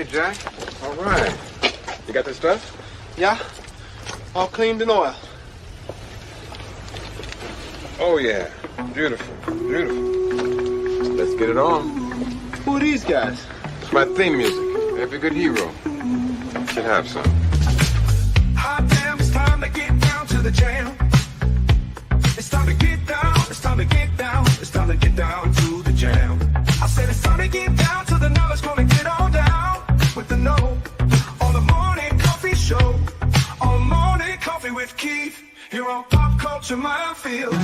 Jack. All right. You got this stuff? Yeah. All cleaned and oiled. Oh, yeah. Beautiful. Beautiful. Let's get it on. Who are these guys? It's my theme music. Every good hero should have some. Hot damn, it's time to get down to the jam. It's time to get down, it's time to get down, it's time to get down to the jam. I said it's time to get down to the knowledge, gonna get on down with the know. On the morning coffee show, on morning coffee with Keith, here on Pop Culture Minefield.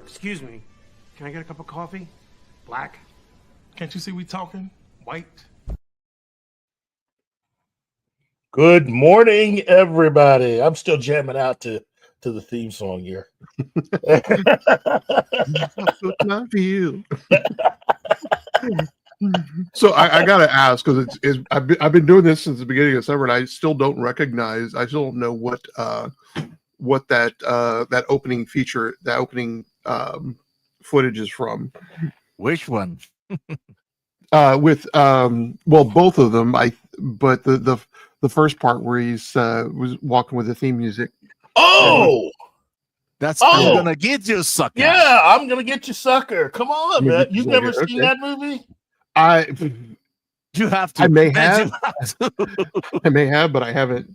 Excuse me, can I get a cup of coffee? Black? Can't you see we talking? White? Good morning, everybody. I'm still jamming out to the theme song here. Not for you. So I gotta ask, because I've been doing this since the beginning of summer, and I still don't know what that opening feature, that opening footage is from. Which one? With both of them. But the first part where he's was walking with the theme music. Oh, I'm gonna get you, sucker. Yeah, I'm gonna get you, sucker. Come on, man. You've never seen that movie? You have to. I may have. I may have, but I haven't.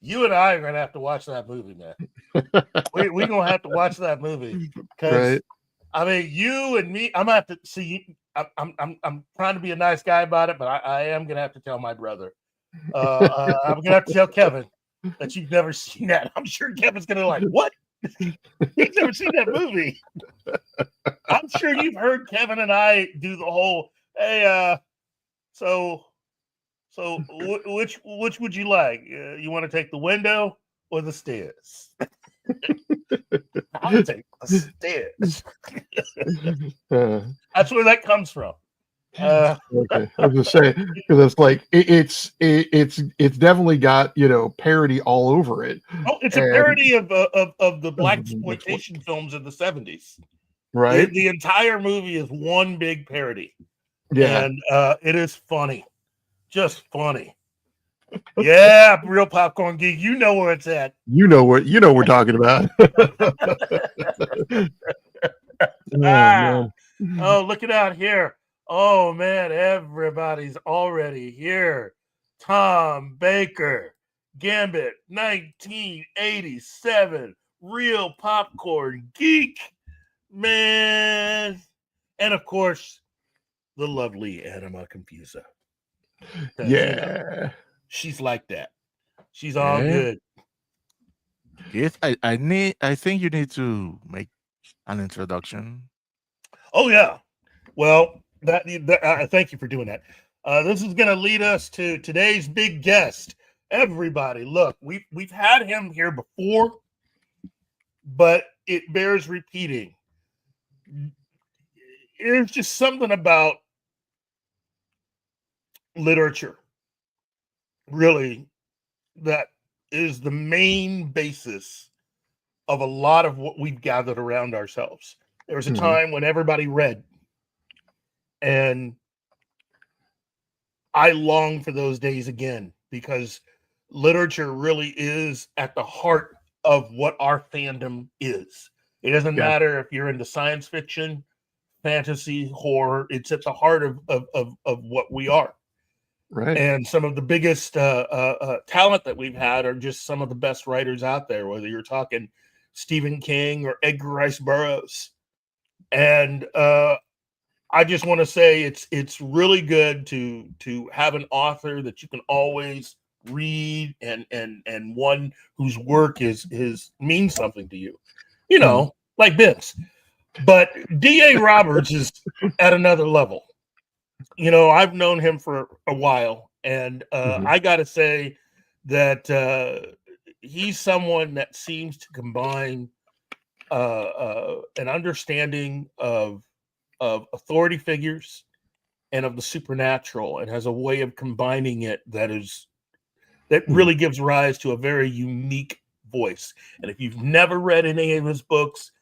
You and I are gonna have to watch that movie, man. We're gonna have to watch that movie because Right. I mean, you and me. I'm gonna have to see. I'm trying to be a nice guy about it, but I am gonna have to tell my brother. I'm gonna have to tell Kevin that you've never seen that. I'm sure Kevin's gonna like, what? You've never seen that movie? I'm sure you've heard Kevin and I do the whole, hey, so which would you like? You want to take the window or the stairs? I'll take the stairs. That's where that comes from. Okay. I was just saying, because it's like it's definitely got parody all over it. Oh, it's a parody of the black exploitation films of the 70s. Right. The entire movie is one big parody. Yeah. And it is funny. Just funny. Yeah, real popcorn geek. You know where it's at. You know what we're talking about. Man. Oh, look it out here. Oh man, everybody's already here. Tom Baker, Gambit, 1987, real popcorn geek, man. And of course, the lovely Anima Confusa. Yeah. She's like that. She's all good. Yes, I think you need to make an introduction. Oh yeah. Well, thank you for doing that. This is going to lead us to today's big guest. Everybody, look, we've had him here before, but it bears repeating. There's just something about literature, really, that is the main basis of a lot of what we've gathered around ourselves. There was a time when everybody read, and I long for those days again, because literature really is at the heart of what our fandom is. It doesn't matter if you're into science fiction, fantasy, horror. It's at the heart of what we are. Right. And some of the biggest talent that we've had are just some of the best writers out there, whether you're talking Stephen King or Edgar Rice Burroughs. And I just want to say it's really good to have an author that you can always read and one whose work is means something to you, like Vince. But D.A. Roberts is at another level. I've known him for a while, And I got to say that he's someone that seems to combine an understanding of authority figures and of the supernatural, and has a way of combining it that really gives rise to a very unique voice. And if you've never read any of his books,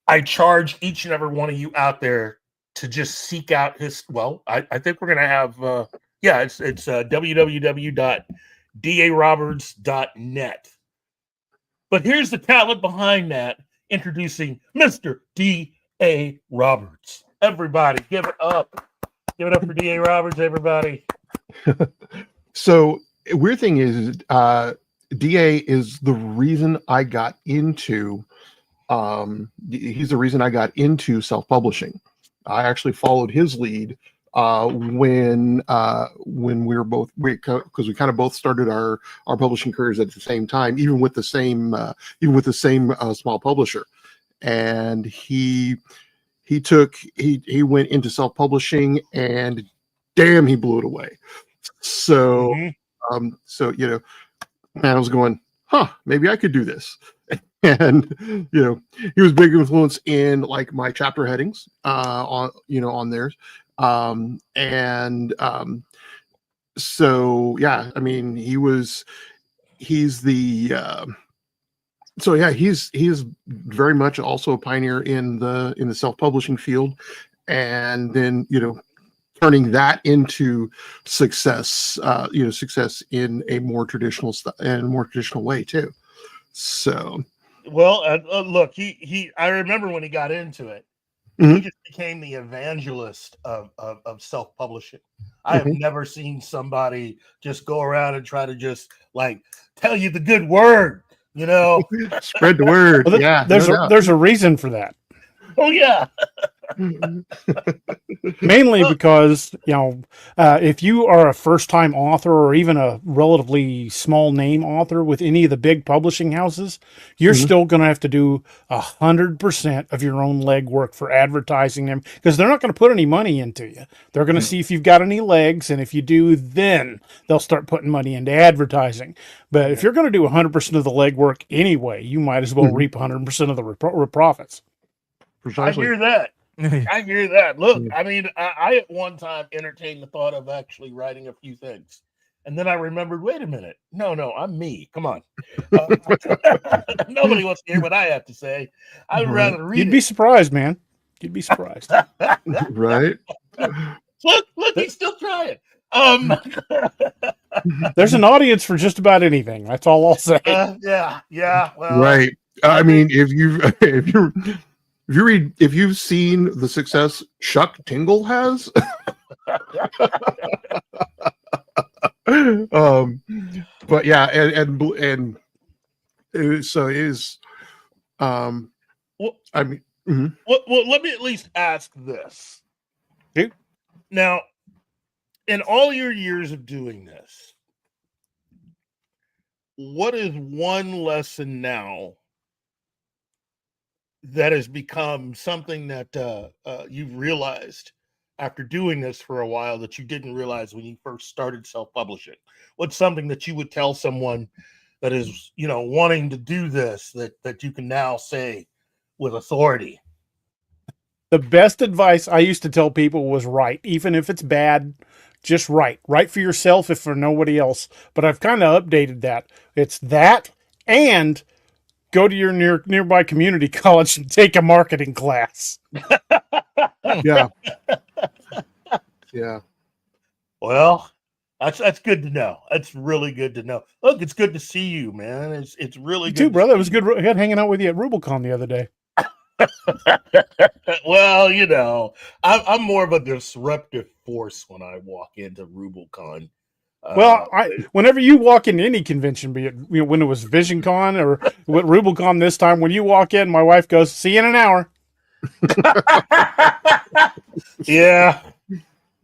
I charge each and every one of you out there to just seek out his. Well, I think we're gonna have it's www.daroberts.net. But here's the talent behind that, introducing Mr. D.A. Roberts. Everybody, give it up. Give it up for D.A. Roberts, everybody. So weird thing is, DA is the reason I got into. He's the reason I got into self-publishing. I actually followed his lead when we were both, because we kind of both started our publishing careers at the same time, even with the same small publisher. And he went into self-publishing, and damn, he blew it away. So so man, I was going, maybe I could do this. And he was big influence in like my chapter headings on theirs. So yeah, I mean, he's very much also a pioneer in the self-publishing field, and then turning that into success in a more traditional way too. So well, look, I remember when he got into it, he just became the evangelist of self-publishing. I have never seen somebody just go around and try to just like tell you the good word, spread the word. Well, there's a reason for that. Oh yeah. Mainly because if you are a first-time author or even a relatively small name author with any of the big publishing houses, you're still going to have to do 100% of your own legwork for advertising them, because they're not going to put any money into you. They're going to see if you've got any legs, and if you do, then they'll start putting money into advertising. But if you're going to do 100% of the legwork anyway, you might as well reap 100% of the profits. Precisely. I hear that. I hear that. Look, I mean, I at one time entertained the thought of actually writing a few things. And then I remembered, wait a minute. No, I'm me. Come on. Nobody wants to hear what I have to say. I would rather read You'd be surprised, man. You'd be surprised. Right? Look, he's still trying. There's an audience for just about anything. That's all I'll say. Yeah. Well, right. I mean, if you've seen the success Chuck Tingle has, but yeah, and so is, well, I mean, well, let me at least ask this. Okay. Now, in all your years of doing this, what is one lesson now that has become something that you've realized after doing this for a while that you didn't realize when you first started self-publishing? What's something that you would tell someone that is, wanting to do this that you can now say with authority? The best advice I used to tell people was write, even if it's bad. Just write for yourself, if for nobody else. But I've kind of updated that. It's that, and go to your nearby community college and take a marketing class. yeah. Well, that's good to know. That's really good to know. Look, it's good to see you, man. It's really good too, brother. It was good hanging out with you at Rubicon the other day. Well, I'm more of a disruptive force when I walk into Rubicon. Well, whenever you walk into any convention, be it when it was VisionCon or with Rubicon this time, when you walk in, my wife goes, "See you in an hour." Yeah,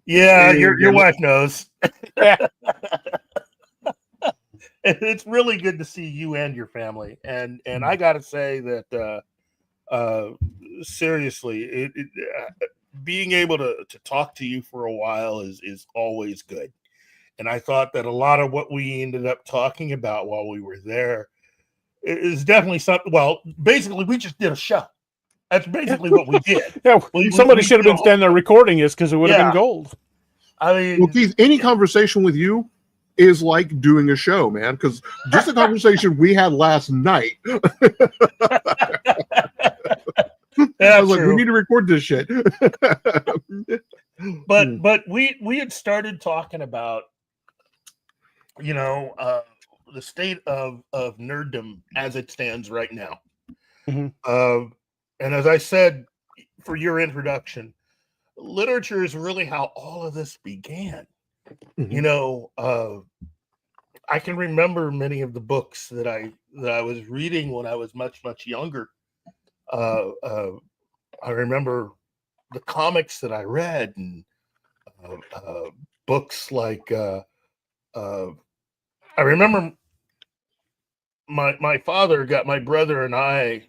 your wife knows. It's really good to see you and your family, and I got to say that seriously, being able to talk to you for a while is always good. And I thought that a lot of what we ended up talking about while we were there is definitely something. Well, basically, we just did a show. That's basically what we did. Yeah, somebody we should have did been standing there recording this because it would have been gold. I mean, Well, Keith, any conversation with you is like doing a show, man. Because just the conversation we had last night, I was like, we need to record this shit. But we had started talking about, the state of nerddom as it stands right now. And as I said for your introduction, literature is really how all of this began. I can remember many of the books that I was reading when I was much younger. I remember the comics that I read, and books like I remember my father got my brother and I.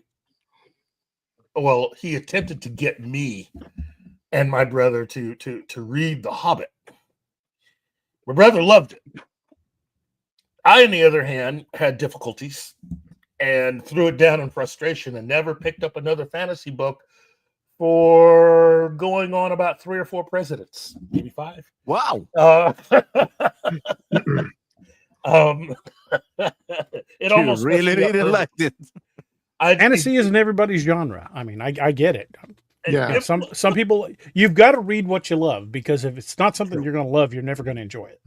Well, he attempted to get me and my brother to read The Hobbit. My brother loved it. I, on the other hand, had difficulties and threw it down in frustration and never picked up another fantasy book for going on about 3 or 4 presidents, maybe 5. Wow. It almost really liked it. Fantasy isn't everybody's genre. I mean, I get it. Yeah. Some people, you've got to read what you love, because if it's not something you're going to love, you're never going to enjoy it.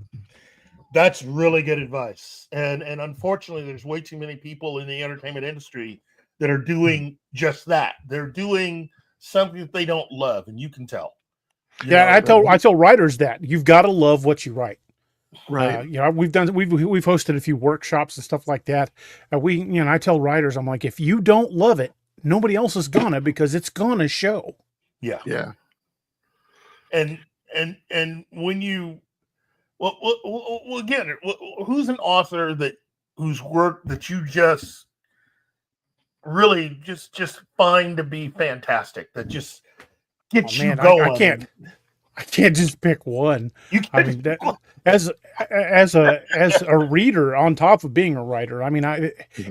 That's really good advice. And unfortunately, there's way too many people in the entertainment industry that are doing just that. They're doing something that they don't love, and you can tell. I tell writers that you've got to love what you write. Right. We've hosted a few workshops and stuff like that. I tell writers, I'm like, if you don't love it, nobody else is gonna, because it's gonna show. Yeah. Yeah. And when you, well, again, who's an author whose work that you just really just find to be fantastic, that just gets you going? I can't just pick one. I mean, as a reader, on top of being a writer, I mean,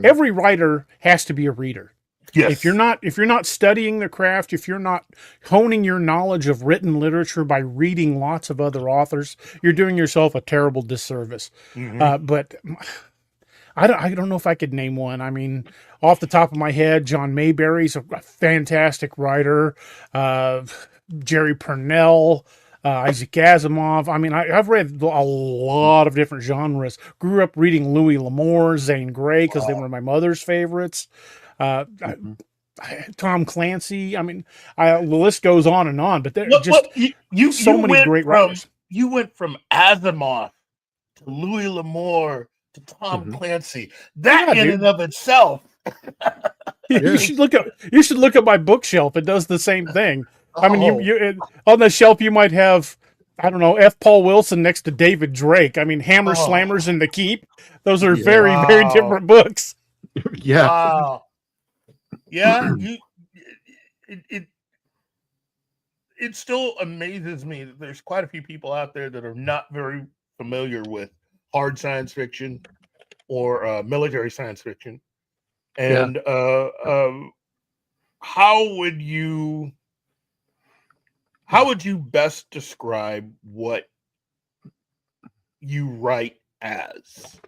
every writer has to be a reader. Yes. If you're not studying the craft, if you're not honing your knowledge of written literature by reading lots of other authors, you're doing yourself a terrible disservice. But I don't know if I could name one. I mean, off the top of my head, John Mayberry's a fantastic writer. Jerry Purnell, Isaac Asimov. I mean, I've read a lot of different genres. Grew up reading Louis L'Amour, Zane Grey, because they were my mother's favorites. Tom Clancy. I mean, the list goes on and on. But there are just so many great writers. You went from Asimov to Louis L'Amour to Tom Clancy. That in and of itself. You should look at my bookshelf. It does the same thing. I mean, you on the shelf you might have, I don't know, F. Paul Wilson next to David Drake. I mean, Hammer Slammers and The Keep. Those are very different books. Yeah. Wow. Yeah. It still amazes me that there's quite a few people out there that are not very familiar with hard science fiction or military science fiction. And how would you best describe what you write as?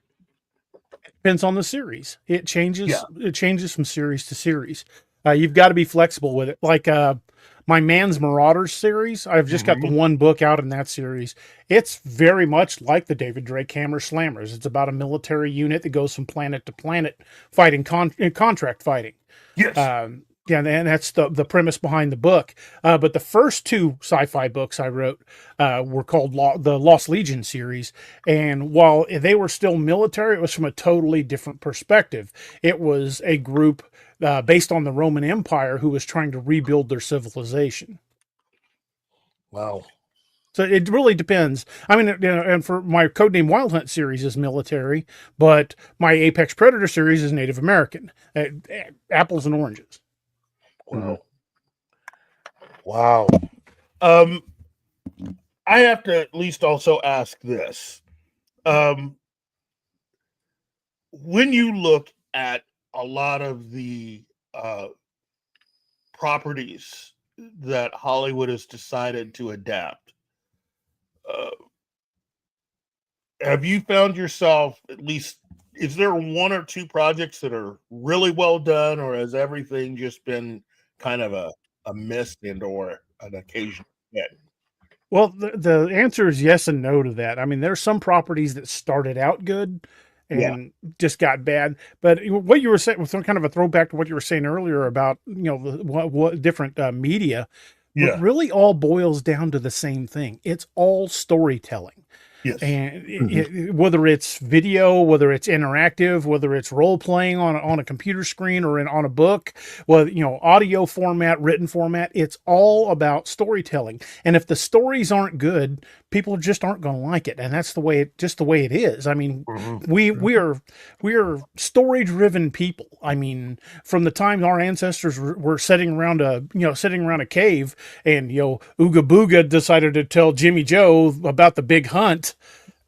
Depends on the series. It changes. Yeah. It changes from series to series. You've got to be flexible with it. Like my Man's Marauders series, I've just got the one book out in that series. It's very much like the David Drake Hammer Slammers. It's about a military unit that goes from planet to planet fighting contract fighting. Yes. Yeah, and that's the premise behind the book. But the first 2 sci-fi books I wrote were called the Lost Legion series. And while they were still military, it was from a totally different perspective. It was a group based on the Roman Empire who was trying to rebuild their civilization. Wow. So it really depends. I mean, and for my Codename Wild Hunt series is military, but my Apex Predator series is Native American. Apples and oranges. Wow. Wow. I have to at least also ask this. When you look at a lot of the properties that Hollywood has decided to adapt, have you found yourself, at least, is there one or two projects that are really well done, or has everything just been kind of a miss and or an occasional hit? Well, the answer is yes and no to that. I mean, there's some properties that started out good and just got bad. But what you were saying was some kind of a throwback to what you were saying earlier about, what different media. But really all boils down to the same thing. It's all storytelling. Yes. And whether it's video, whether it's interactive, whether it's role playing on a computer screen or on a book, well, audio format, written format, it's all about storytelling. And if the stories aren't good, people just aren't going to like it. And that's the way it is. I mean, we are story driven people. I mean, from the time our ancestors were sitting around a cave and, Ooga Booga decided to tell Jimmy Joe about the big hunt.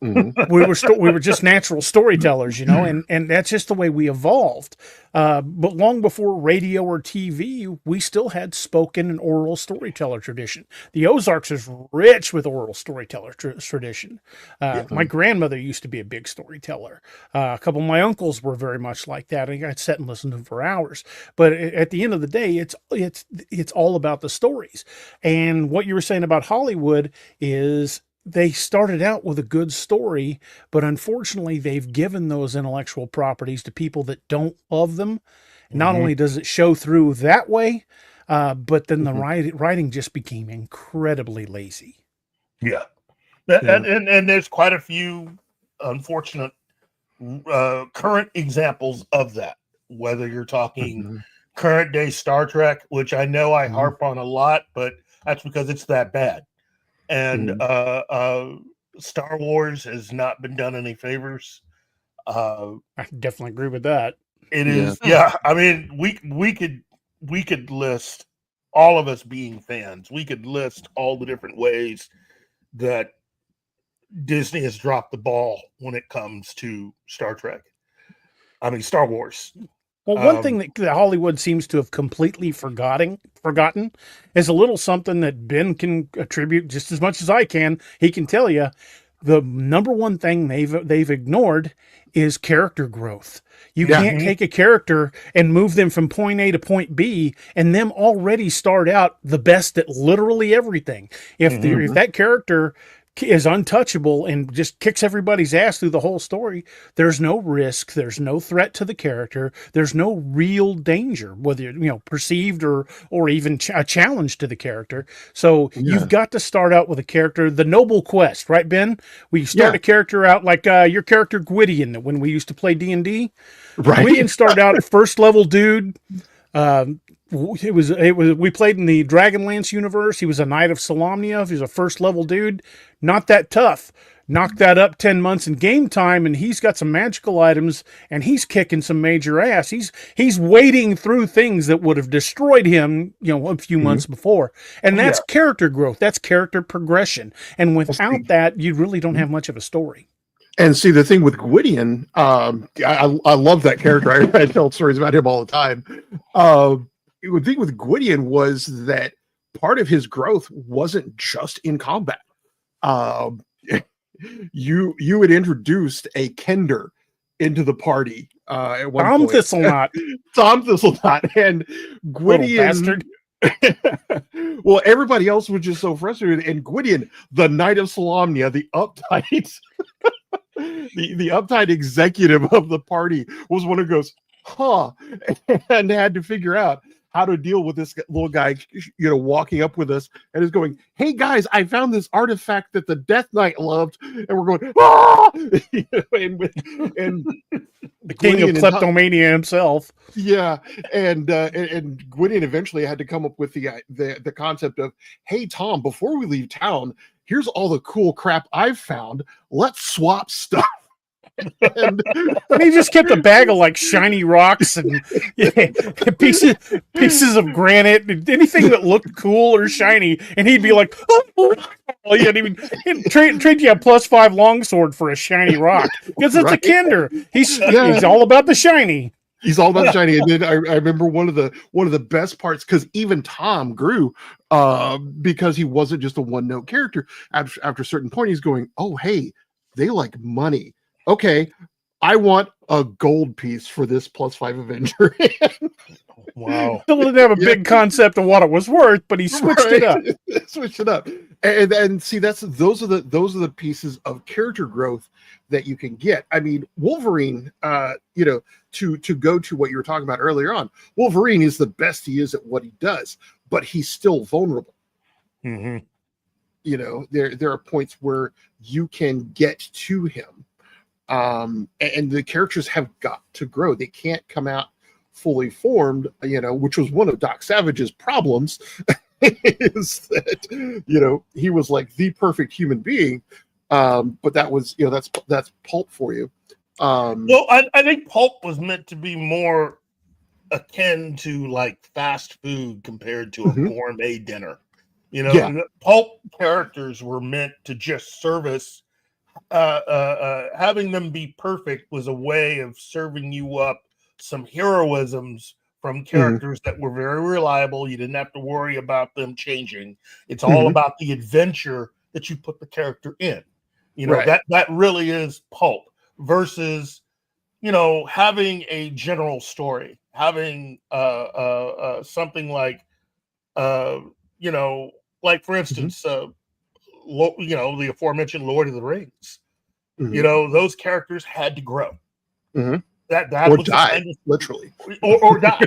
We were just natural storytellers, and that's just the way we evolved. But long before radio or TV, we still had spoken and oral storyteller tradition. The Ozarks is rich with oral storyteller tradition. My grandmother used to be a big storyteller. A couple of my uncles were very much like that. I'd sit and listen to them for hours. But at the end of the day, it's all about the stories. And what you were saying about Hollywood is, they started out with a good story, but unfortunately they've given those intellectual properties to people that don't love them. Not only does it show through that way, but then the writing just became incredibly lazy. Yeah. And there's quite a few unfortunate current examples of that, whether you're talking current day Star Trek, which I know I harp on a lot, but that's because it's that bad. And Star Wars has not been done any favors. I definitely agree with that. It is, yeah. I mean, we could list, all of us being fans, we could list all the different ways that Disney has dropped the ball when it comes to Star Wars. Well, one thing that Hollywood seems to have completely forgotten is a little something that Ben can attribute just as much as I can. He can tell you the number one thing they've ignored is character growth. You can't take a character and move them from point A to point B and them already start out the best at literally everything. If that character is untouchable and just kicks everybody's ass through the whole story, there's no risk, there's no threat to the character, there's no real danger, whether perceived or even a challenge to the character. So you've got to start out with a character, the noble quest, right, Ben? We start a character out like your character Gwydion when we used to play D&D. Right. Gwydion started out first level dude. We played in the Dragonlance universe. He was a Knight of Solamnia. He was a first level dude. Not that tough. Knocked that up 10 months in game time, and he's got some magical items, and he's kicking some major ass. He's wading through things that would have destroyed him, a few months before. And that's character growth. That's character progression. And without that, you really don't have much of a story. And see, the thing with Gwydion, I love that character. I tell stories about him all the time. The thing with Gwydion was that part of his growth wasn't just in combat. You had introduced a Kender into the party at one point. Tom Thistlenot, and Gwydion. Well, everybody else was just so frustrated, and Gwydion, the Knight of Solamnia, the uptight, the uptight executive of the party, was one who goes, and had to figure out how to deal with this little guy, walking up with us and is going, "Hey guys, I found this artifact that the Death Knight loved," and we're going, "Ah!" and the king of kleptomania himself. Yeah, and Gwydion eventually had to come up with the concept of, "Hey Tom, before we leave town, here's all the cool crap I've found. Let's swap stuff." And, And he just kept a bag of like shiny rocks and pieces of granite, and anything that looked cool or shiny, and he'd be like, "Oh, he'd trade you a +5 longsword for a shiny rock because it's a Right. Kinder. He's Yeah. all about the shiny." he's all about shiny. And then I remember one of the best parts, because even Tom grew because he wasn't just a one-note character. After a certain point, he's going, "Oh, hey, they like money. Okay, I want a gold piece for this +5 Avenger." Wow. Still didn't have a big concept of what it was worth, but he switched it up. Switch it up. And see, those are the pieces of character growth that you can get. I mean, Wolverine, to go to what you were talking about earlier on, Wolverine is the best he is at what he does, but he's still vulnerable. Mm-hmm. There are points where you can get to him, and the characters have got to grow. They can't come out fully formed, which was one of Doc Savage's problems. Is that he was like the perfect human being, but that was that's pulp for you. Well, I think pulp was meant to be more akin to like fast food compared to a gourmet dinner. Pulp characters were meant to just service. Having them be perfect was a way of serving you up some heroisms from characters that were very reliable. You didn't have to worry about them changing. It's all about the adventure that you put the character in. Right. That really is pulp versus, having a general story, having something like, like for instance, the aforementioned Lord of the Rings. Those characters had to grow. That or was die, the kind of, literally, or die.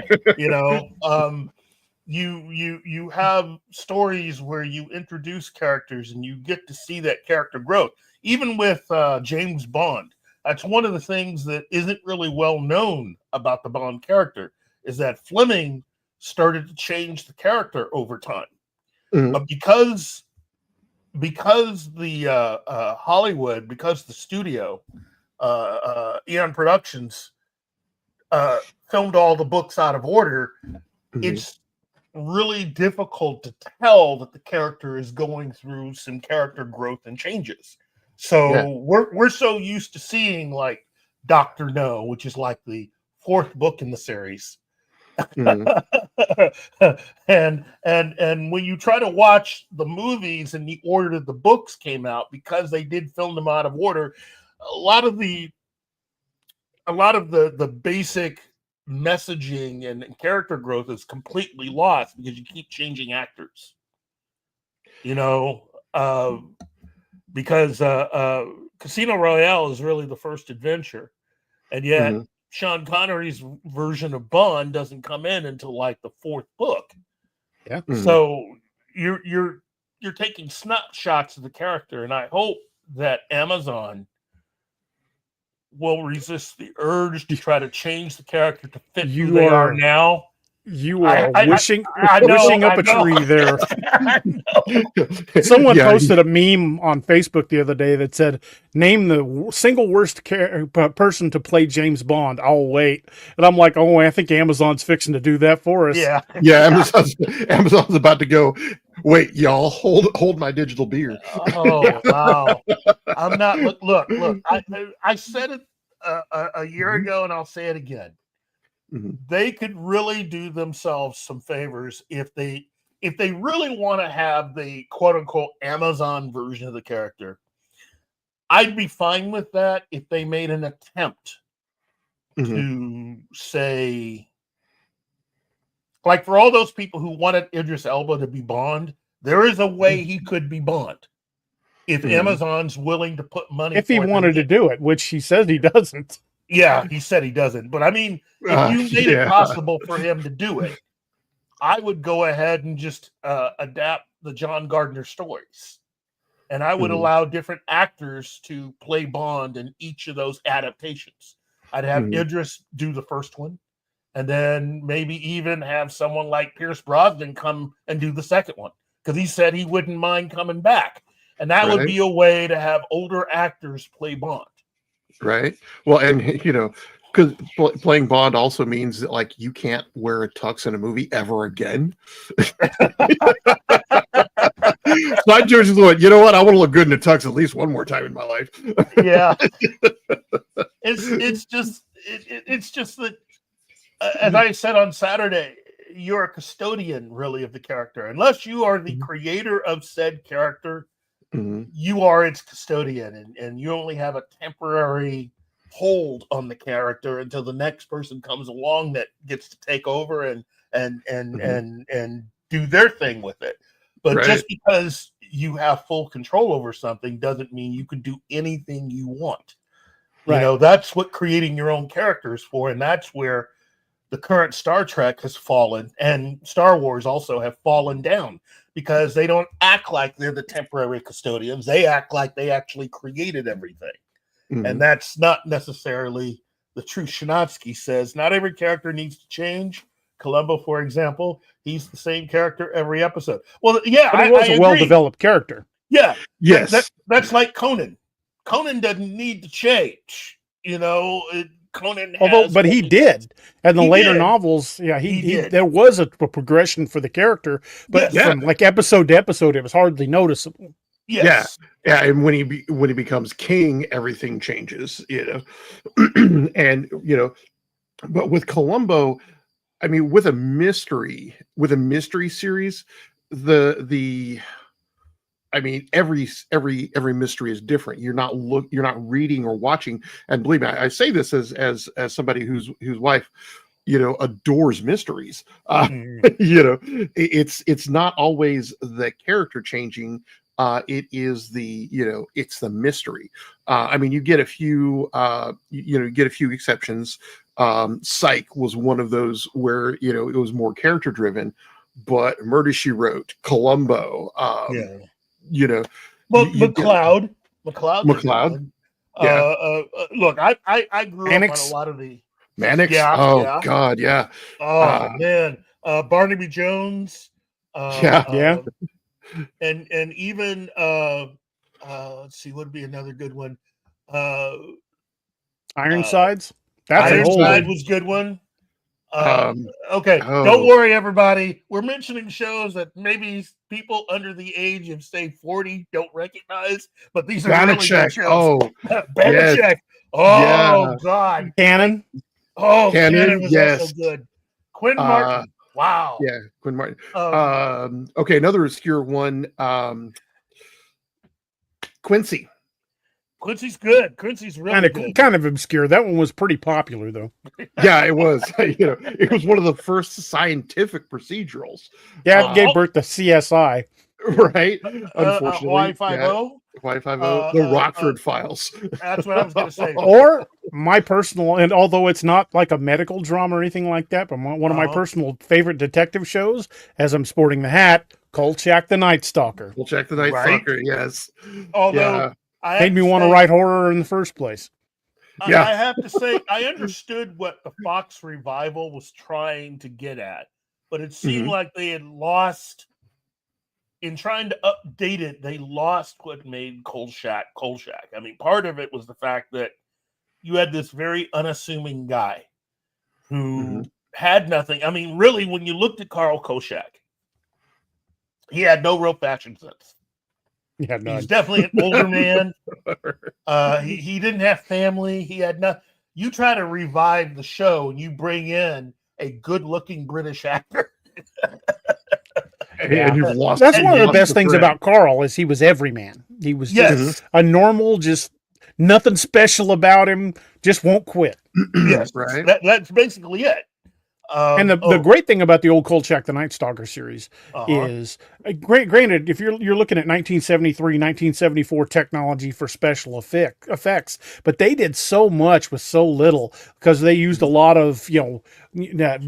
You have stories where you introduce characters and you get to see that character growth. Even with James Bond, that's one of the things that isn't really well known about the Bond character, is that Fleming started to change the character over time. But because the Hollywood, because the studio, Eon Productions, filmed all the books out of order, it's really difficult to tell that the character is going through some character growth and changes. So we're so used to seeing like Dr. No, which is like the 4th book in the series. and when you try to watch the movies in the order that the books came out, because they did film them out of order, a lot of the basic messaging and character growth is completely lost because you keep changing actors. Because Casino Royale is really the first adventure, and yet Sean Connery's version of Bond doesn't come in until like the 4th book. Yeah. So you're taking snapshots of the character, and I hope that Amazon will resist the urge to try to change the character to fit who they are now. You are wishing wishing up a tree there. Someone posted a meme on Facebook the other day that said, "Name the single worst person to play James Bond." I'll wait. And I'm like, oh, I think Amazon's fixing to do that for us. Yeah. Amazon's about to go, wait, y'all, hold my digital beer. Oh, wow. I'm not, look, I said it a year ago, and I'll say it again. They could really do themselves some favors if they really want to have the quote unquote Amazon version of the character. I'd be fine with that if they made an attempt to say, like, for all those people who wanted Idris Elba to be Bond, there is a way he could be Bond if Amazon's willing to put money. If he wanted to do it, which he says he doesn't. Yeah, he said he doesn't. But I mean, if you made it possible for him to do it, I would go ahead and just adapt the John Gardner stories. And I would allow different actors to play Bond in each of those adaptations. I'd have Idris do the first one, and then maybe even have someone like Pierce Brosnan come and do the second one, because he said he wouldn't mind coming back. And that would be a way to have older actors play Bond. Right. Well, and because playing Bond also means that like you can't wear a tux in a movie ever again. So I just went, you know what? I want to look good in a tux at least one more time in my life. Yeah. It's just that, as I said on Saturday, you're a custodian really of the character. Unless you are the creator of said character, you are its custodian, and you only have a temporary hold on the character until the next person comes along that gets to take over and do their thing with it. But just because you have full control over something doesn't mean you can do anything you want. Right. You know, that's what creating your own character is for, and that's where the current Star Trek has fallen, and Star Wars also have fallen down, because they don't act like they're the temporary custodians. They act like they actually created everything. And that's not necessarily the truth. Shinatsky says not every character needs to change. Columbo, for example, he's the same character every episode. Well, yeah, but he was a well-developed character. Yeah. Yes. That's like Conan. Conan doesn't need to change. You know, Conan but he did. And the later novels, he there was a progression for the character, but from like episode to episode, it was hardly noticeable. Yes. Yeah, and when he becomes king, everything changes, and but with Columbo, I mean, with a mystery series, I mean, every mystery is different. You're not reading or watching. And believe me, I say this as somebody whose wife, adores mysteries. It's not always the character changing. It is it's the mystery. I mean, you get a few exceptions. Psych was one of those where, it was more character driven, but Murder, She Wrote, Columbo, McCloud. Look, I grew Mannix. up on a lot of the Mannix. God, yeah. Man, Barnaby Jones. And even let's see, what would be another good one? Ironsides. Ironside was a good one. Don't worry, everybody. We're mentioning shows that maybe people under the age of say 40 don't recognize, but these are really good shows. Banachek. God. Cannon. Cannon was also good. Quinn Martin. Wow. Yeah, Quinn Martin. Okay, another obscure one. Quincy. Quincy's good. Quincy's really good. Kind of obscure. That one was pretty popular, though. Yeah, it was. It was one of the first scientific procedurals. Yeah, it gave birth to CSI. Right. Unfortunately. Hawaii Five-0. Hawaii Five-0. The Rockford Files. That's what I was going to say. Or my personal, and although it's not like a medical drama or anything like that, but one of my personal favorite detective shows, as I'm sporting the hat, Kolchak the Night Stalker. Kolchak the Night Stalker, yes. Although made me want to write horror in the first place. I have to say, I understood what the Fox revival was trying to get at, but it seemed like they had lost, in trying to update it, they lost what made Kolchak. I mean, part of it was the fact that you had this very unassuming guy who had nothing. I mean, really, when you looked at Carl Kolchak, he had no real fashion sense. Yeah, he's definitely an older man. He didn't have family. He had nothing. You try to revive the show and you bring in a good-looking British actor. And you've lost. That's one of the best things about Carl is he was everyman. He was just a normal, just nothing special about him. Just won't quit. Yes, right. That's basically it. And the great thing about the old Kolchak the Night Stalker series is, granted, if you're looking at 1973, 1974 technology for special effects, but they did so much with so little because they used a lot of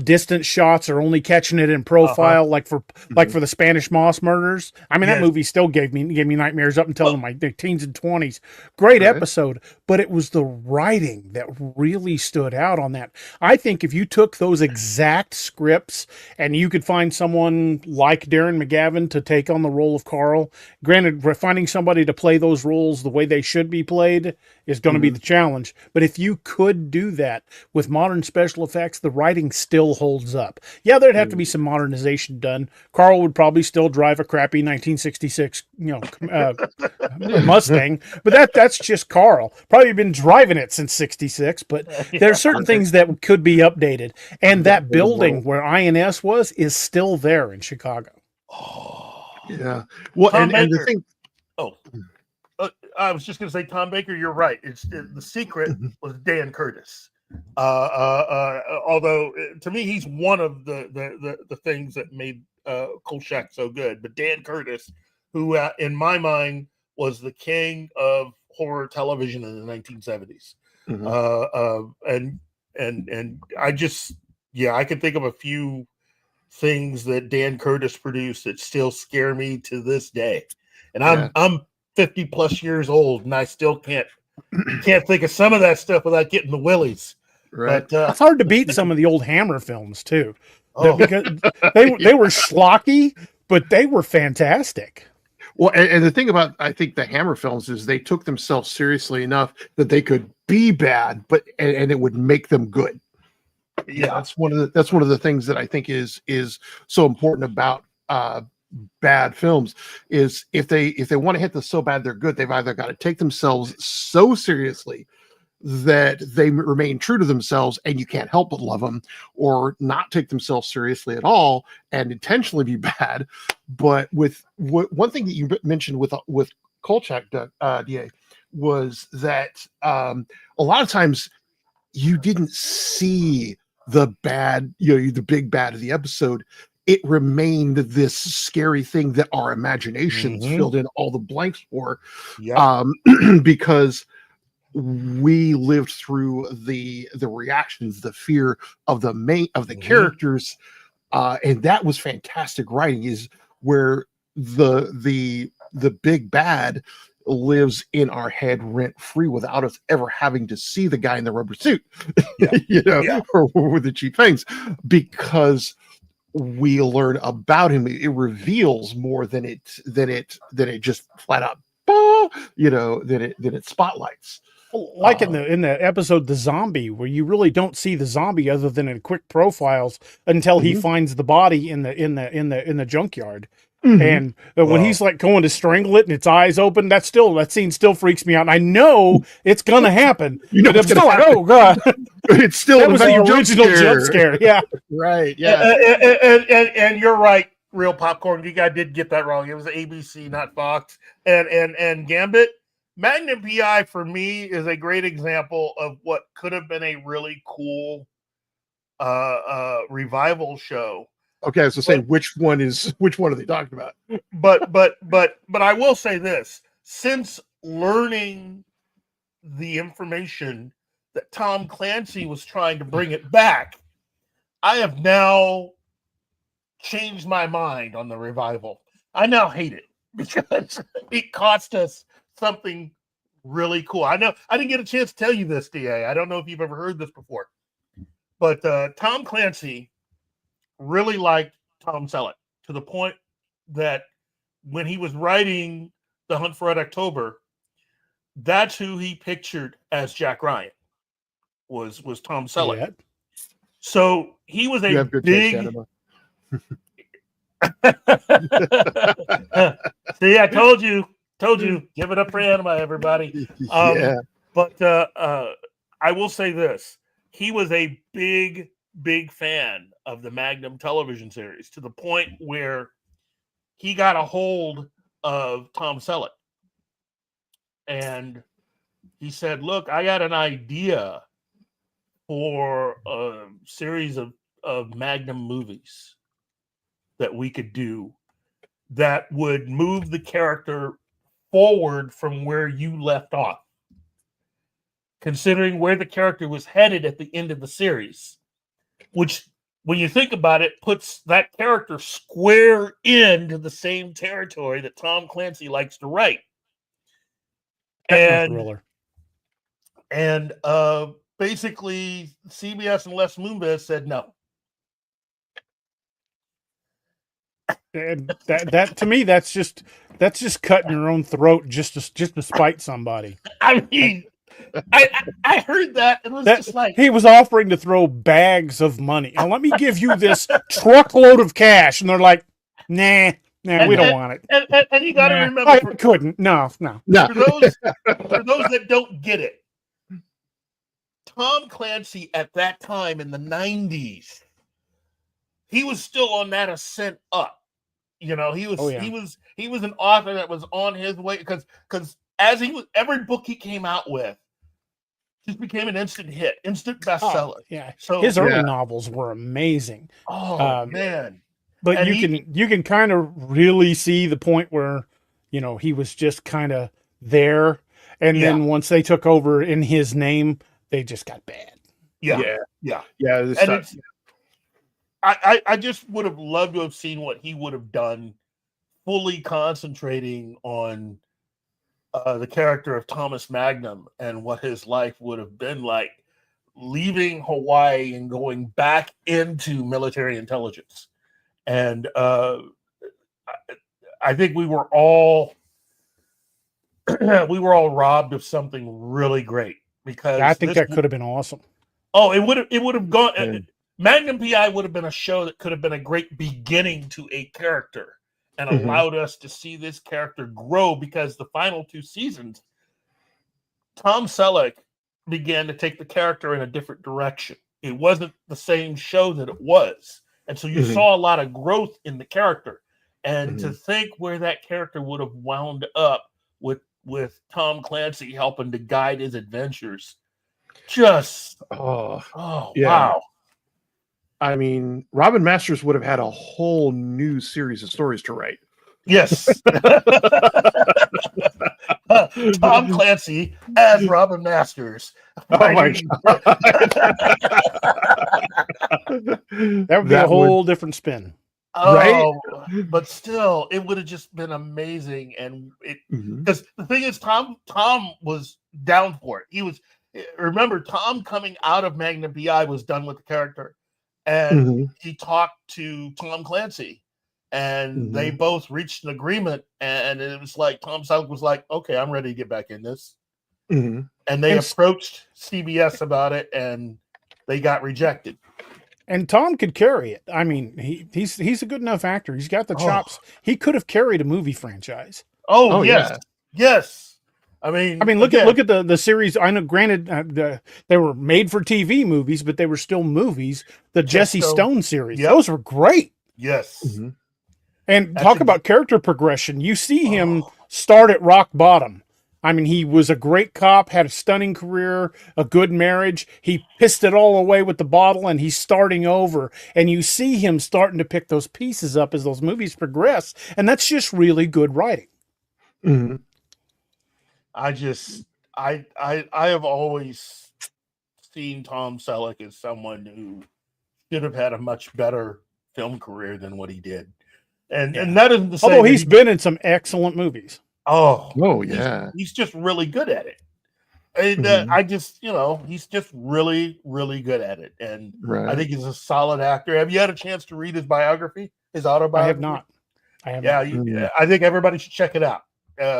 distant shots or only catching it in profile, like for the Spanish Moss murders. I mean, that movie still gave me nightmares up until my teens and 20s. Great episode, but it was the writing that really stood out on that. I think if you took those exact scripts and you could find someone like Darren McGavin done to take on the role of Carl. Granted, finding somebody to play those roles the way they should be played is going to be the challenge. But if you could do that with modern special effects, the writing still holds up. Yeah, there'd have to be some modernization done. Carl would probably still drive a crappy 1966, Mustang, but that's just Carl. Probably been driving it since 66, but there's certain things that could be updated. And that building where INS was is still there in Chicago. Yeah. Well, Tom and the Baker. thing. Oh, I was just going to say, Tom Baker, you're right. The secret was Dan Curtis. Although to me, he's one of the things that made Kolchak so good. But Dan Curtis, who in my mind was the king of horror television in the 1970s, and I just I can think of a few things that Dan Curtis produced that still scare me to this day. And I'm 50 plus years old, and I still can't think of some of that stuff without getting the willies. Right. But It's hard to beat some of the old Hammer films too, Oh. because they were schlocky, but they were fantastic. Well, and the thing about, I think, the Hammer films is they took themselves seriously enough that they could be bad, but and it would make them good. Yeah, that's one of the things that I think is so important about bad films is if they want to hit the so bad they're good, they've either got to take themselves so seriously that they remain true to themselves and you can't help but love them, or not take themselves seriously at all and intentionally be bad. But with one thing that you mentioned with Kolchak, D.A., was that a lot of times you didn't see the bad, the big bad of the episode. It remained this scary thing that our imaginations filled in all the blanks for, because we lived through the reactions, the fear of the characters, and that was fantastic writing. Is where the big bad lives in our head rent free without us ever having to see the guy in the rubber suit, or with the cheap fangs, because we learn about him. It reveals more than it just flat out, than it spotlights. Like in the episode The Zombie, where you really don't see the zombie other than in quick profiles until he finds the body in the junkyard. And when he's like going to strangle it and its eyes open, that scene still freaks me out. And I know it's gonna happen. But I'm still like, oh god, it's still that was the original jump scare. Yeah, right. Yeah, and you're right. Real popcorn. You guys did get that wrong. It was ABC, not Fox. And Gambit. Magnum PI for me is a great example of what could have been a really cool revival show. Okay, so say which one are they talking about? But I will say this: since learning the information that Tom Clancy was trying to bring it back, I have now changed my mind on the revival. I now hate it because it cost us something really cool. I know I didn't get a chance to tell you this, D.A. I don't know if you've ever heard this before, but Tom Clancy really liked Tom Selleck to the point that when he was writing The Hunt for Red October, that's who he pictured as Jack Ryan was Tom Selleck. Yeah. So he was a big. See, I told you. Give it up for Anima, everybody. But I will say this: he was a big fan of the Magnum television series to the point where he got a hold of Tom Selleck and he said, "Look, I got an idea for a series of Magnum movies that we could do that would move the character forward from where you left off, considering where the character was headed at the end of the series," which, when you think about it, puts that character square into the same territory that Tom Clancy likes to write. And basically, CBS and Les Moonves said no. And that to me, that's just cutting your own throat just to spite somebody. I mean, I heard that and was just like, He was offering to throw bags of money. Now let me give you this truckload of cash, and they're like, nah, we don't want it. and you got to Nah, remember, I couldn't. No. for those that don't get it, Tom Clancy at that time in the 90s, he was still on that ascent up. You know, he was an author that was on his way because as he was, every book he came out with just became an instant hit, instant bestseller. Yeah. So his early novels were amazing. Oh man. But And you can kind of really see the point where, you know, he was just kind of there. And then once they took over in his name, they just got bad. Yeah. And I just would have loved to have seen what he would have done, fully concentrating on the character of Thomas Magnum and what his life would have been like, leaving Hawaii and going back into military intelligence. And I think we were all robbed of something really great, because I think that could have been awesome. Oh, it would have gone. Magnum PI would have been a show that could have been a great beginning to a character and allowed us to see this character grow, because the final 2 seasons, Tom Selleck began to take the character in a different direction. It wasn't the same show that it was. And so you saw a lot of growth in the character. And to think where that character would have wound up with Tom Clancy helping to guide his adventures. Just wow. I mean, Robin Masters would have had a whole new series of stories to write. Yes. Tom Clancy as Robin Masters. Oh my God. That would be a whole different spin. Right? But still, it would have just been amazing. And because the thing is, Tom was down for it. He was, remember, Tom coming out of Magnum PI was done with the character. And he talked to Tom Clancy, and they both reached an agreement. And it was like Tom Selleck was like, "Okay, I'm ready to get back in this." And they approached CBS about it, and they got rejected. And Tom could carry it. I mean, he's a good enough actor. He's got the chops. He could have carried a movie franchise. Oh yes, yes. I mean, look at the series. I know, granted, they were made for TV movies, but they were still movies. The Jesse Stone series, those were great. Yes. And talk about character progression. You see him start at rock bottom. I mean, he was a great cop, had a stunning career, a good marriage. He pissed it all away with the bottle, and he's starting over. And you see him starting to pick those pieces up as those movies progress, and that's just really good writing. I have always seen Tom Selleck as someone who should have had a much better film career than what he did. And that isn't to say, although he's been in some excellent movies. He's just really good at it. And he's just really, really good at it. And I think he's a solid actor. Have you had a chance to read his biography, his autobiography? I have not. I think everybody should check it out.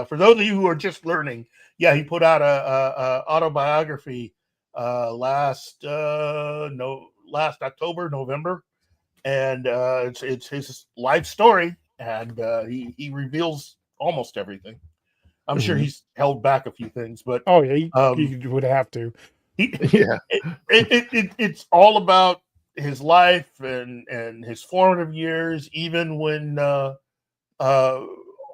For those of you who are just learning, he put out a autobiography last October, November, and it's his life story, and he reveals almost everything. I'm sure he's held back a few things, but he would have to. It's all about his life and his formative years, even when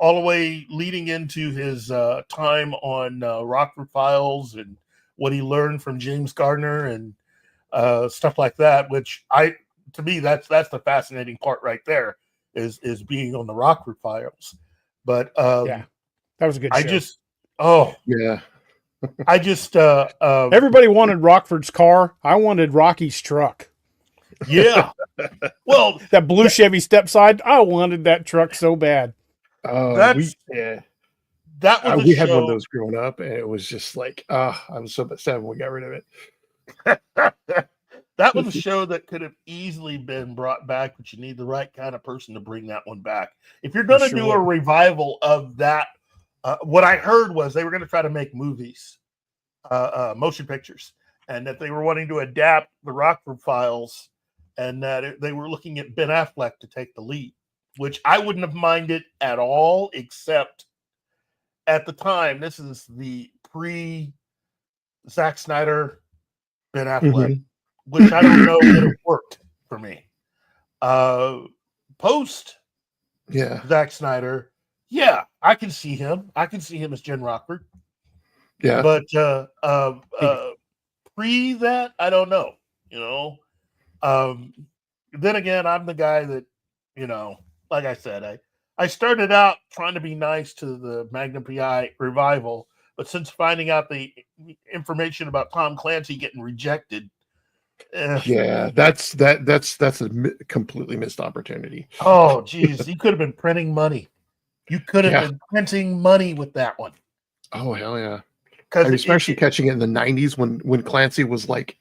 all the way leading into his time on Rockford Files and what he learned from James Gardner and stuff like that. Which to me, that's the fascinating part right there is being on the Rockford Files. But that was a good show. Everybody wanted Rockford's car. I wanted Rocky's truck. Yeah. Well, that blue Chevy Stepside. I wanted that truck so bad. We had one of those growing up, and it was just like, I was so sad when we got rid of it. That was a show that could have easily been brought back, but you need the right kind of person to bring that one back. If you're going to do a revival of that, what I heard was they were going to try to make movies, motion pictures, and that they were wanting to adapt the Rockford Files, and that they were looking at Ben Affleck to take the lead, which I wouldn't have minded at all, except at the time, this is the pre-Zack Snyder Ben Affleck, which I don't know would have worked for me. Post Zack Snyder, yeah, I can see him. I can see him as Jen Rockford. Yeah. But pre that, I don't know. Then again, I'm the guy that, like I said, I started out trying to be nice to the Magnum PI revival, but since finding out the information about Tom Clancy getting rejected, yeah, that's a completely missed opportunity. Oh, geez, you could have been printing money. You could have been printing money with that one. Oh, hell yeah! Because especially catching it in the '90s when Clancy was like,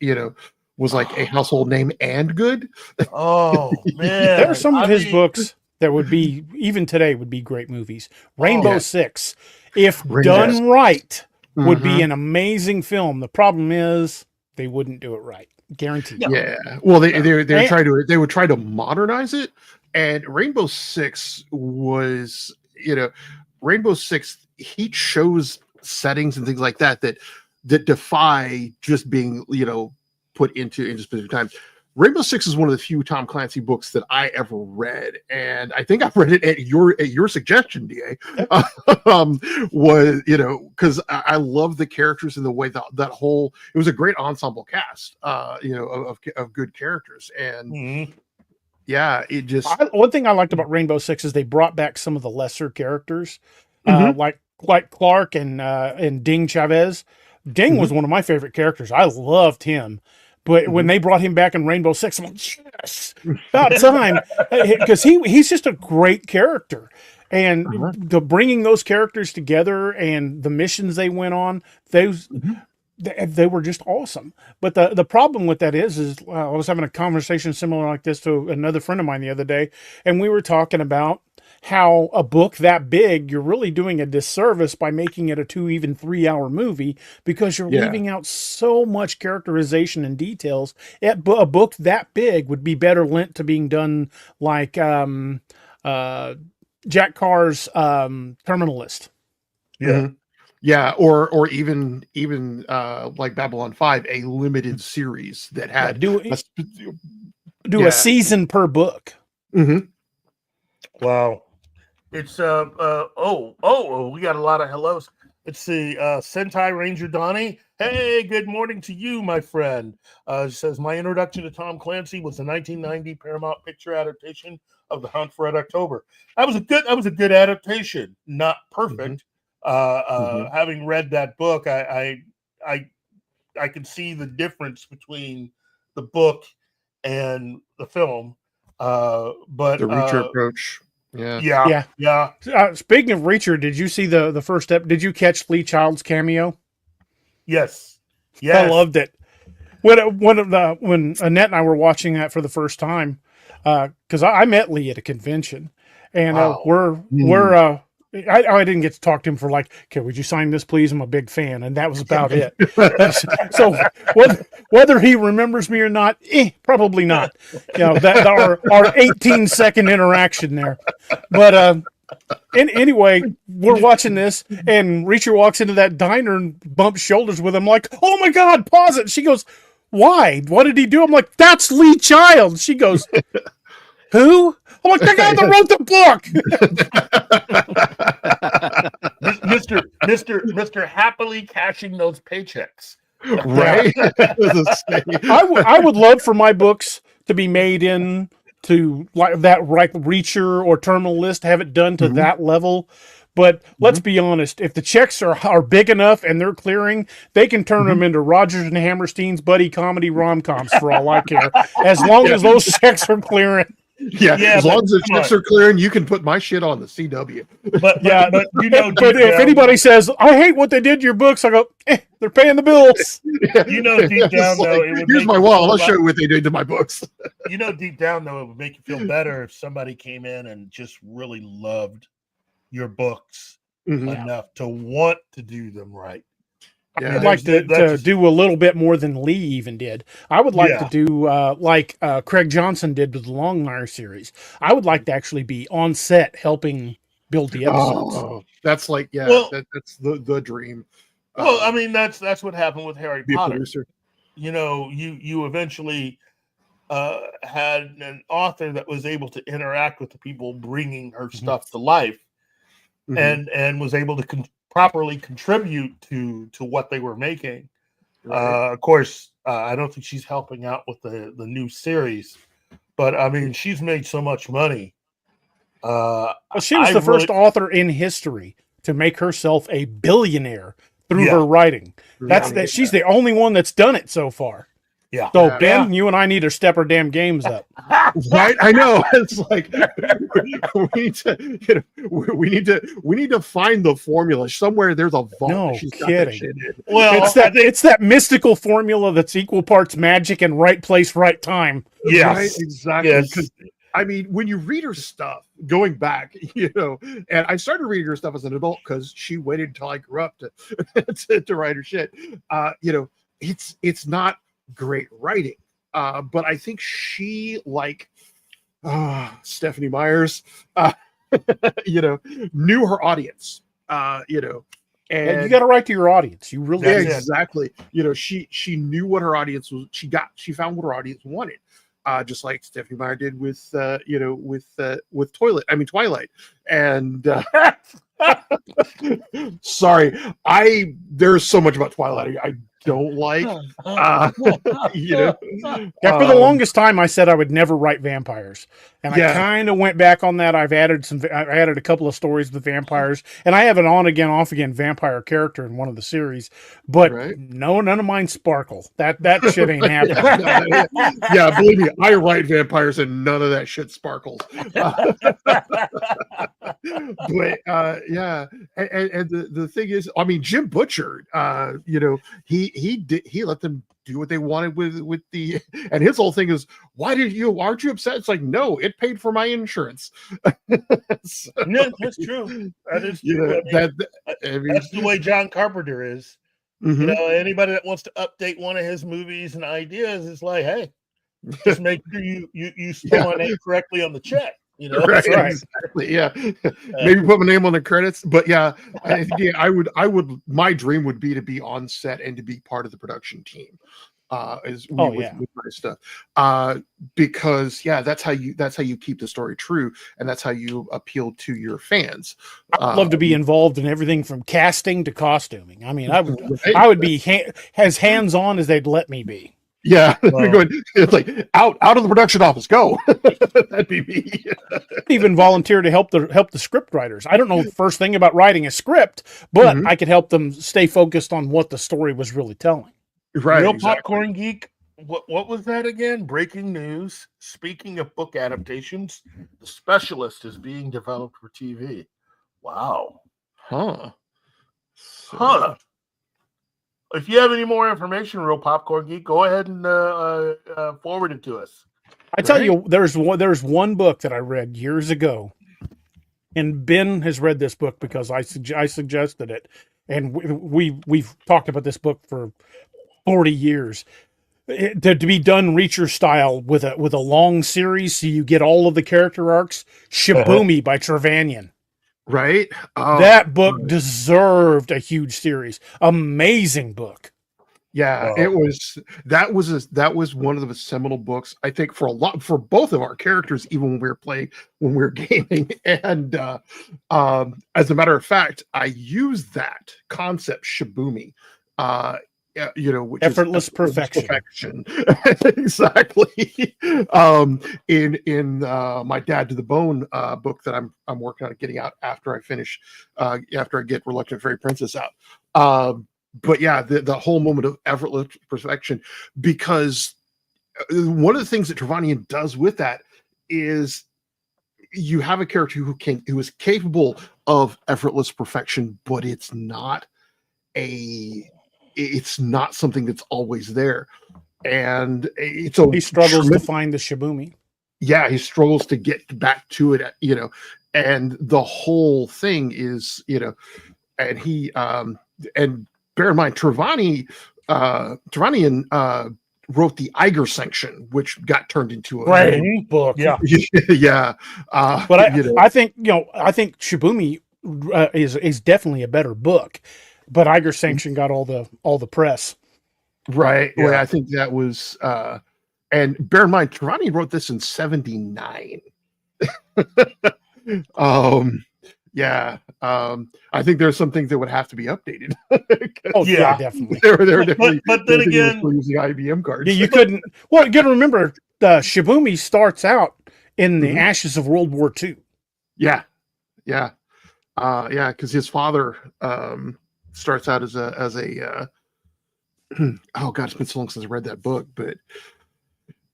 was like a household name and good. Oh man, there are some of his books that would be, even today, would be great movies. Rainbow Six, if done right, would be an amazing film. The problem is they wouldn't do it right. Guaranteed. Yeah. Well, they would try to modernize it, and Rainbow Six was, Rainbow Six, he chose settings and things like that defy just being, put into specific times. Rainbow Six is one of the few Tom Clancy books that I ever read, and I think I read it at your suggestion, DA. Was because I love the characters and the way that whole, it was a great ensemble cast, of good characters, and yeah, it just one thing I liked about Rainbow Six is they brought back some of the lesser characters, like Clark and Ding Chavez. Ding was one of my favorite characters. I loved him. But when they brought him back in Rainbow Six, I'm like, yes, about time. Because he's just a great character. And the bringing those characters together and the missions they went on, they were just awesome. But the problem with that is I was having a conversation similar like this to another friend of mine the other day, and we were talking about how a book that big, you're really doing a disservice by making it a 2, even 3-hour movie, because you're leaving out so much characterization and details. A book that big would be better lent to being done like Jack Carr's Terminal List. Yeah. Yeah, or even like Babylon 5, a limited series that had do a season per book. Wow. It's we got a lot of hellos. It's the Sentai Ranger Donnie. Hey, good morning to you, my friend. Says my introduction to Tom Clancy was the 1990 Paramount Picture adaptation of The Hunt for Red October. That was a good adaptation, not perfect. Having read that book, I can see the difference between the book and the film. But the Reacher approach. Yeah. Speaking of Reacher, did you see the first step? Did you catch Lee Child's cameo? Yes. I loved it. When Annette and I were watching that for the first time, because I met Lee at a convention, and I didn't get to talk to him for like, okay, would you sign this, please? I'm a big fan, and that was about it. So whether he remembers me or not, probably not. That our 18-second interaction there. But anyway, we're watching this, and Reacher walks into that diner and bumps shoulders with him, like, "Oh my God, pause it!" She goes, "Why? What did he do?" I'm like, "That's Lee Child." She goes, "Who?" I'm like, "The guy that wrote the book." Mr. Happily cashing those paychecks. Right. I would love for my books to be made in to like that, right, Reacher or Terminal List, have it done to that level. But let's be honest, if the checks are big enough and they're clearing, they can turn them into Rodgers and Hammerstein's buddy comedy rom-coms for all I care, as long as those checks are clearing. Yeah, Yeah, as long as the come ships on. are clearing, you can put my shit on the CW. But Yeah, but you know, But deep if down- anybody says, I hate what they did to your books, I go, they're paying the bills. You know, deep It's down, though, like, it would here's make my you wall. feel I'll show about- you what they did to my books. you know, deep down though, it would make you feel better if somebody came in and just really loved your books Mhm. enough to want to do them right. Yeah. I'd like to That's- do a little bit more than Lee even did. I would like Yeah. to do like Craig Johnson did with the Longmire series. I would like to actually be on set helping build the episodes. Oh, that's like, yeah, Well- that's the dream. Well, I mean, that's what happened with Harry be a Potter. producer. You know, you eventually had an author that was able to interact with the people bringing her stuff to life, Mhm. and was able to properly contribute to what they were making. Right. Of course, I don't think she's helping out with the new series, but I mean, she's made so much money. Well, she was I the first really- author in history to make herself a billionaire through Yeah. her writing. That's Yeah. that. She's the only one that's done it so far. Yeah. So Yeah. Ben, you and I need to step our damn games up. Right, I know. It's like we need to, we need to find the formula somewhere. There's a vault. No She's got that kidding. shit in. Well, It's that mystical formula that's equal parts magic and right place, right time. yes, Right, exactly. yes. 'Cause, I mean, when you read her stuff, going back, and I started reading her stuff as an adult because she waited until I grew up to write her shit. It's not great writing, but I think she, like Stephanie Myers, knew her audience. And Yeah, you got to write to your audience. You really yeah, do. exactly. She knew what her audience was. She found what her audience wanted. Just like Stephanie Meyer did with Twilight. And sorry, there's so much about Twilight I don't like. Yeah, for the longest time, I said I would never write vampires, and Yeah. I kind of went back on that. I added a couple of stories with vampires, and I have an on again, off again vampire character in one of the series. But Right. no, none of mine sparkle. That shit ain't happening. Yeah, believe me, I write vampires and none of that shit sparkles. But yeah, and the thing is, I mean, Jim Butcher, he let them do what they wanted with the, and his whole thing is, aren't you upset? It's like, no, it paid for my insurance. So, No, that's true. That is you true. know, I mean, that's the way John Carpenter is. mhm. You know, anybody that wants to update one of his movies and ideas is like, hey, just make sure you spell my name correctly on the check. You know, Right, right. exactly. Yeah, maybe put my name on the credits. But yeah, I would. My dream would be to be on set and to be part of the production team. With my stuff. Because that's how you keep the story true, and that's how you appeal to your fans. I'd love to be involved in everything from casting to costuming. I mean, Right? I would be as hands on as they'd let me be. Yeah, Well- going, it's like out of the production office. Go. That'd be me. I'd even volunteer to help the script writers. I don't know the first thing about writing a script, but Mhm. I could help them stay focused on what the story was really telling. Right. Real exactly. Popcorn Geek. What was that again? Breaking news. Speaking of book adaptations, The Specialist is being developed for TV. Wow. Huh. Huh. If you have any more information, Real Popcorn Geek, go ahead and forward it to us. I tell you, there's one book that I read years ago, and Ben has read this book because I suggested it, and we've talked about this book for 40 years. To be done Reacher style with a long series, so you get all of the character arcs. Shibumi by Trevanyan. Right. Oh, That book deserved a huge series. Amazing book. yeah, Wow. it was. That was one of the seminal books, I think, for both of our characters, even when we were gaming. And as a matter of fact, I used that concept, Shibumi. Which Effortless is perfection. Exactly. In my Dad to the Bone book that I'm working on getting out after I finish, after I get Reluctant Fairy Princess out. But yeah, the whole moment of effortless perfection, because one of the things that Trevanyan does with that is you have a character who is capable of effortless perfection, but it's not something that's always there. And he struggles to find the Shibumi. Yeah, he struggles to get back to it, and the whole thing is, and he and bear in mind, Travanian wrote the Eiger Sanction, which got turned into a book. Yeah. Yeah. But I think Shibumi is definitely a better book, but Eiger Sanction got all the press. Right. Yeah. Well, I think that was and bear in mind, Travanian wrote this in 79. Yeah. I think there's some things that would have to be updated. Oh yeah, Yeah. definitely. They're definitely, but then again, still using IBM cards. Yeah, you couldn't. Well, you got to remember, Shibumi starts out in the Mhm. ashes of World War II. Yeah, because his father starts out as a oh god, it's been so long since I read that book, but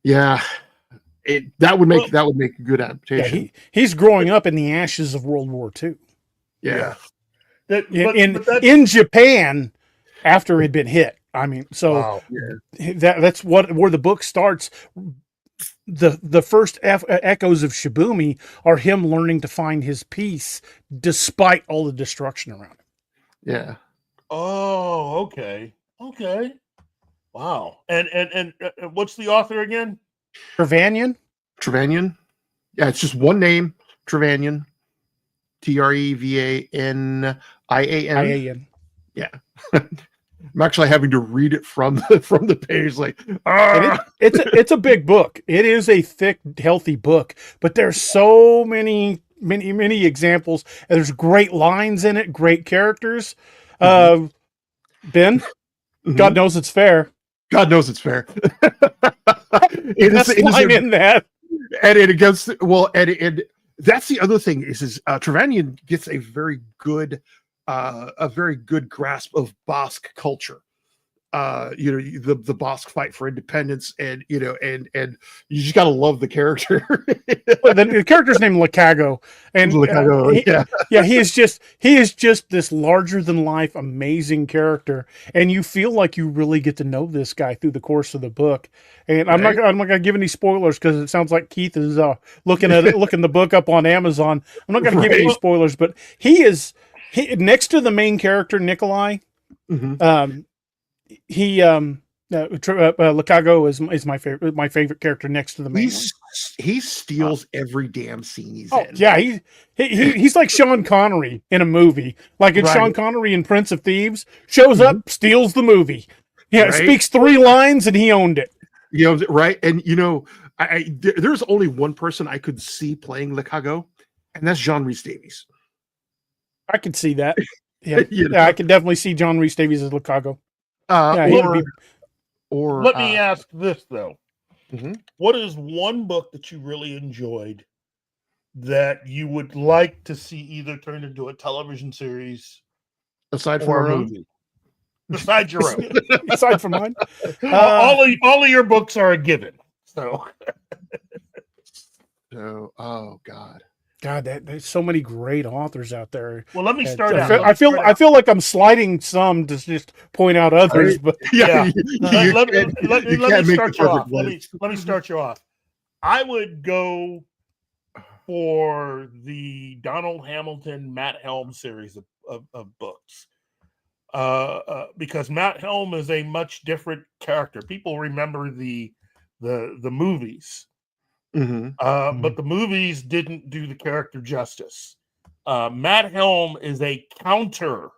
yeah, that would make a good Yeah, adaptation. he's growing up in the ashes of World War II Yeah, in Japan after it had been hit. I mean, so wow. that's where the book starts. The first echoes of Shibumi are him learning to find his peace despite all the destruction around him. yeah. Oh, okay. Wow. And what's the author again? Travanian? Yeah, it's just one name, Travanian. Trevanian. IAN. Yeah. I'm actually having to read it from the page, like, It's a big book. It is a thick, healthy book, but there's so many examples. And there's great lines in it, great characters. Ben, Mhm. God knows it's fair. God knows it's fair. Best line in that. And it goes well, and that's the other thing is Travanian gets a very good grasp of Basque culture. The Basque fight for independence, and and you just gotta love the character. Well, the character's named Lacago, and he is just this larger than life, amazing character, and you feel like you really get to know this guy through the course of the book. And I'm not gonna give any spoilers because it sounds like Keith is looking the book up on Amazon. I'm not gonna give any spoilers, but he next to the main character Nikolai. Mhm. Lacago is my favorite character next to the main one. He steals every damn scene he's in. Yeah, he's like Sean Connery in a movie. Like it's Sean Connery in Prince of Thieves, shows up, steals the movie. Yeah, speaks 3 lines and he owned it. Right? And there's only one person I could see playing Lacago, and that's John Rhys Davies. I could see that. Yeah, I could definitely see John Rhys Davies as Lacago. Let me ask this though. Mhm. What is one book that you really enjoyed that you would like to see either turned into a television series aside from or our a own? movie? Besides your own. Aside from mine. All of your books are a given. So oh God, there's so many great authors out there. well, let me start out. I feel like I'm sliding some to just point out others, but let me can't make start the you off. perfect Let me start you off. I would go for the Donald Hamilton Matt Helm series of books. Because Matt Helm is a much different character. People remember the movies. But the movies didn't do the character justice. Matt Helm is a counter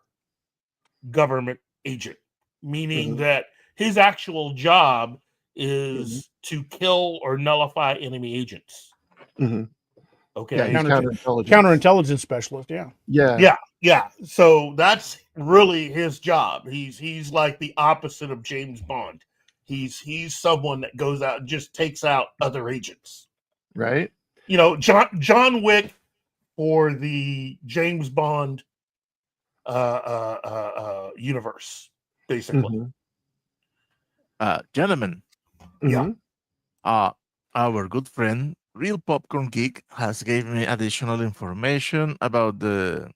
government agent, meaning that his actual job is to kill or nullify enemy agents. Okay, yeah, counterintelligence specialist. Yeah. So that's really his job. He's like the opposite of James Bond. He's someone that goes out and just takes out other agents. Right. John Wick for the James Bond universe, basically. Gentlemen, Yeah. our good friend Real Popcorn Geek has gave me additional information about the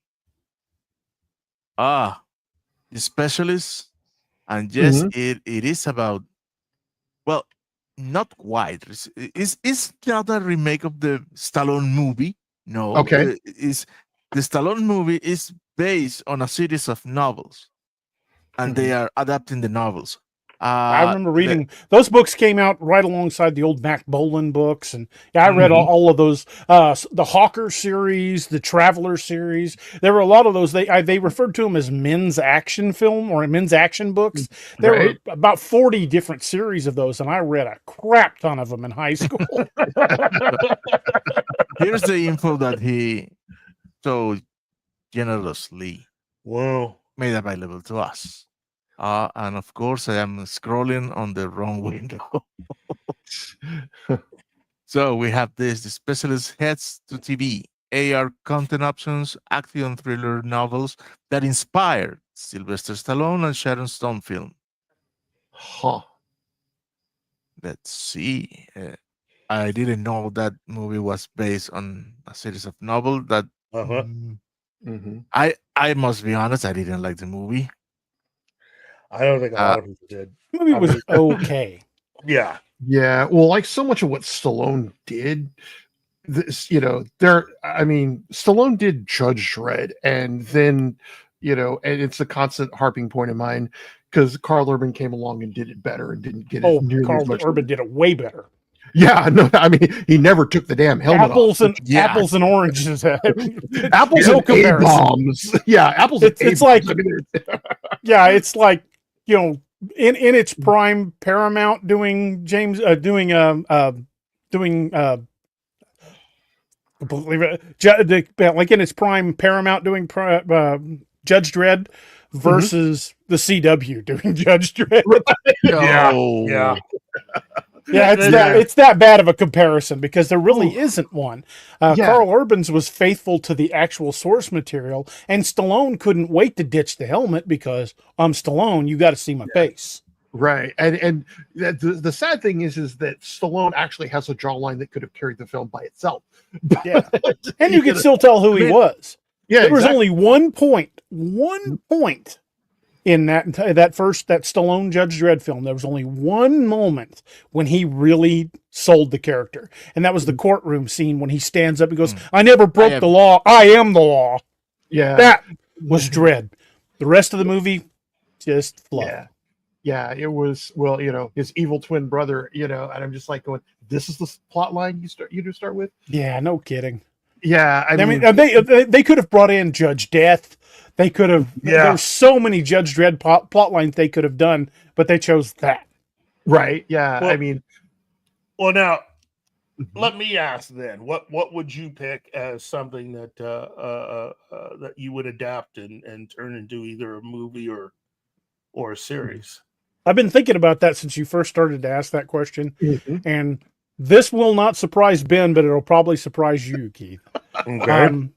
specialists, and yes, Mhm. it is about, well, not quite. It's not a remake of the Stallone movie. No, Okay. is the Stallone movie is based on a series of novels, and they are adapting the novels. I remember The reading those books came out right alongside the old Mac Bolan books, and yeah, I read Mhm. all of those. The Hawker series, the Traveler series. There were a lot of those. They referred to them as men's action film or men's action books. There Right. were about 40 different series of those, and I read a crap ton of them in high school. Here's the info that he so generously Whoa. made available to us. And of course, I am scrolling on the wrong window. So we have this: the specialist heads to TV, AR content options, action thriller novels that inspired Sylvester Stallone and Sharon Stone film. Huh. Let's see. I didn't know that movie was based on a series of novel that Uh-huh. Hmm. I must be honest, I didn't like the movie. I don't think a Uh, lot of people did. The movie I was mean, okay. yeah. Yeah. Well, like so much of what Stallone did, this, I mean, Stallone did Judge Dredd, and then, and it's a constant harping point of mine because Carl Urban came along and did it better and didn't get as Oh, nearly as Carl much. Urban did it way better. Yeah, no, I mean, he never took the damn helmet Apples off. and yeah. apples and oranges. Apples no and comparison. A-bombs. Yeah, apples and It's A-bombs. like- I mean, Yeah, it's like, in its prime, Paramount doing like in its prime, Paramount doing Judge Dredd versus the CW doing Judge Dredd. No. Yeah. Yeah, it's that bad of a comparison because there really isn't one. Yeah. Carl Urban's was faithful to the actual source material, and Stallone couldn't wait to ditch the helmet because I'm Stallone. You got to see my face. right. And the sad thing is that Stallone actually has a jawline that could have carried the film by itself. Yeah, and you could still tell who he was. Yeah, There was exactly. only one point in that Stallone Judge Dredd film. There was only one moment when he really sold the character, and that was the courtroom scene when he stands up and goes, "I never broke the law. I am the law." Yeah. That was Dredd. The rest of the movie, just fluff. Yeah, it was, well, his evil twin brother, and I'm just like going, this is the plot line you to start with? Yeah, no kidding. Yeah, I mean, they could have brought in Judge Death. They could have. Yeah. There's so many Judge Dredd plot lines they could have done, but they chose that. right. Yeah, Well- I mean, Well, now let me ask then: what would you pick as something that that you would adapt and turn into either a movie or a series? I've been thinking about that since you first started to ask that question, mhm. and this will not surprise Ben, but it'll probably surprise you, Keith. Okay.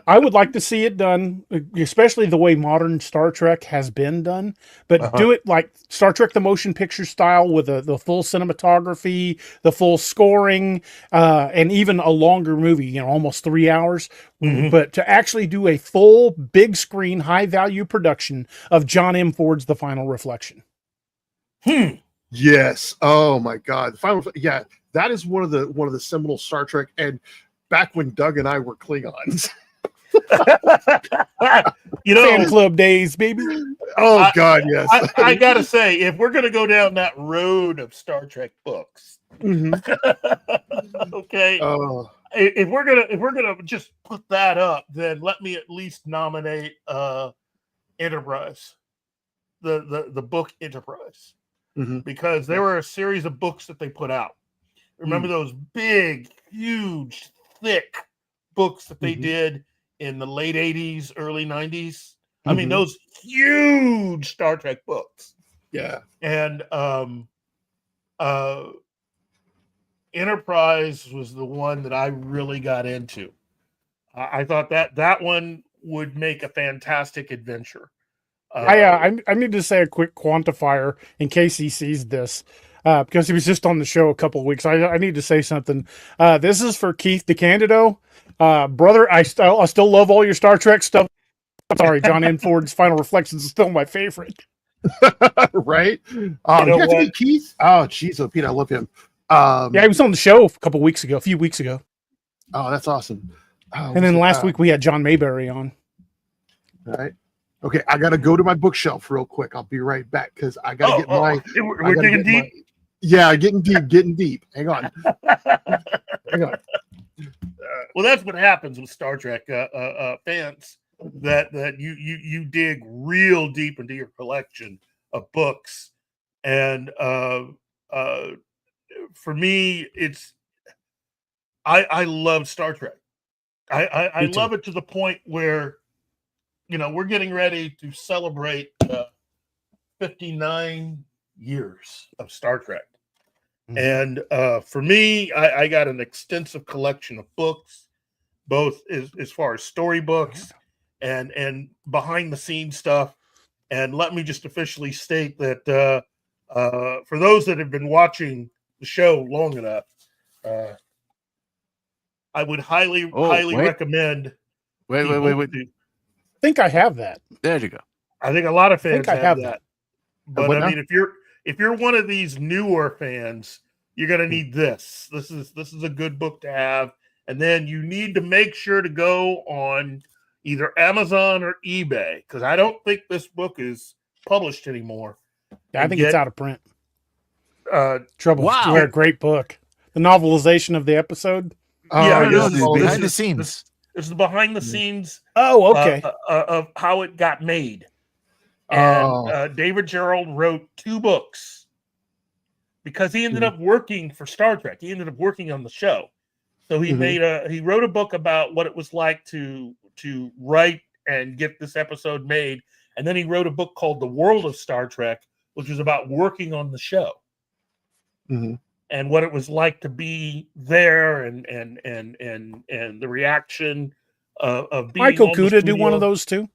I would like to see it done, especially the way modern Star Trek has been done, but do it like Star Trek the motion picture style with the full cinematography, the full scoring, and even a longer movie, almost 3 hours. Mhm. But to actually do a full big screen, high value production of John M. Ford's The Final Reflection. Yes. Oh my God. Yeah, that is one of the seminal Star Trek, and back when Doug and I were Klingons. Fan club days, baby. Oh God, yes. I gotta say, if we're gonna go down that road of Star Trek books, Mhm. okay, Oh, if we're gonna just put that up, then let me at least nominate Enterprise, the book Enterprise, mhm. because there were a series of books that they put out. Remember those big, huge, thick books that they Mhm. did in the late 80s, early 90s? I mean, Mhm. those huge Star Trek books. Yeah. And Enterprise was the one that I really got into. I thought that one would make a fantastic adventure. I need to say a quick quantifier in case he sees this. because he was just on the show a couple of weeks. I need to say something. This is for Keith DeCandido. Brother, I still love all your Star Trek stuff. I'm sorry, John N. Ford's Final Reflections is still my favorite. Right? know You have to what? meet Keith. Oh, jeez, oh, Pete, I love him. Yeah, he was on the show a few weeks ago. Oh, that's awesome. And then last week we had John Mayberry on. All right. Okay, I got to go to my bookshelf real quick. I'll be right back because I got to get my. We're digging deep. Yeah, getting deep. Hang on. Hang on. Well, that's what happens with Star Trek fans. That you dig real deep into your collection of books, and for me, it's I love Star Trek. I love it to the point where, we're getting ready to celebrate 59 years of Star Trek. And for me, I got an extensive collection of books, both as far as storybooks and behind the scenes stuff. And let me just officially state that for those that have been watching the show long enough, I would highly recommend. Wait. I think I have that. There you go. I think a lot of fans have that. But I mean, if you're one of these newer fans, you're gonna need this. This is a good book to have. And then you need to make sure to go on either Amazon or eBay, because I don't think this book is published anymore. Yeah, I think it's out of print. Trouble. Wow, a great book. The novelization of the episode. Yeah, this is behind the scenes. It's the behind the scenes. Oh, okay. Of how it got made. And David Gerald wrote 2 books because he ended up working for Star Trek. He ended up working on the show. So he he wrote a book about what it was like to write and get this episode made. And then he wrote a book called The World of Star Trek, which was about working on the show. And what it was like to be there and the reaction of being Michael on the Kuda do studio. one of those too?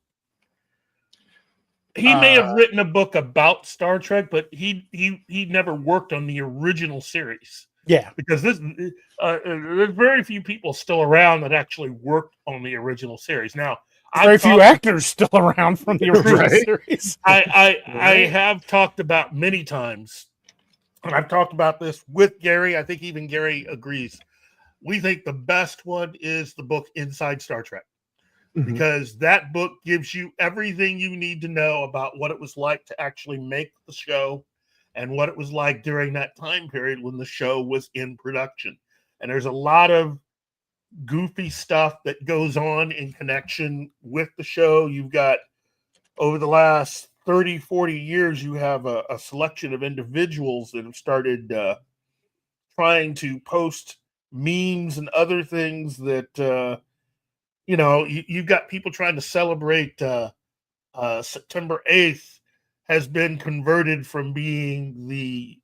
He may have written a book about Star Trek, but he never worked on the original series. Yeah, because there's very few people still around that actually worked on the original series. Now, very few actors still around from the original series. I have talked about many times, and I've talked about this with Gary. I think even Gary agrees. We think the best one is the book Inside Star Trek. Because that book gives you everything you need to know about what it was like to actually make the show and what it was like during that time period when the show was in production. And there's a lot of goofy stuff that goes on in connection with the show. You've got, over the last 30, 40 years, you have a selection of individuals that have started trying to post memes and other things that, you've got people trying to celebrate September 8th has been converted from being the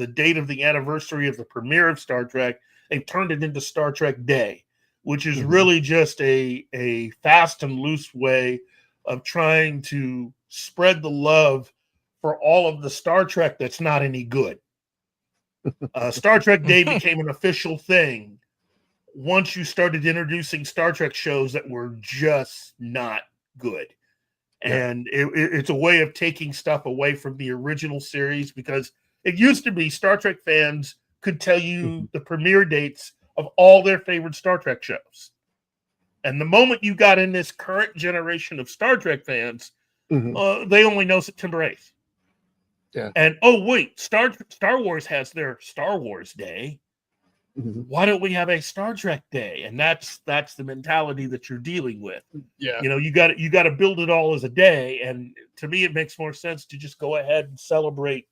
date of the anniversary of the premiere of Star Trek. They've turned it into Star Trek Day, which is really just a fast and loose way of trying to spread the love for all of the Star Trek that's not any good. Star Trek Day became an official thing once you started introducing Star Trek shows that were just not good. And it's a way of taking stuff away from the original series, because it used to be Star Trek fans could tell you the premiere dates of all their favorite Star Trek shows. And the moment you got in this current generation of Star Trek fans, they only know September 8th. Yeah. And, oh, wait, Star Wars has their Star Wars Day. Why don't we have a Star Trek Day? And that's the mentality that you're dealing with. Yeah. You got to build it all as a day. And to me, it makes more sense to just go ahead and celebrate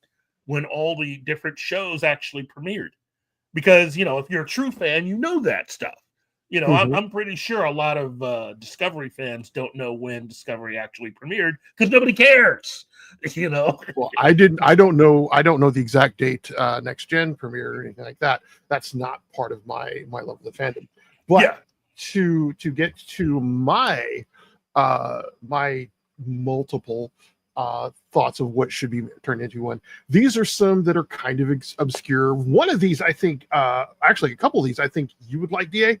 when all the different shows actually premiered. Because, if you're a true fan, you know that stuff. I'm pretty sure a lot of Discovery fans don't know when Discovery actually premiered because nobody cares. Well, I don't know the exact date next gen premiere or anything like that. That's not part of my level of fandom. But to get to my my multiple thoughts of what should be turned into one. These are some that are kind of obscure. One of these, I think, actually a couple of these, I think you would like, DA.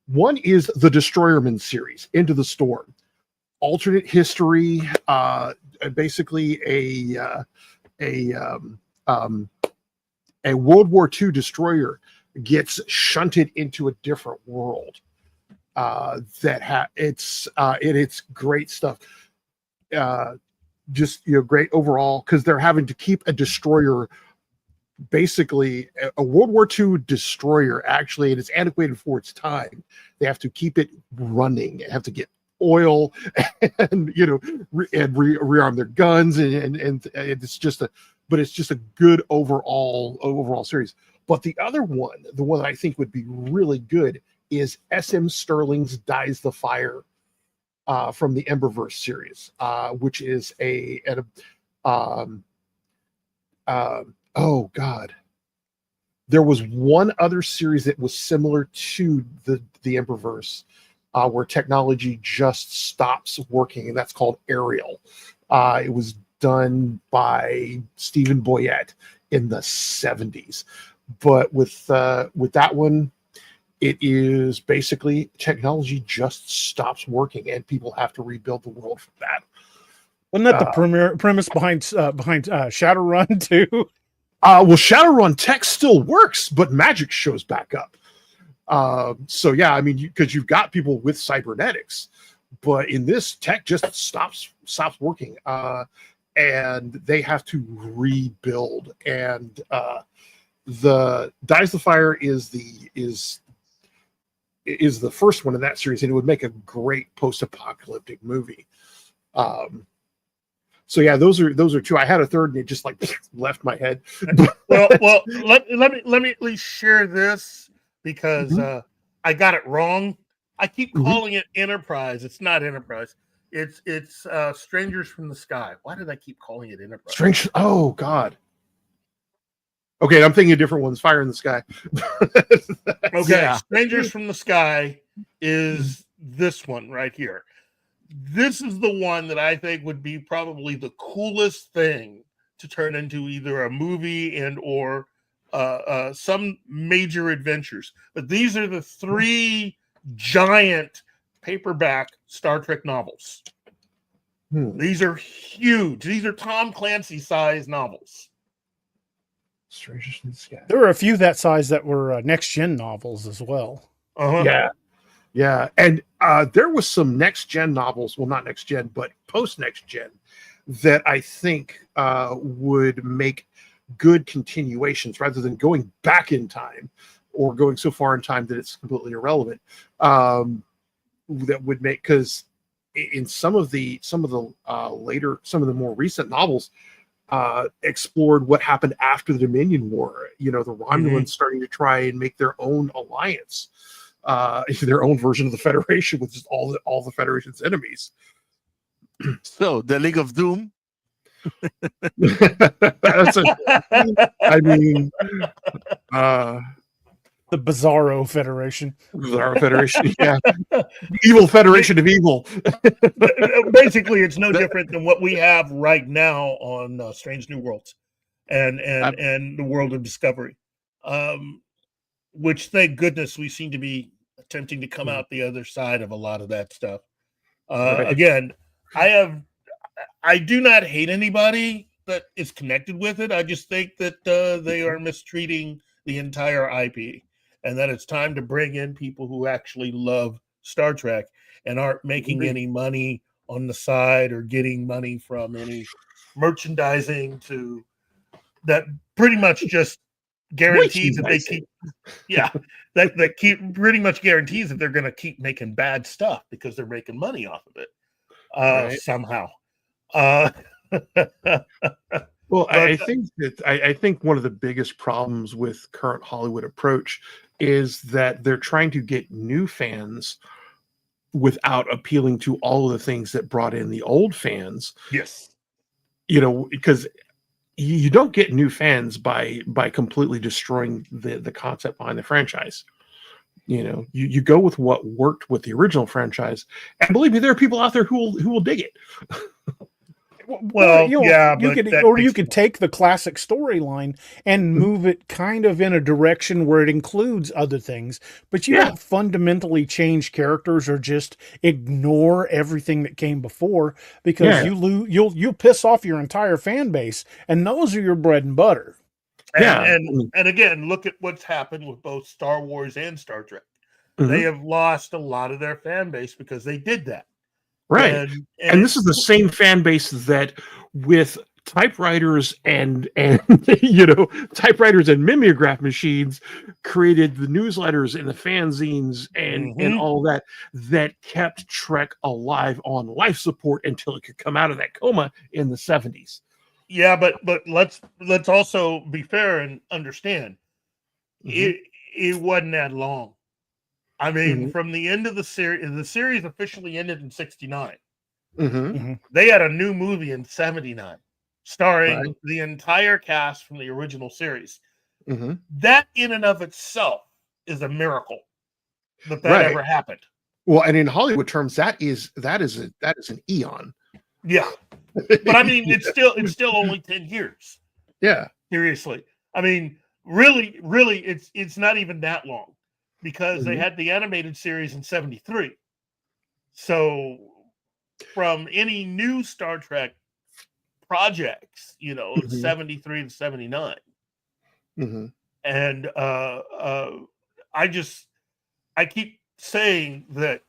One is the Destroyerman series, Into the Storm. Alternate history, basically a World War II destroyer gets shunted into a different world. It's great stuff. Just great overall, because they're having to keep a destroyer, basically a World War II destroyer, actually, and it's antiquated for its time. They have to keep it running, have to get oil and rearm their guns, and it's just a good overall series. But the other one, the one I think would be really good, is SM Sterling's Dies the Fire, from the Emberverse series, which is oh God, there was one other series that was similar to the Emberverse, where technology just stops working, and that's called Ariel. It was done by Stephen Boyette in the 70s. But with that one, it is basically technology just stops working, and people have to rebuild the world from that. Wasn't that the premise behind Shadowrun too? Well, Shadowrun tech still works, but magic shows back up. So yeah, I mean, because you've got people with cybernetics, but in this, tech just stops working, and they have to rebuild. And the Dies the Fire is the first one in that series, and it would make a great post-apocalyptic movie. So yeah, those are two. I had a third, and it just left my head. well, let me at least share this, because I got it wrong. I keep calling it Enterprise. It's not Enterprise. It's Strangers from the Sky. Why did I keep calling it Enterprise? Oh God. Okay, I'm thinking of different ones. Fire in the Sky. Okay, Yeah. Strangers from the Sky is this one right here. This is the one that I think would be probably the coolest thing to turn into either a movie and or some major adventures. But these are the 3 giant paperback Star Trek novels. These are huge. These are Tom Clancy-sized novels. Strangers in the Sky. There were a few that size that were next gen novels as well. Yeah, and there was some next gen novels. Well, not next gen, but post next gen, that I think would make good continuations rather than going back in time or going so far in time that it's completely irrelevant. That would make, because in some of the more recent novels, explored what happened after the Dominion War. The Romulans starting to try and make their own alliance, their own version of the Federation with just all the Federation's enemies. So the League of Doom. The Bizarro Federation. Bizarro Federation, yeah. Evil Federation of Evil. Basically, it's no different than what we have right now on Strange New Worlds and the World of Discovery, which, thank goodness, we seem to be attempting to come out the other side of a lot of that stuff. Right. Again, I do not hate anybody that is connected with it. I just think that they are mistreating the entire IP, and that it's time to bring in people who actually love Star Trek and aren't making any money on the side or getting money from any merchandising that pretty much just guarantees that they keep, that keep pretty much guarantees that they're going to keep making bad stuff because they're making money off of it somehow. Well, I think one of the biggest problems with current Hollywood approach is that they're trying to get new fans without appealing to all of the things that brought in the old fans. Yes. Because you don't get new fans by completely destroying the concept behind the franchise. You go with what worked with the original franchise, and believe me, there are people out there who will dig it. Well, yeah, you but could, that or you makes- could take the classic storyline and move it kind of in a direction where it includes other things, but you Yeah. don't fundamentally change characters or just ignore everything that came before, because Yeah. you'll piss off your entire fan base, and those are your bread and butter. And again, look at what's happened with both Star Wars and Star Trek. Mhm. They have lost a lot of their fan base because they did that. Right. And this is the same fan base that with typewriters and typewriters and mimeograph machines created the newsletters and the fanzines and all that kept Trek alive on life support until it could come out of that coma in the 70s. Yeah, but let's also be fair and understand it wasn't that long. I mean, from the end of the series officially ended in 69. They had a new movie in 79 starring the entire cast from the original series. That in and of itself is a miracle that ever happened. Well, and in Hollywood terms, that is an eon. Yeah. But I mean, it's still only 10 years. Yeah. Seriously. I mean, really, it's not even that long, because they had the animated series in 73. So from any new Star Trek projects, 73 to 79. And I keep saying that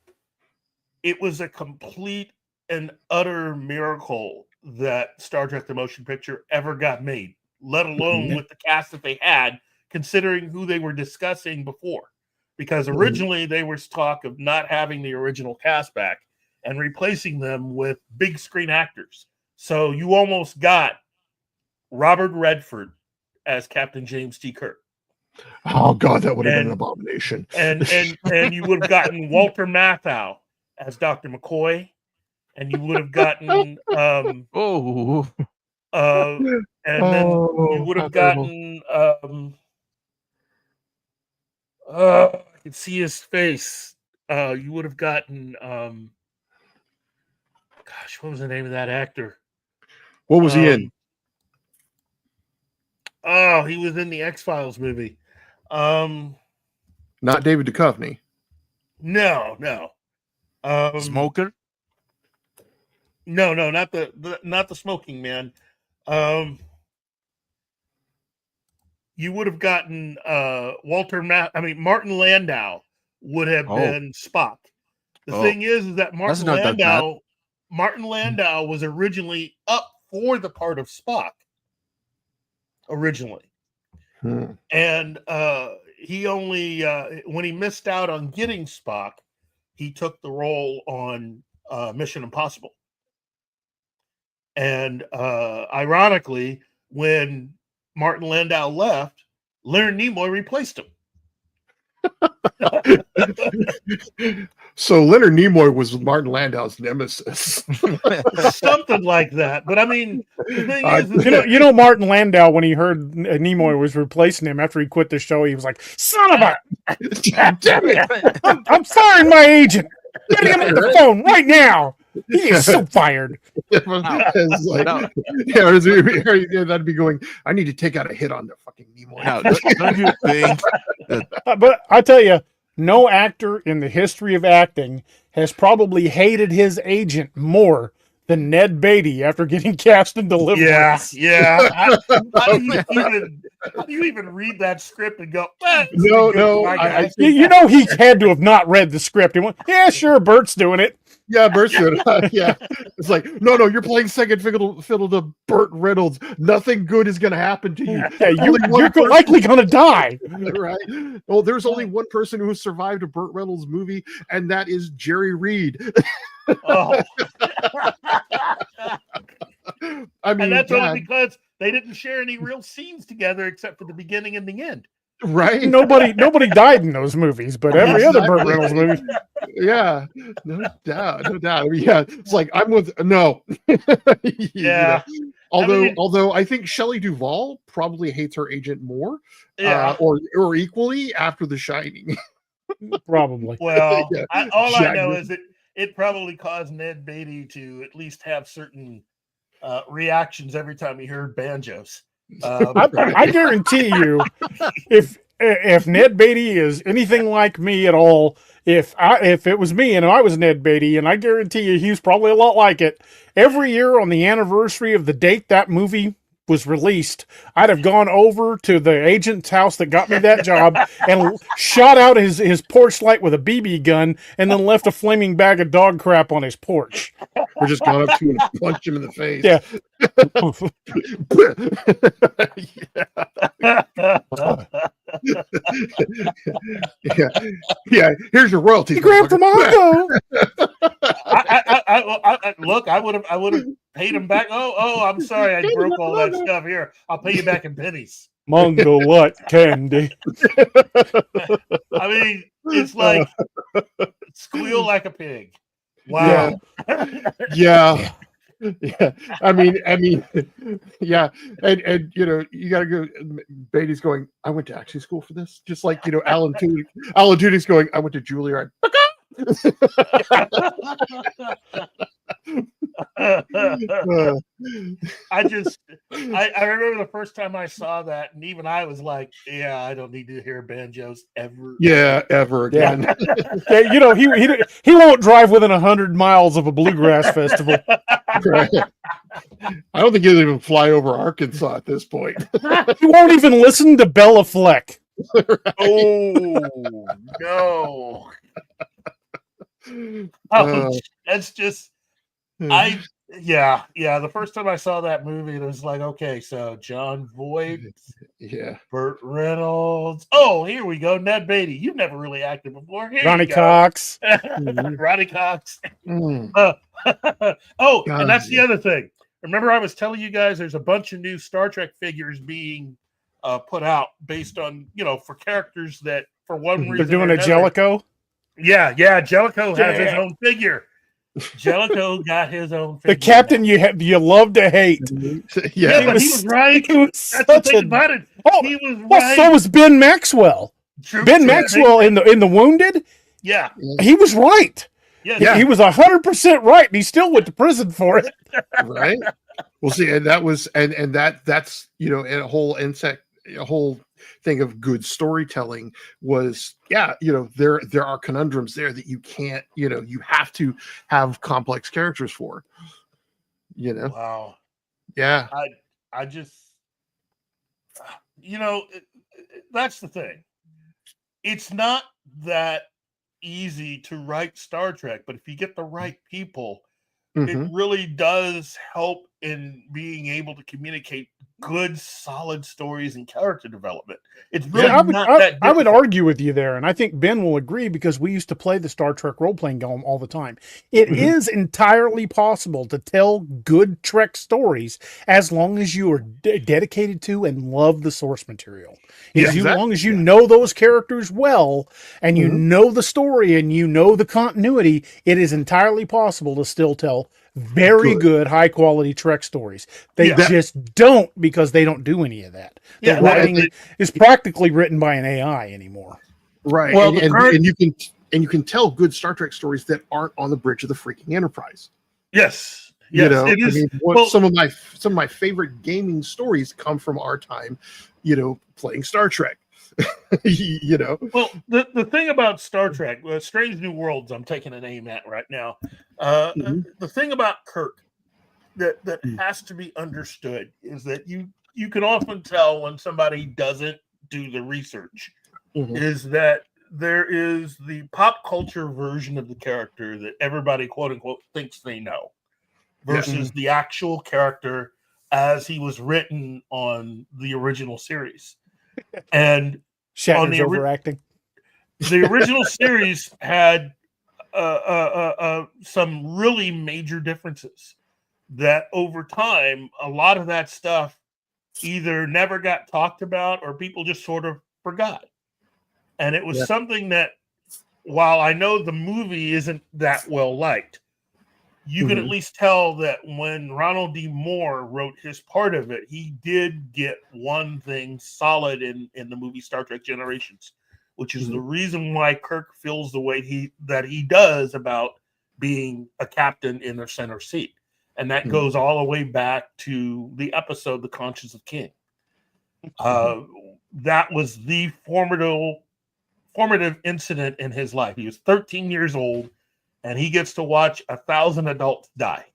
it was a complete and utter miracle that Star Trek the Motion Picture ever got made, let alone with the cast that they had, considering who they were discussing before. Because originally they were talk of not having the original cast back and replacing them with big screen actors. So you almost got Robert Redford as Captain James T. Kirk. Oh God, that would have been an abomination. And you would have gotten Walter Matthau as Dr. McCoy, and you would have gotten and then you would have gotten I can see his face. You would have gotten gosh, what was the name of that actor? What was he in? Oh, he was in the X-Files movie. Not David Duchovny. No. Smoker? No, not the smoking man. You would have gotten Martin Landau would have been Spock. The thing is that Martin Landau was originally up for the part of Spock. Originally. And he only when he missed out on getting Spock, he took the role on Mission Impossible. And ironically, when Martin Landau left, Leonard Nimoy replaced him. So Leonard Nimoy was Martin Landau's nemesis. Something like that. But I mean, the thing is Martin Landau, when he heard Nimoy was replacing him after he quit the show, he was like, "Son of a damn it! I'm firing my agent. Get him on the phone right now. He is so fired." It's like, that'd be going, I need to take out a hit on the fucking Nimoy. Now, don't you think that But I tell you, no actor in the history of acting has probably hated his agent more than Ned Beatty after getting cast in Deliverance. Yeah. How do you even read that script and go, No, He had to have not read the script. He went, "Yeah, sure, Bert's doing it." Yeah, Bert's doing it. Yeah. It's like, no, you're playing second fiddle to Burt Reynolds. Nothing good is going to happen to you. Yeah, you're likely going to die. Right? Well, there's only one person who has survived a Burt Reynolds movie, and that is Jerry Reed. oh. I mean, And that's only because they didn't share any real scenes together except for the beginning and the end. Right? Nobody died in those movies, but every other Burt Reynolds movie. Yeah, no doubt. I mean, yeah, it's like I'm with no. Yeah. Although I think Shelley Duvall probably hates her agent more, or equally after The Shining. Probably. Well, Yeah. I know is it probably caused Ned Beatty to at least have certain reactions every time he heard banjos. I guarantee you, if Ned Beatty is anything like me at all, if it was me and I was Ned Beatty, and I guarantee you he's probably a lot like it. Every year on the anniversary of the date that movie was released, I'd have gone over to the agent's house that got me that job and shot out his porch light with a BB gun, and then left a flaming bag of dog crap on his porch. Or just gone up to him and punched him in the face. Yeah. Yeah. Here's your royalties. He grabbed the mango. Look, I would have paid him back. Oh, I'm sorry, I broke all that stuff. Here, I'll pay you back in pennies. Mango what candy? I mean, it's like squeal like a pig. Wow. Yeah. Yeah. I mean, yeah. And you know, you gotta go. Beatty's going, I went to acting school for this. Just like, you know, Alan Tudyk's going, I went to Juilliard. I remember the first time I saw that, and even I was like, yeah, I don't need to hear banjos ever. Yeah, ever again. Yeah, you know, he won't drive within 100 miles of a bluegrass festival. Right. I don't think he'll even fly over Arkansas at this point. He won't even listen to Bella Fleck. Oh no. That's just the first time I saw that movie, it was like, okay, so John Voight, Burt Reynolds. Oh, here we go, Ned Beatty. You've never really acted before. Here Ronnie Cox. Ronnie Cox. Mm. And that's the other thing. Remember, I was telling you guys there's a bunch of new Star Trek figures being put out based on, you know, for characters that for one reason they're doing or a another, Jellicoe. Yeah, Jellicoe has his own figure. Jellicoe got his own figure. The captain you love to hate. Yeah, but he was right. That's the thing about it. He was right. Well, so was Ben Maxwell. Ben Maxwell in the Wounded. Yeah, he was right. Yeah, he was 100% right, and he still went to prison for it. Right. Well, see, and that was that's you know, a whole thing of good storytelling was, you know, there are conundrums there that you can't, you know, you have to have complex characters for, you know. Wow. Yeah. I just, you know, that's the thing. It's not that easy to write Star Trek, but if you get the right people, it really does help in being able to communicate good, solid stories and character development. It's really not that difficult. I would argue with you there, and I think Ben will agree because we used to play the Star Trek role-playing game all the time. It is entirely possible to tell good Trek stories as long as you are dedicated to and love the source material. As long as you know those characters well, and you know the story and you know the continuity, it is entirely possible to still tell very good high quality Trek stories. They just don't, because they don't do any of that. The writing is practically written by an AI anymore. Right. Well, and you can tell good Star Trek stories that aren't on the bridge of the freaking Enterprise. Yes. You know, I mean, some of my favorite gaming stories come from our time, you know, playing Star Trek. You know. Well, the thing about Star Trek, Strange New Worlds, I'm taking an aim at right now. The thing about Kirk that has to be understood is that you can often tell when somebody doesn't do the research. Is that there is the pop culture version of the character that everybody, quote unquote, thinks they know, versus the actual character as he was written on the original series. And Shatner's overacting. The original series had some really major differences that over time, a lot of that stuff either never got talked about or people just sort of forgot. And it was something that, while I know the movie isn't that well liked, you can at least tell that when Ronald D. Moore wrote his part of it, he did get one thing solid in the movie Star Trek Generations, which is the reason why Kirk feels the way he does about being a captain in the center seat. and that goes all the way back to the episode "The Conscience of King." That was the formative incident in his life. He was 13 years old, and he gets to watch 1,000 adults die.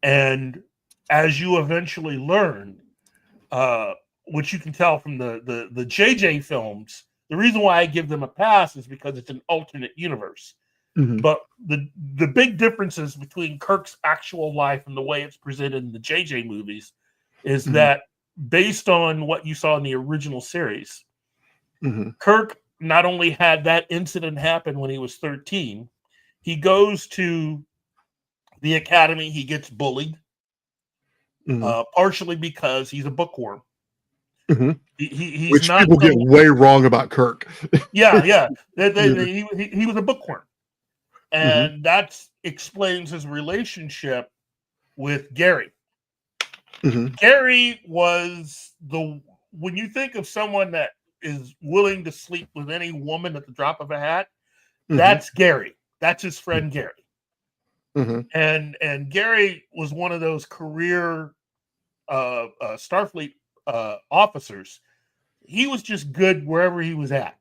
And as you eventually learn, which you can tell from the JJ films, the reason why I give them a pass is because it's an alternate universe. But the big differences between Kirk's actual life and the way it's presented in the JJ movies is that based on what you saw in the original series, Kirk not only had that incident happen when he was 13, he goes to the academy, he gets bullied, partially because he's a bookworm. He's Which not people get way wrong about Kirk. He was a bookworm. And that explains his relationship with Gary. Gary was when you think of someone that is willing to sleep with any woman at the drop of a hat, that's Gary. That's his friend Gary. And Gary was one of those career Starfleet officers. He was just good wherever he was at.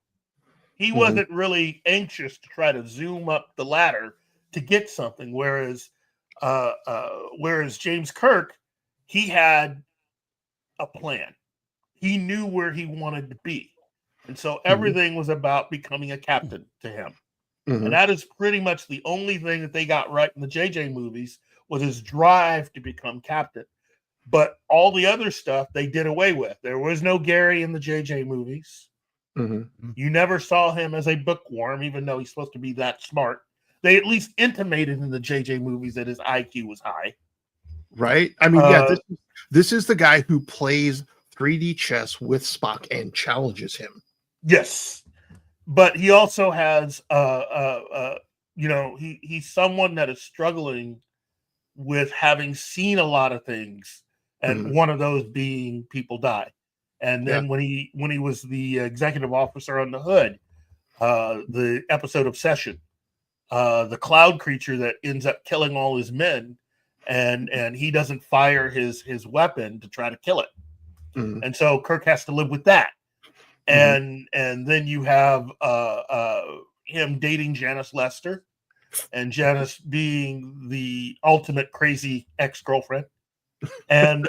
He wasn't really anxious to try to zoom up the ladder to get something. Whereas James Kirk, he had a plan. He knew where he wanted to be. And so everything was about becoming a captain to him. And that is pretty much the only thing that they got right in the JJ movies was his drive to become captain. But all the other stuff they did away with. There was no Gary in the JJ movies. You never saw him as a bookworm, even though he's supposed to be that smart. They at least intimated in the JJ movies that his IQ was high. Right? I mean, this is the guy who plays 3D chess with Spock and challenges him. Yes. But he also has, he's someone that is struggling with having seen a lot of things, and one of those being people die. And then when he was the executive officer on the Hood, the episode Obsession, the cloud creature that ends up killing all his men, and he doesn't fire his weapon to try to kill it. And so Kirk has to live with that. And then you have him dating Janice Lester, and Janice being the ultimate crazy ex-girlfriend. And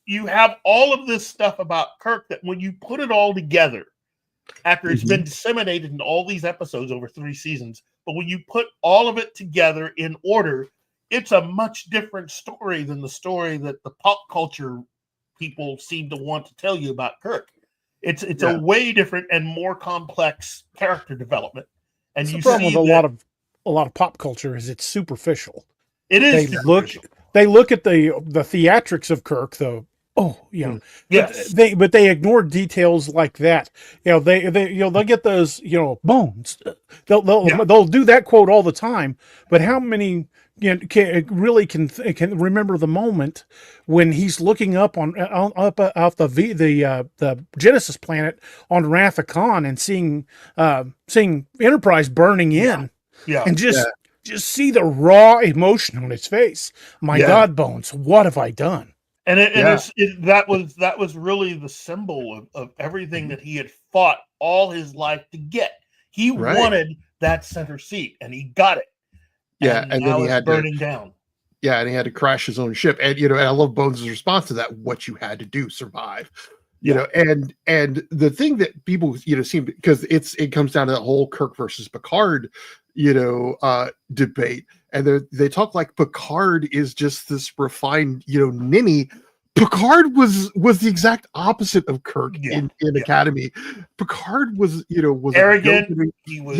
you have all of this stuff about Kirk that when you put it all together, after it's been disseminated in all these episodes over 3 seasons, but when you put all of it together in order, it's a much different story than the story that the pop culture people seem to want to tell you about Kirk. It's a way different and more complex character development. And the you problem see with a lot of pop culture is it's superficial. It is. They look at the theatrics of Kirk, though. Yes. But they ignore details like that. They'll get those bones. They'll do that quote all the time. But how many can remember the moment when he's looking up off the Genesis planet on Wrath of Khan and seeing Enterprise burning in, and just see the raw emotion on his face. My God, Bones, what have I done? And that was really the symbol of everything that he had fought all his life to get. He wanted that center seat, and he got it. And then he had burning down. Yeah, and he had to crash his own ship. And and I love Bones' response to that: "What you had to do, survive." And the thing that people seem, because it comes down to that whole Kirk versus Picard debate, and they talk like Picard is just this refined ninny. Picard was the exact opposite of Kirk in Academy. Picard was arrogant. He was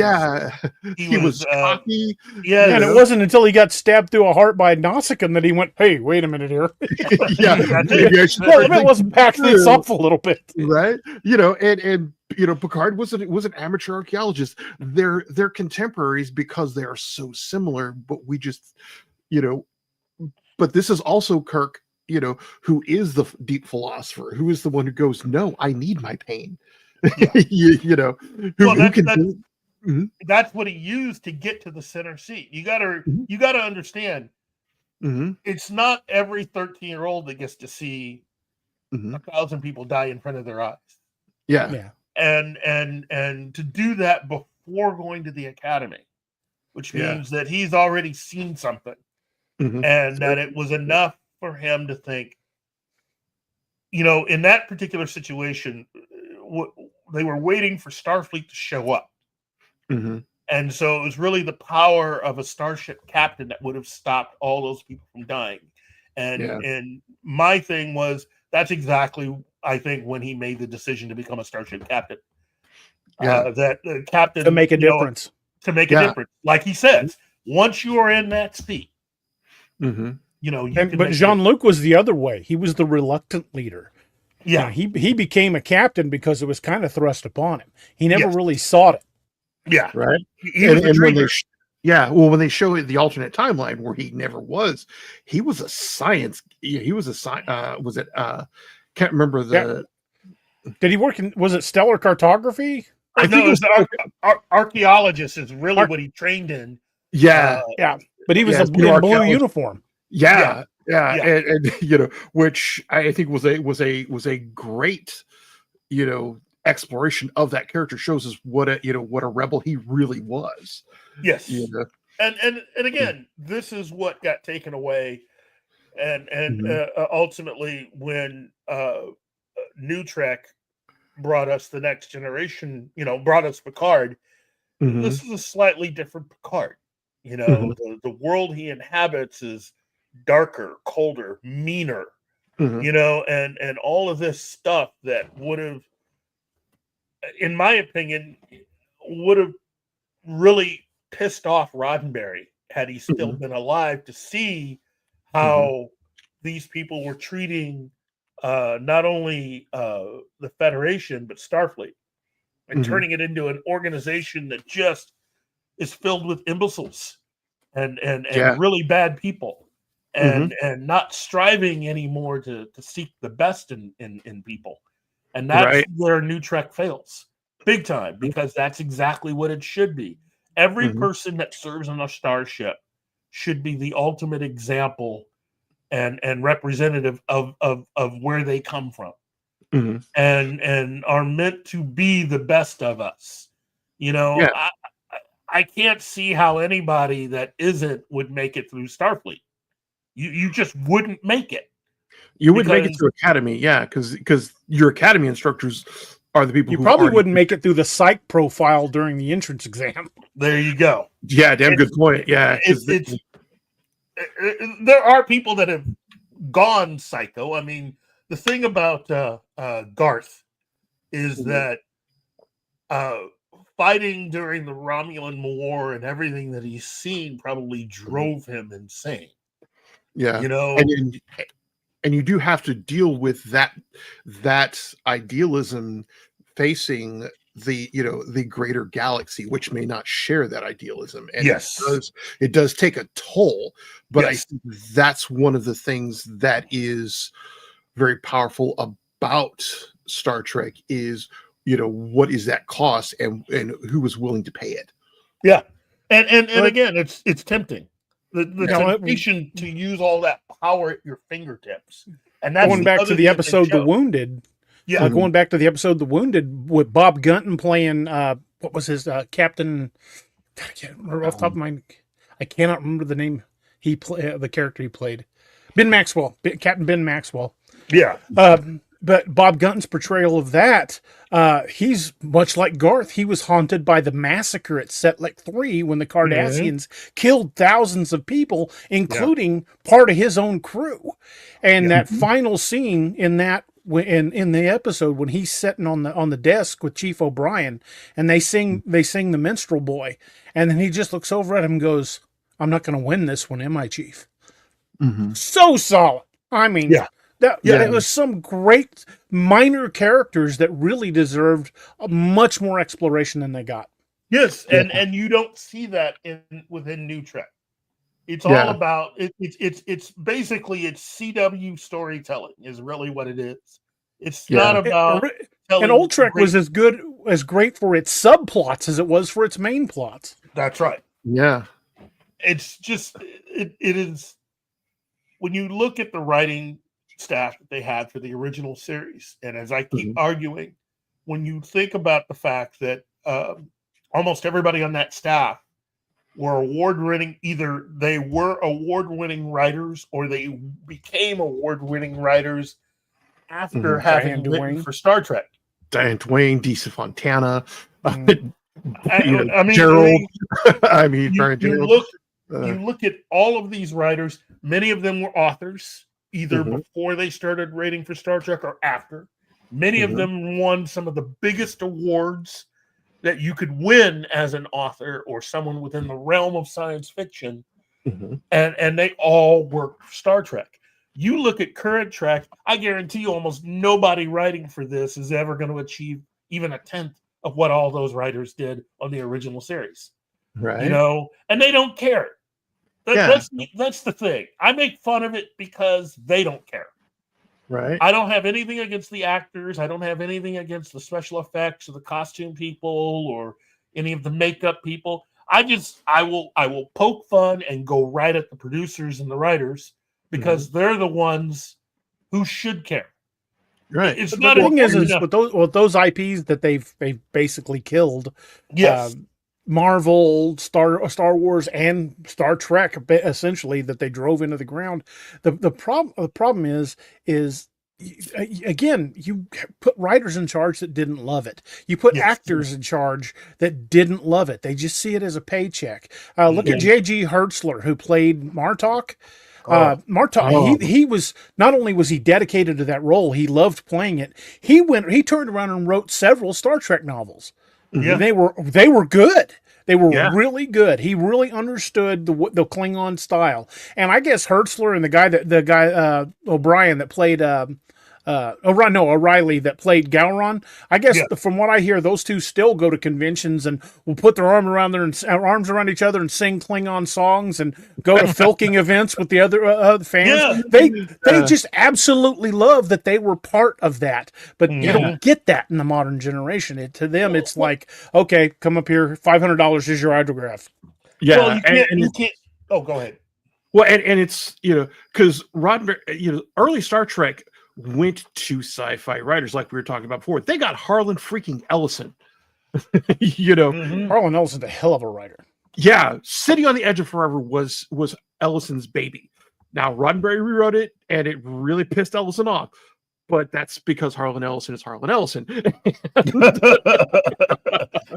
cocky. And it wasn't until he got stabbed through a heart by Nausicaa that he went, "Hey, wait a minute here." It wasn't backing this up a little bit, right? And Picard was an amateur archaeologist. They're contemporaries because they are so similar, but we just but this is also Kirk, who is the deep philosopher, who is the one who goes, "No, I need my pain." Who can do. Mhm. that's what he used to get to the center seat. You gotta understand, Mm-hmm. it's not every 13-year-old that gets to see Mm-hmm. 1,000 people die in front of their eyes. Yeah. Yeah. And to do that before going to the academy, which Yeah. means that he's already seen something, Mhm. and that it was enough for him to think, in that particular situation, they were waiting for Starfleet to show up. Mhm. And so it was really the power of a starship captain that would have stopped all those people from dying. And my thing was, that's exactly, I think, when he made the decision to become a starship captain. Yeah. That the captain To make a difference. To make a Yeah. difference, like he says, once you are in that seat, Mm-hmm. you can. But make Jean-Luc was the other way. He was the reluctant leader. Yeah. He became a captain because it was kind of thrust upon him. He never Yes. really sought it. Yeah. Right. He was a when dreamer. when they show the alternate timeline where he never was, he was a science. He was a was it? Can't remember the. Did he work in? Was it stellar cartography? I think it was. Archaeologist is really what he trained in. Yeah. Yeah, but he was Yeah, in blue uniform. Yeah. Yeah. And which I think was a great, exploration of that character. Shows us what a rebel he really was. Yes. Yeah. And again, this is what got taken away, and ultimately when New Trek brought us the Next Generation, brought us Picard. Mhm. This is a slightly different Picard. Mhm. The world he inhabits is darker, colder, meaner. Mhm. And all of this stuff that would have, in my opinion, would have really pissed off Roddenberry had he still Mhm. been alive, to see how these people were treating not only the Federation but Starfleet, and Mhm. turning it into an organization that just is filled with imbeciles and Yeah. really bad people, Mhm. and not striving anymore to seek the best in people. And that's Right. where New Trek fails big time, because that's exactly what it should be. Every Mhm. person that serves on a starship should be the ultimate example and representative of where they come from, Mhm. and are meant to be the best of us. Yeah. I can't see how anybody that isn't would make it through Starfleet. You just wouldn't make it. You wouldn't make it Because- to academy, yeah, because your academy instructors are the people You who probably already- wouldn't make it through the psych profile during the entrance exam. There you go. Yeah, damn good point. Yeah, 'cause There are people that have gone psycho. I mean, the thing about Garth is that fighting during the Romulan War and everything that he's seen probably drove him insane. yeah, And and you do have to deal with that idealism facing the greater galaxy, which may not share that idealism, and Yes. it does take a toll. But Yes. I think that's one of the things that is very powerful about Star Trek is what is that cost, and who is willing to pay it. Yeah, and But- again, it's tempting. The Yeah. temptation to use all that power at your fingertips, and that's Going back other to the thing they episode The show. Wounded. Yeah, Going back to the episode The Wounded with Bob Gunton playing what was his Captain? I can't remember off the top of my. I cannot remember the name. He the character he played. Ben Maxwell, Captain Ben Maxwell. yeah, But Bob Gunton's portrayal of that, he's much like Garth. He was haunted by the massacre at Setlik 3 when the Cardassians killed thousands of people, including part of his own crew. And that final scene in that in the episode when he's sitting on the desk with Chief O'Brien, and they sing the Minstrel Boy, and then he just looks over at him and goes, "I'm not going to win this one, am I, Chief?" So solid. I mean, Yeah. It was some great minor characters that really deserved much more exploration than they got. yes, and you don't see that within New Trek. It's all Yeah. about it's basically it's CW storytelling is really what it is. It's Yeah. not about And Old Trek was as great for its subplots as it was for its main plots. That's right. Yeah. It's just it is when you look at the writing staff that they had for the original series, and as I keep arguing, when you think about the fact that almost everybody on that staff were award-winning, either they were award-winning writers or they became award-winning writers after having written for Star Trek. Diane Duane, Disa Fontana, Gerald. Gerald. You look at all of these writers, many of them were authors, either before they started writing for Star Trek or after. Many of them won some of the biggest awards that you could win as an author or someone within the realm of science fiction. And they all worked for Star Trek. You look at current Trek, I guarantee you almost nobody writing for this is ever going to achieve even a tenth of what all those writers did on the original series. Right. You know, and they don't care. That's the thing. I make fun of it because they don't care. Right. I don't have anything against the actors. I don't have anything against the special effects or the costume people or any of the makeup people. I will poke fun and go right at the producers and the writers because they're the ones who should care. Right. It's The not thing is enough. with those IPs that they've basically killed. Yes. Marvel, Star Wars, and Star Trek, essentially, that they drove into the ground. The problem is again, you put writers in charge that didn't love it. You put actors in charge that didn't love it. They just see it as a paycheck. Look at J.G. Hertzler, who played Martok. Martok, he was, not only was he dedicated to that role, he loved playing it. He turned around and wrote several Star Trek novels. Yeah. They were good. They were really good. He really understood the Klingon style. And I guess Hertzler and the guy O'Brien that played O'Reilly that played Gowron. I guess from what I hear, those two still go to conventions and will put their arms around each other and sing Klingon songs and go to filking events with the other fans. Yeah. They just absolutely love that they were part of that. But you don't get that in the modern generation. To them, it's like, okay, come up here, $500 is your autograph. Yeah, well, you can't. Oh, go ahead. Well, and it's because early Star Trek went to sci-fi writers like we were talking about before. They got Harlan freaking Ellison. Harlan Ellison's a hell of a writer. Yeah, City on the Edge of Forever was Ellison's baby. Now Roddenberry rewrote it, and it really pissed Ellison off. But that's because Harlan Ellison is Harlan Ellison.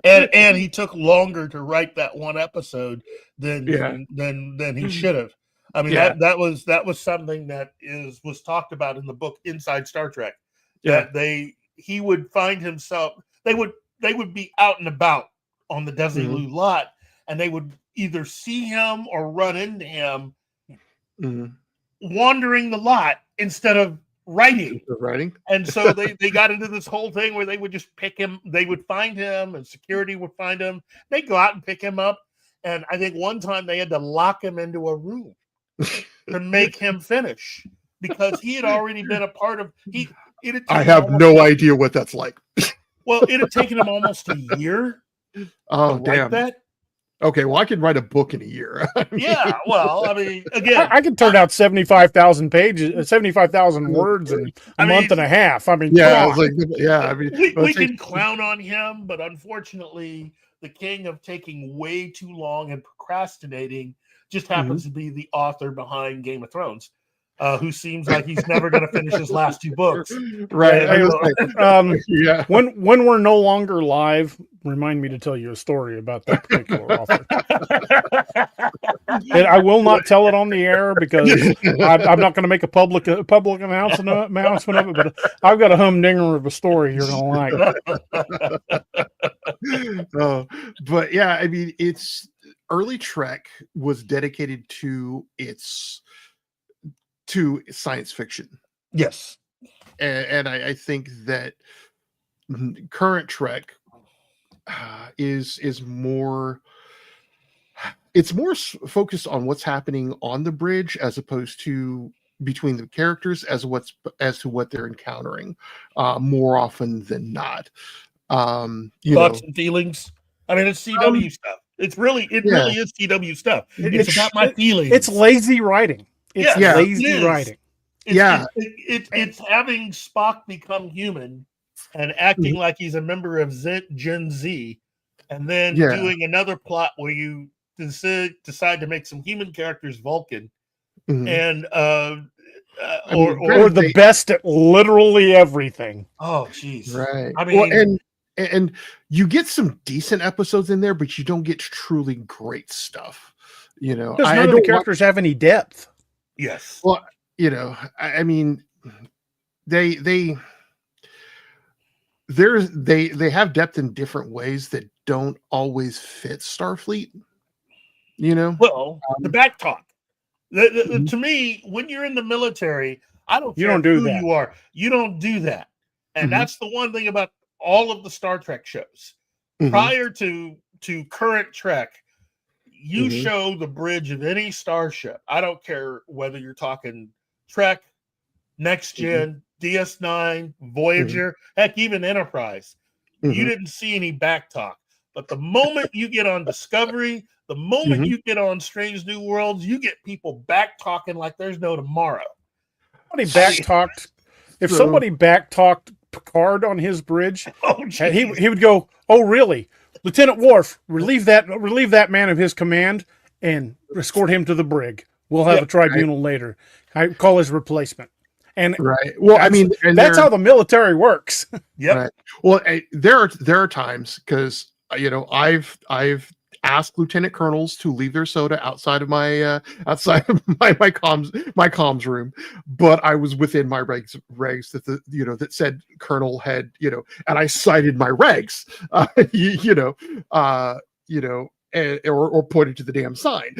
and he took longer to write that one episode than he should have. I mean, that was something that was talked about in the book Inside Star Trek. That he would find himself. They would be out and about on the Desilu lot, and they would either see him or run into him wandering the lot instead of writing. And so they got into this whole thing where they would just pick him. They would find him, and security would find him. They'd go out and pick him up. And I think one time they had to lock him into a room to make him finish because he had already been a part of. I have no idea what that's like. Well, it had taken him almost a year. Oh, damn! That. Okay, well, I can write a book in a year. Yeah, well, I mean, again, I can turn out 75,000 pages, 75,000 words in a month and a half. I mean, we can clown on him, but unfortunately, the king of taking way too long and procrastinating just happens to be the author behind Game of Thrones, who seems like he's never going to finish his last two books. Right. When we're no longer live, remind me to tell you a story about that particular author. And I will not tell it on the air because I'm not going to make a public announcement of it. But I've got a humdinger of a story you're going to like. But yeah, I mean, it's early Trek was dedicated to science fiction. Yes. And I think that current Trek is more focused on what's happening on the bridge as opposed to between the characters as to what they're encountering, more often than not. You Thoughts know, and feelings. I mean, it's CW stuff. It really is CW stuff. It's about my feelings. It's lazy writing. It's Yeah, lazy it is. writing. It's having Spock become human and acting like he's a member of Gen Z, and then doing another plot where you decide to make some human characters Vulcan, and or the best at literally everything. Oh, jeez. Right. I mean, and you get some decent episodes in there, but you don't get truly great stuff. You know, because none of the characters have any depth. Yes. Well, you know, I mean, they have depth in different ways that don't always fit Starfleet. You know, well, the back talk. To me, when you're in the military, I don't care who you are. You don't do that. And that's the one thing about all of the Star Trek shows. Prior to current Trek, you show the bridge of any starship. I don't care whether you're talking Trek, Next Gen, DS9, Voyager, heck, even Enterprise. You didn't see any back talk. But the moment you get on Discovery, the moment you get on Strange New Worlds, you get people back talking like there's no tomorrow. If somebody back talked Picard on his bridge, he would go, "Oh, really, Lieutenant Worf? Relieve that man of his command and escort him to the brig. We'll have a tribunal later. I call his replacement." And well, I mean, that's how the military works. Right. Well, there are times, because you know, I've asked lieutenant colonels to leave their soda outside of my comms room, but I was within my regs that said colonel had, and I cited my regs, or pointed to the damn sign,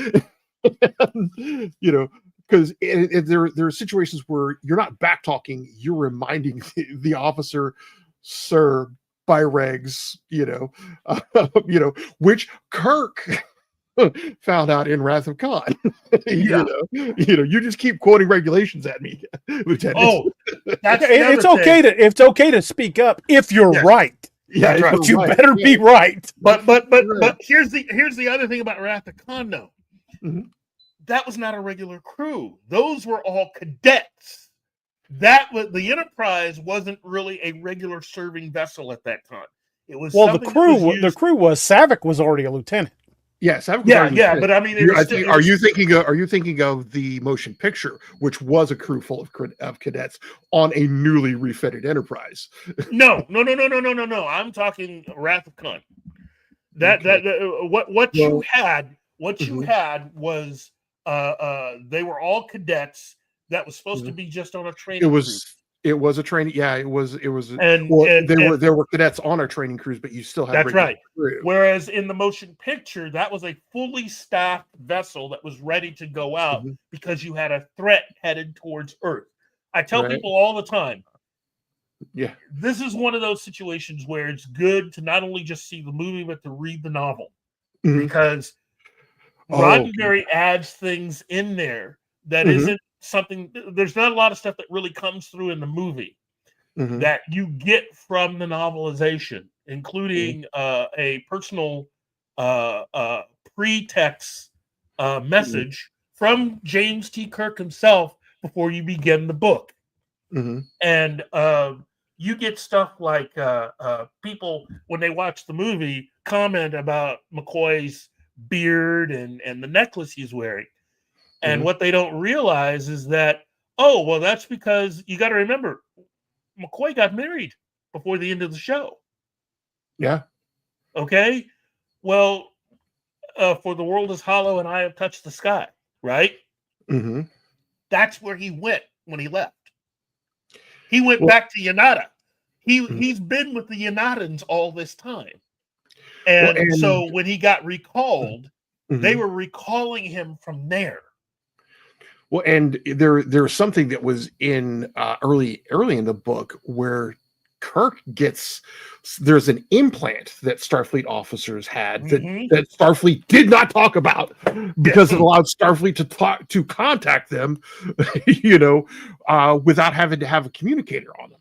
because there are situations where you're not back talking, you're reminding the officer, sir, by regs, which Kirk found out in Wrath of Khan. You just keep quoting regulations at me, Lieutenant. Oh, it's okay to speak up if you're right. Yeah, but you better be right. But here's the other thing about Wrath of Khan, though. That was not a regular crew. Those were all cadets. The Enterprise wasn't really a regular serving vessel at that time. It was the crew was Savick was already a lieutenant. Yeah, Savick was but I mean, are you thinking of the motion picture, which was a crew full of cadets on a newly refitted Enterprise? No. I'm talking Wrath of Khan. You had was they were all cadets that was supposed to be just on a training cruise. It was a training. Yeah, it was. There were cadets on our training cruise, but you still had. That's right. Crew. Whereas in the motion picture, that was a fully staffed vessel that was ready to go out because you had a threat headed towards Earth. I tell people all the time. Yeah, this is one of those situations where it's good to not only just see the movie, but to read the novel, because Roddenberry adds things in there that isn't something. There's not a lot of stuff that really comes through in the movie that you get from the novelization, including a personal pretext message from James T. Kirk himself before you begin the book. And you get stuff like people, when they watch the movie, comment about McCoy's beard and the necklace he's wearing. And what they don't realize is that, that's because you got to remember, McCoy got married before the end of the show. Yeah. Okay. Well, for the world is hollow and I have touched the sky, right? That's where he went when he left. He went back to Yanada. He's been with the Yanadans all this time. And so when he got recalled, they were recalling him from there. Well, and there's something that was in early in the book where Kirk gets, there's an implant that Starfleet officers had that, Mhm. that Starfleet did not talk about because it allowed Starfleet to contact them, without having to have a communicator on them.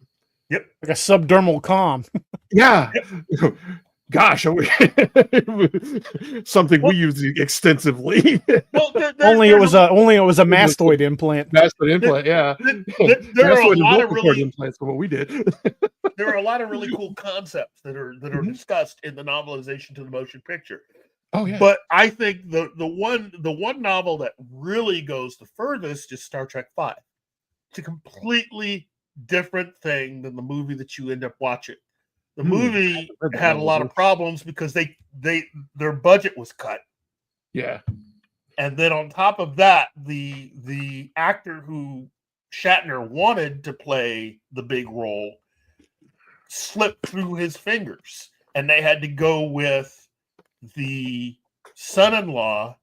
Yep. Like a subdermal comm. Yeah. Gosh, something we use extensively. Well, Only it was a mastoid implant. Mastoid implant, yeah. there are a Mastoid and lot of vocal cord really implants for what we did. there are a lot of really cool concepts that are discussed in the novelization to the motion picture. Oh yeah. But I think the one novel that really goes the furthest is Star Trek V. It's a completely different thing than the movie that you end up watching. The movie had a lot of problems because their budget was cut. Yeah. And then on top of that, the actor who Shatner wanted to play the big role slipped through his fingers, and they had to go with the son-in-law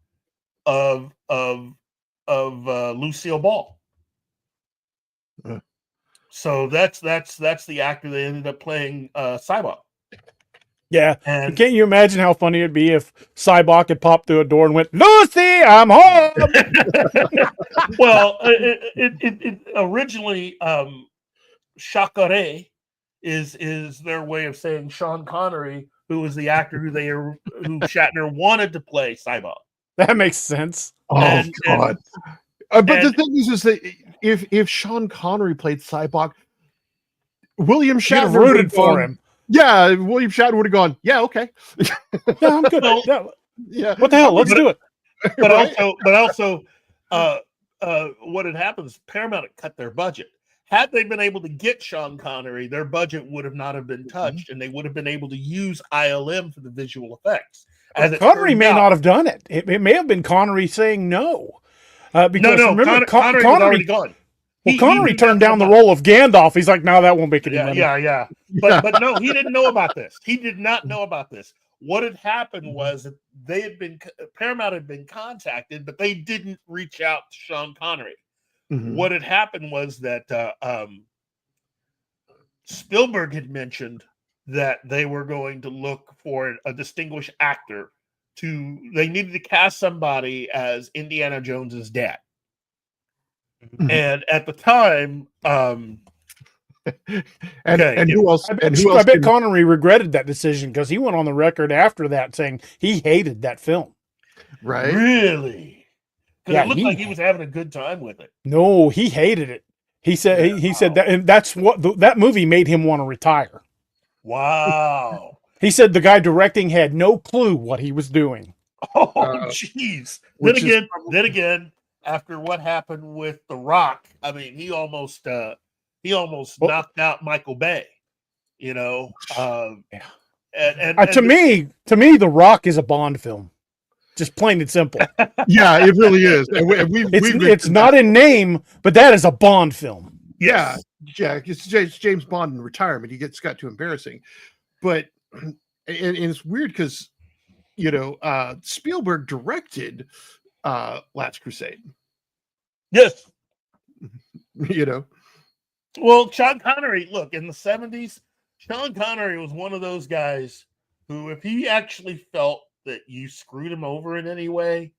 of Lucille Ball. So that's the actor that ended up playing Cybok. Yeah. And Can't you imagine how funny it'd be if Cybok had popped through a door and went, "Lucy, I'm home." well, it originally Chakare is their way of saying Sean Connery, who was the actor who Shatner wanted to play Cybok. That makes sense. Oh God. But the thing is that if Sean Connery played Cybok, William Should have Shatner rooted for him. Yeah, William Shatner would have gone, yeah, okay. Yeah, I'm good. Yeah. What the hell? Let's do it. But Right? also, what had happened is Paramount had cut their budget. Had they been able to get Sean Connery, their budget would have not have been touched, and they would have been able to use ILM for the visual effects. Connery may not have done it. It may have been Connery saying no. Because no, remember, Connery was already gone. Connery turned down the role of Gandalf. He's like, no, that won't make any money. Yeah. But no, he didn't know about this. He did not know about this. What had happened was that Paramount had been contacted, but they didn't reach out to Sean Connery. Mhm. What had happened was that Spielberg had mentioned that they were going to look for a distinguished actor. They needed to cast somebody as Indiana Jones's dad. Mhm. And at the time, and who else? I bet Connery regretted that decision because he went on the record after that saying he hated that film. Right? Really? Because Yeah, it looked like he was having a good time with it. No, he hated it. He said he said that, and that's what that movie made him want to retire. Wow. He said the guy directing had no clue what he was doing. Oh, jeez. Which Then again, after what happened with The Rock, I mean, he almost knocked out Michael Bay. You know, To me, The Rock is a Bond film, just plain and simple. Yeah, it really is. And It's not in name, but that is a Bond film. yes. Yeah. It's James Bond in retirement. He got too embarrassing, but and it's weird because Spielberg directed Last Crusade. Yes. Well, Sean Connery, look, in the 70s, Sean Connery was one of those guys who, if he actually felt that you screwed him over in any way,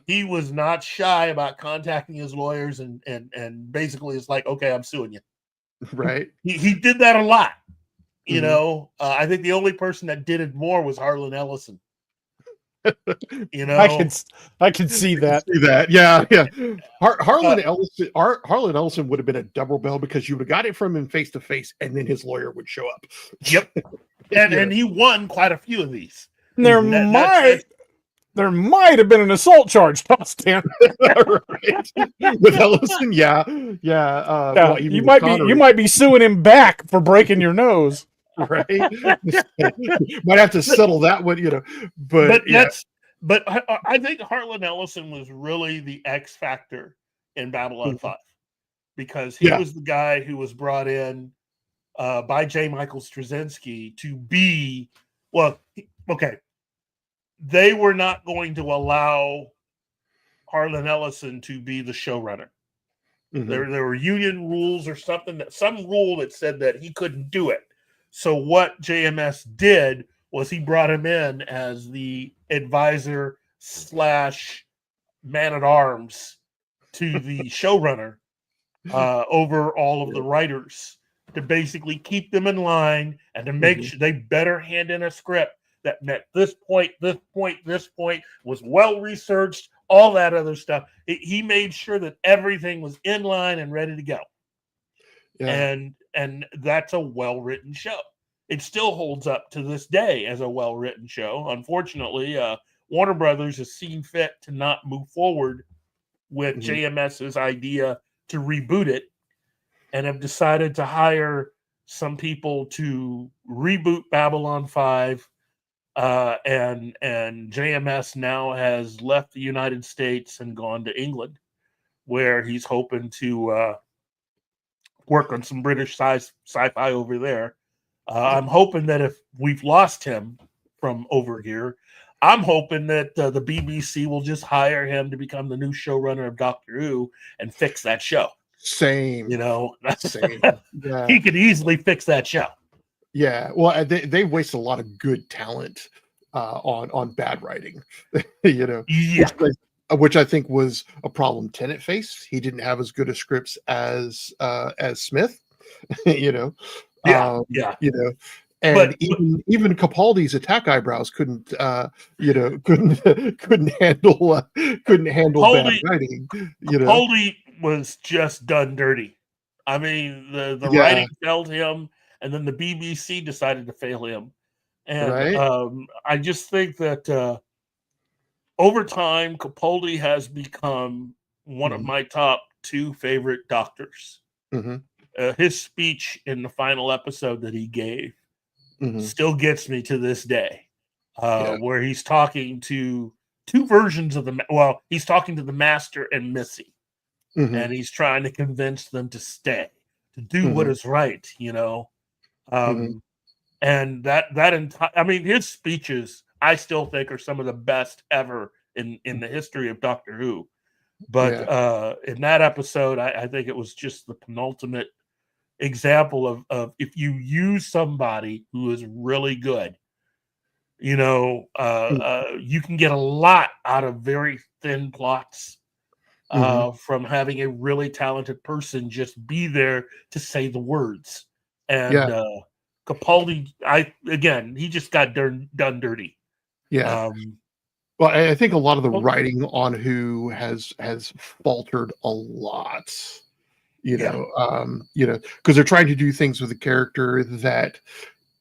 he was not shy about contacting his lawyers and basically it's like, okay, I'm suing you. Right. He did that a lot. You know, I think the only person that did it more was Harlan Ellison. I can see that. Yeah. Harlan Ellison would have been a double bill because you would have got it from him face to face, and then his lawyer would show up. Yep. And he won quite a few of these. There might have been an assault charge tossed in. Right. With Ellison, yeah. You might be suing him back for breaking your nose. Right. Might have to settle that one, But I think Harlan Ellison was really the X factor in Babylon 5 because he was the guy who was brought in by J. Michael Straczynski to be they were not going to allow Harlan Ellison to be the showrunner. There were union rules or something, some rule that said that he couldn't do it. So what JMS did was he brought him in as the advisor / man at arms to the showrunner over all of the writers, to basically keep them in line and to make sure they better hand in a script that met this point, was well researched, all that other stuff. He made sure that everything was in line and ready to go. Yeah. And that's a well-written show. It still holds up to this day as a well-written show. Unfortunately, Warner Brothers has seen fit to not move forward with JMS's idea to reboot it, and have decided to hire some people to reboot Babylon 5. And JMS now has left the United States and gone to England, where he's hoping to work on some British sci-fi over there. I'm hoping that if we've lost him from over here, I'm hoping that the BBC will just hire him to become the new showrunner of Doctor Who and fix that show. Same. Same. Yeah. He could easily fix that show. Yeah. Well, they wasted a lot of good talent on bad writing. Yeah. Which I think was a problem Tennant faced. He didn't have as good a scripts as Smith. Yeah. And even Capaldi's attack eyebrows couldn't handle bad writing. Capaldi was just done dirty. I mean, the writing failed him, and then the BBC decided to fail him. And I just think that over time, Capaldi has become one of my top 2 favorite doctors. His speech in the final episode that he gave still gets me to this day, where he's talking to 2 versions of he's talking to the Master and Missy, and he's trying to convince them to stay, to do what is right, and that entire, I mean, his speeches I still think are some of the best ever in the history of Doctor Who. But in that episode, I think it was just the penultimate example of if you use somebody who is really good, you can get a lot out of very thin plots from having a really talented person just be there to say the words. And Capaldi, he just got done dirty. Yeah. Well, I think a lot of the writing on Who has faltered a lot. Because they're trying to do things with a character that,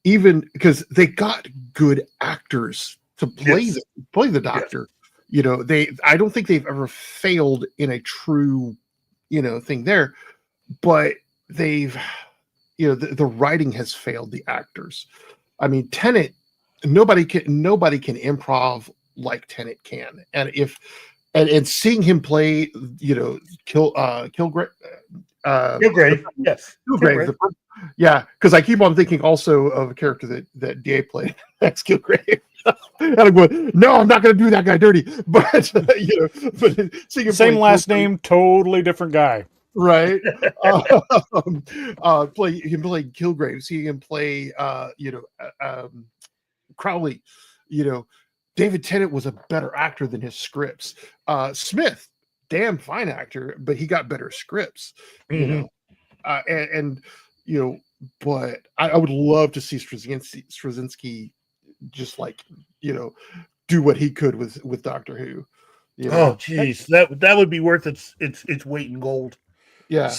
even because they got good actors to play the Doctor. I don't think they've ever failed in a true, thing there, but they've, the writing has failed the actors. I mean, Tennant, nobody can improv like Tennant can, and seeing him play, Kilgrave. Yes. Kilgrave. Because I keep on thinking also of a character that D.A played. That's Kilgrave. And I'm going, no, I'm not going to do that guy dirty. But seeing him same last name, totally different guy. Right. Play Kilgrave. Seeing him play, Crowley. David Tennant was a better actor than his scripts. Smith, damn fine actor, but he got better scripts. But I would love to see Straczynski just do what he could with Doctor Who. Oh, geez, that would be worth its weight in gold. Yeah.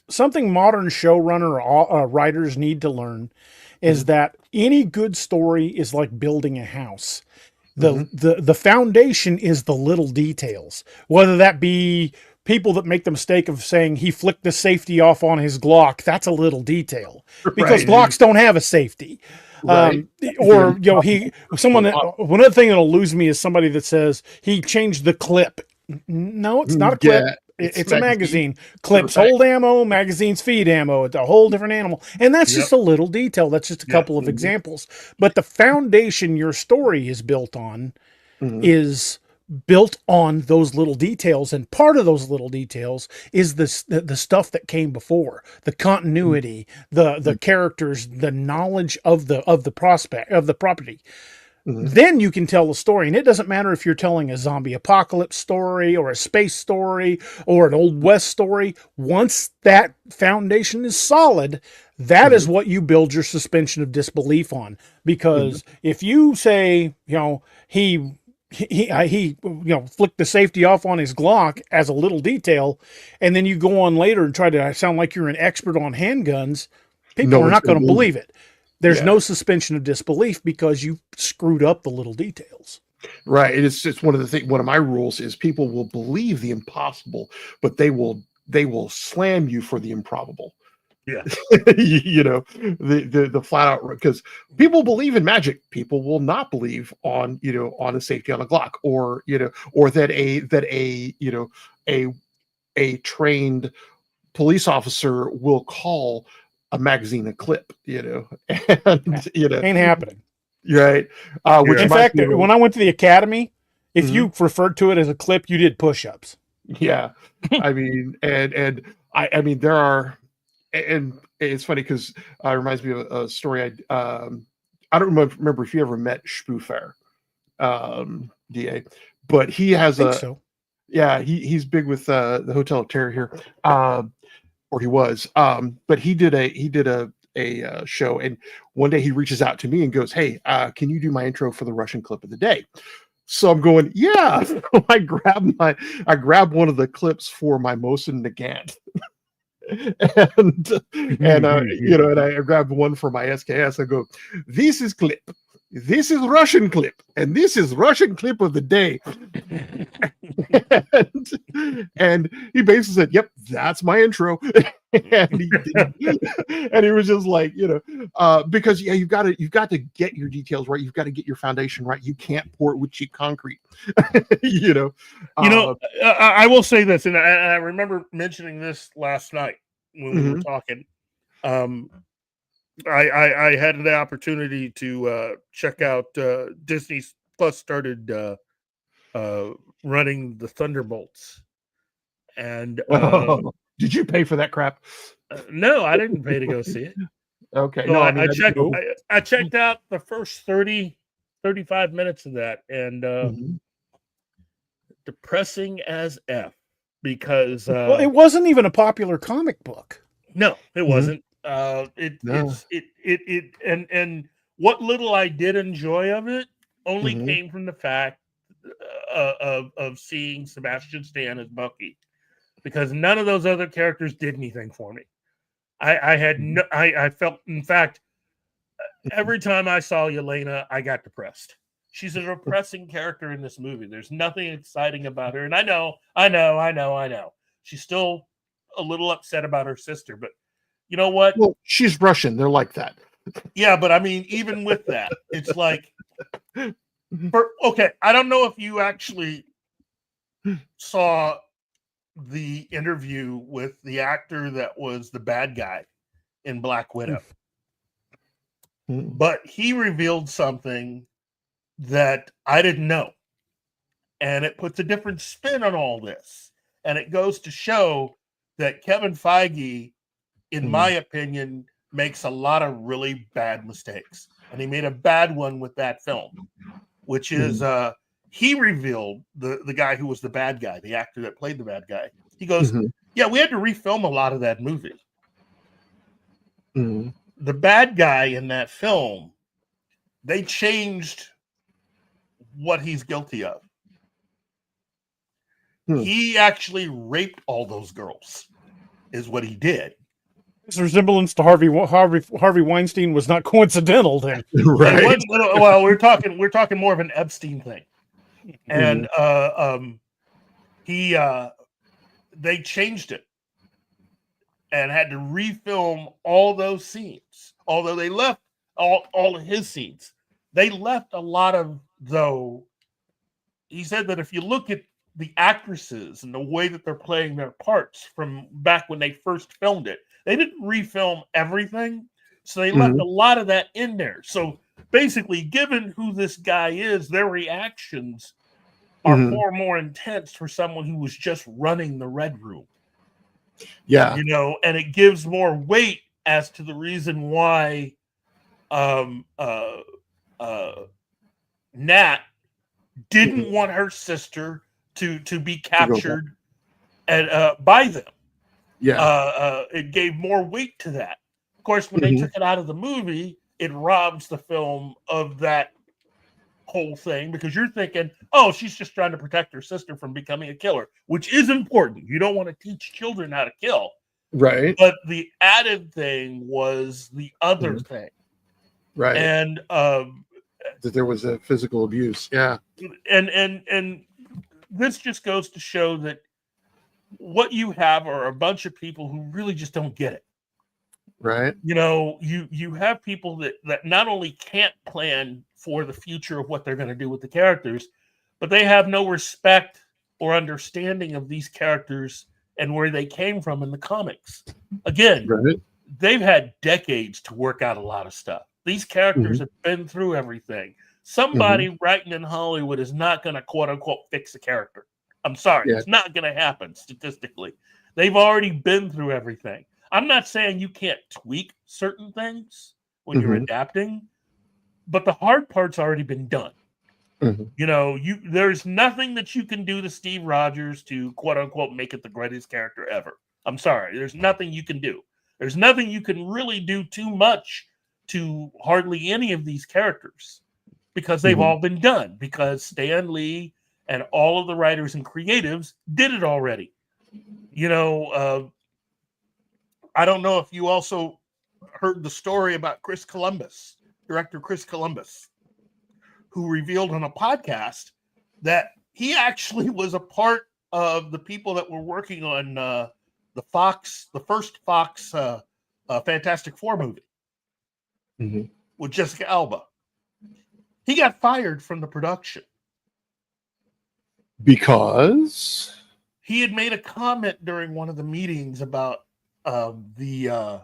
Something modern showrunner or writers need to learn is that any good story is like building a house. The foundation is the little details, whether that be people that make the mistake of saying he flicked the safety off on his Glock. That's a little detail because Glocks don't have a safety. One other thing that'll lose me is somebody that says he changed the clip. No, it's not a clip. It's a magazine. Clips hold ammo, magazines feed ammo. It's a whole different animal. And that's just a little detail. That's just a couple of examples. But the foundation your story is built on is built on those little details, and part of those little details is the stuff that came before, the continuity, the characters, the knowledge of the prospect of the property. Then you can tell the story, and it doesn't matter if you're telling a zombie apocalypse story or a space story or an Old West story. Once that foundation is solid, that is what you build your suspension of disbelief on. Because if you say, he flicked the safety off on his Glock as a little detail, and then you go on later and try to sound like you're an expert on handguns, people are not going to believe it. There's no suspension of disbelief because you screwed up the little details. Right. It's one of my rules is people will believe the impossible, but they will slam you for the improbable. Yeah. The flat out, because people believe in magic. People will not believe on a safety on a Glock, or that a trained police officer will call a magazine a clip, and ain't happening. Right. Which in fact, when I went to the academy, if you referred to it as a clip, you did push-ups. Yeah. I mean, and I mean, there are, and it's funny because it reminds me of a story. I don't remember if you ever met Spoofair, D.A, but he has he's big with the Hotel of Terror here. Or he was, but he did a show, and one day he reaches out to me and goes, "Hey, can you do my intro for the Russian clip of the day?" So I'm going, "Yeah." So I grab one of the clips for my Mosin Nagant, and I grabbed one for my SKS. I go, "This is clip. This is Russian clip, and this is Russian clip of the day." and he basically said, "Yep, that's my intro." and he was just like, because you've got to get your details right. You've got to get your foundation right. You can't pour it with cheap concrete. I will say this, and I remember mentioning this last night when we were talking. I had the opportunity to check out Disney Plus started running the Thunderbolts, and did you pay for that crap? No, I didn't pay to go see it. Okay, so I checked out the first 35 minutes of that, and depressing as F, because it wasn't even a popular comic book. No, it wasn't. And what little I did enjoy of it only came from the fact of seeing Sebastian Stan as Bucky, because none of those other characters did anything for me. I felt, in fact, every time I saw Yelena, I got depressed. She's a depressing character in this movie. There's nothing exciting about her, and I know. She's still a little upset about her sister, but you know what? Well, she's Russian. They're like that. Yeah, but I mean, even with that, it's like, okay, I don't know if you actually saw the interview with the actor that was the bad guy in Black Widow, but he revealed something that I didn't know, and it puts a different spin on all this, and it goes to show that Kevin Feige, in my opinion, makes a lot of really bad mistakes. And he made a bad one with that film, which is he revealed the guy who was the bad guy, the actor that played the bad guy. He goes, yeah, we had to refilm a lot of that movie. The bad guy in that film, they changed what he's guilty of. He actually raped all those girls, is what he did. His resemblance to Harvey Weinstein was not coincidental then. Right. Well, we're talking more of an Epstein thing. And they changed it and had to refilm all those scenes. Although they left all of his scenes. They left a lot of, though. He said that if you look at the actresses and the way that they're playing their parts from back when they first filmed it, they didn't refilm everything, so they left a lot of that in there. So basically, given who this guy is, their reactions are Mhm. far more intense for someone who was just running the Red Room. Yeah. You know, and it gives more weight as to the reason why um, uh, Nat didn't want her sister to be To go back. captured and by them. Yeah. It gave more weight to that. Of course, when they Mhm. took it out of the movie, it robs the film of that whole thing because you're thinking, oh, she's just trying to protect her sister from becoming a killer, which is important. You don't want to teach children how to kill. Right. But the added thing was the other Mhm. thing. Right. And That there was a physical abuse. Yeah. and this just goes to show that what you have are a bunch of people who really just don't get it. Right. You know, you have people that not only can't plan for the future of what they're going to do with the characters, but they have no respect or understanding of these characters and where they came from in the comics. Again, Right. they've had decades to work out a lot of stuff. These characters Mhm. have been through everything. Somebody writing in Hollywood is not going to quote unquote fix a character. I'm sorry, Yeah. it's not going to happen statistically. They've already been through everything. I'm not saying you can't tweak certain things when you're Mhm. adapting, but the hard part's already been done. Mhm. You know, there's nothing that you can do to Steve Rogers to quote unquote make it the greatest character ever. I'm sorry, there's nothing you can do. There's nothing you can really do too much to hardly any of these characters because they've Mhm. all been done because Stan Lee and all of the writers and creatives did it already. You know, I don't know if you also heard the story about Chris Columbus, director Chris Columbus, who revealed on a podcast that he actually was a part of the people that were working on the first Fox Fantastic Four movie Mhm. with Jessica Alba. He got fired from the production. Because He had made a comment during one of the meetings about the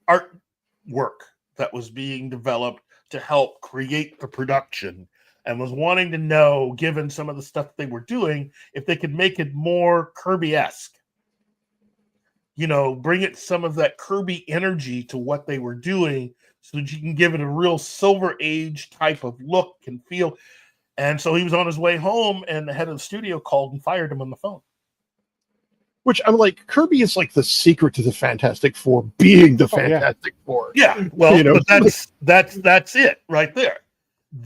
artwork that was being developed to help create the production and was wanting to know, given some of the stuff they were doing, if they could make it more Kirby-esque. You know, bring it some of that Kirby energy to what they were doing so that you can give it a real Silver Age type of look and feel. And so he was on his way home, and the head of the studio called and fired him on the phone. which I'm like, Kirby is like the secret to the Fantastic Four being the Oh, yeah. Fantastic Four. Yeah, well, You know? but that's it right there.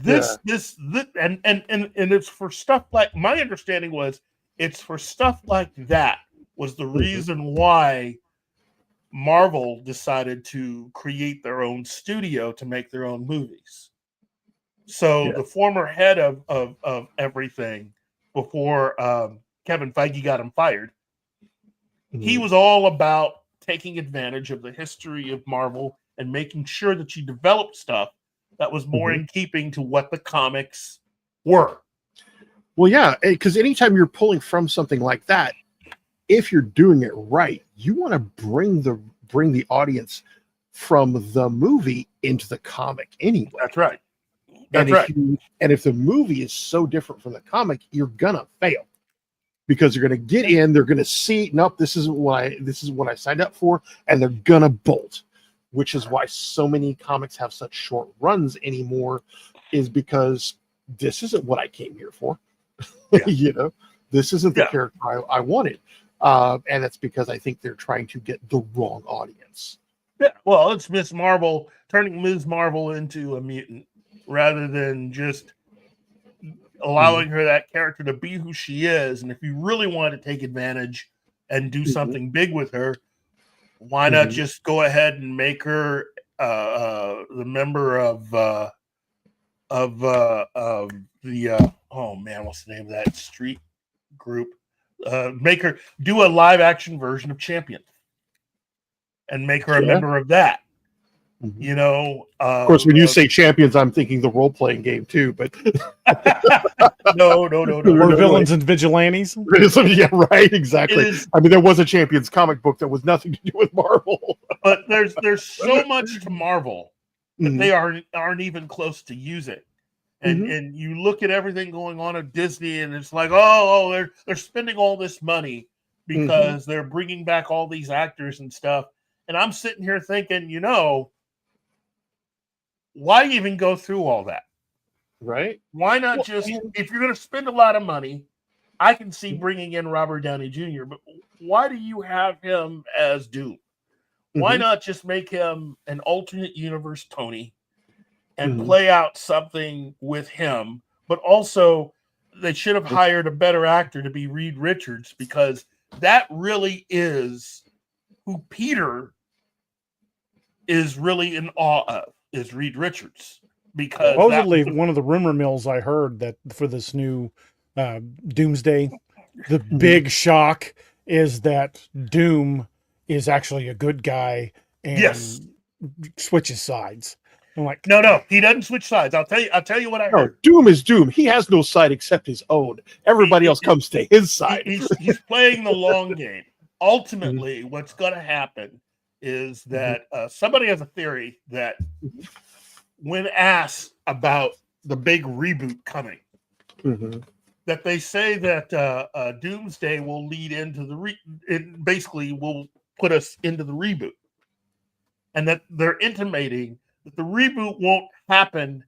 Yeah. This and it's for stuff like, my understanding was it's for stuff like that was the reason why Marvel decided to create their own studio to make their own movies. So Yeah. the former head of everything before Kevin Feige got him fired, he was all about taking advantage of the history of Marvel and making sure that you developed stuff that was more in keeping to what the comics were. Well, yeah, because anytime you're pulling from something like that, if you're doing it right, you want to bring the audience from the movie into the comic anyway. That's right. And That's if right. if the movie is so different from the comic, you're gonna fail because they're gonna get in, they're gonna see, nope, this is what I signed up for, and they're gonna bolt. Which is why so many comics have such short runs anymore, is because this isn't what I came here for. Yeah. You know, this isn't the Yeah. character I wanted. And that's because I think they're trying to get the wrong audience. Yeah, well, it's Miss Marvel turning Ms. Marvel into a mutant rather than just allowing her that character to be who she is. And if you really want to take advantage and do something big with her, why not just go ahead and make her the member of the oh man, what's the name of that street group? Make her do a live action version of Champion and make her a member of that. You know, Of course, when you say Champions, I'm thinking the role playing game too. But no. Or villains and vigilantes. Yeah, right, exactly. I mean, there was a Champions comic book that was nothing to do with Marvel. But there's so much to Marvel that they aren't even close to use it. And you look at everything going on at Disney, and it's like, oh, they're spending all this money because they're bringing back all these actors and stuff. And I'm sitting here thinking, why even go through all that? Right. Why not if you're going to spend a lot of money, I can see bringing in Robert Downey Jr., but why do you have him as Doom? Why not just make him an alternate universe Tony and play out something with him? But also, they should have hired a better actor to be Reed Richards, because that really is who Peter is really in awe of, is Reed Richards. Because supposedly one of the rumor mills I heard that for this new Doomsday, the big shock is that Doom is actually a good guy and switches sides. I'm like, no, he doesn't switch sides. I'll tell you what I heard. Doom is Doom. He has no side except his own. Everybody else comes to his side. He's playing the long game. Ultimately, what's going to happen is that somebody has a theory that when asked about the big reboot coming, that they say that Doomsday will lead into it basically will put us into the reboot, and that they're intimating that the reboot won't happen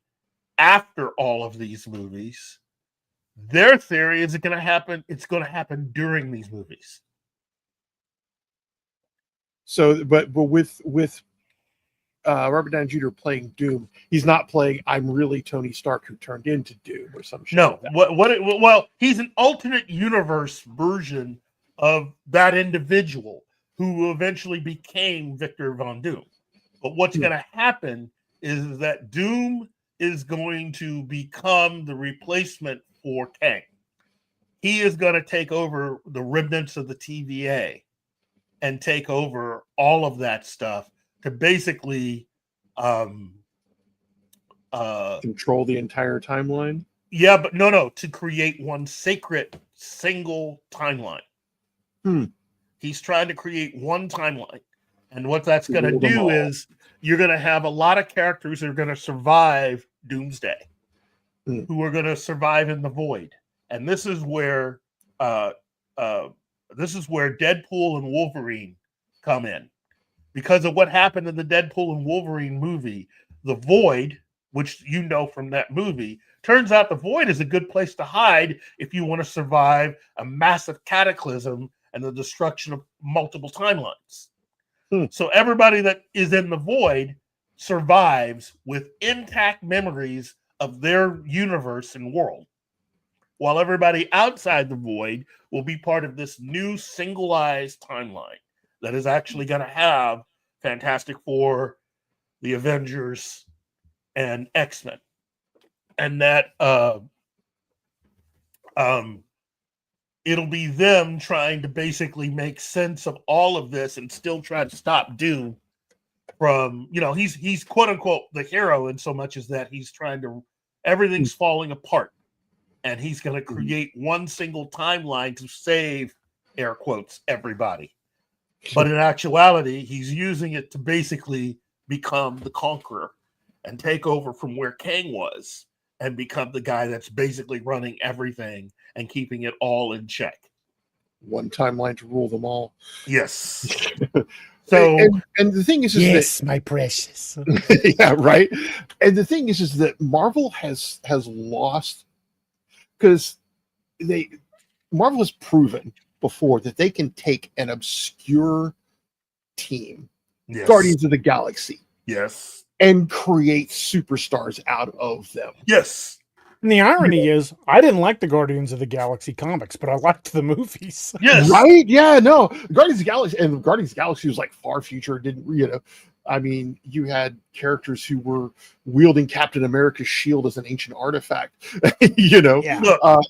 after all of these movies. Their theory is it's going to happen during these movies. So, but with Robert Downey Jr. playing Doom, he's not playing I'm really Tony Stark who turned into Doom or some shit. No, like well, he's an alternate universe version of that individual who eventually became Victor Von Doom. But what's going to happen is that Doom is going to become the replacement for Kang. He is going to take over the remnants of the TVA and take over all of that stuff to basically control the entire timeline. Yeah, but no, to create one sacred single timeline. He's trying to create one timeline. And what that's going to do is you're going to have a lot of characters that are going to survive Doomsday, who are going to survive in the void. And this is where Deadpool and Wolverine come in. Because of what happened in the Deadpool and Wolverine movie, the void, which you know from that movie, turns out the void is a good place to hide if you want to survive a massive cataclysm and the destruction of multiple timelines. So everybody that is in the void survives with intact memories of their universe and world, while everybody outside the void will be part of this new singleized timeline that is actually going to have Fantastic Four, the Avengers, and X-Men. And that it'll be them trying to basically make sense of all of this and still try to stop Doom from, he's quote unquote the hero in so much as that he's trying to, everything's falling apart, and he's going to create one single timeline to save, air quotes, everybody. But in actuality, he's using it to basically become the conqueror and take over from where Kang was and become the guy that's basically running everything and keeping it all in check. One timeline to rule them all. Yes. So, and the thing is yes, that, my precious. yeah, right. And the thing is that Marvel has lost, because Marvel has proven before that they can take an obscure team, Guardians of the Galaxy, and create superstars out of them. Yes. And the irony is, I didn't like the Guardians of the Galaxy comics, but I liked the movies. Yes. Right? Yeah, no. Guardians of the Galaxy was like far future. I mean, you had characters who were wielding Captain America's shield as an ancient artifact. Yeah.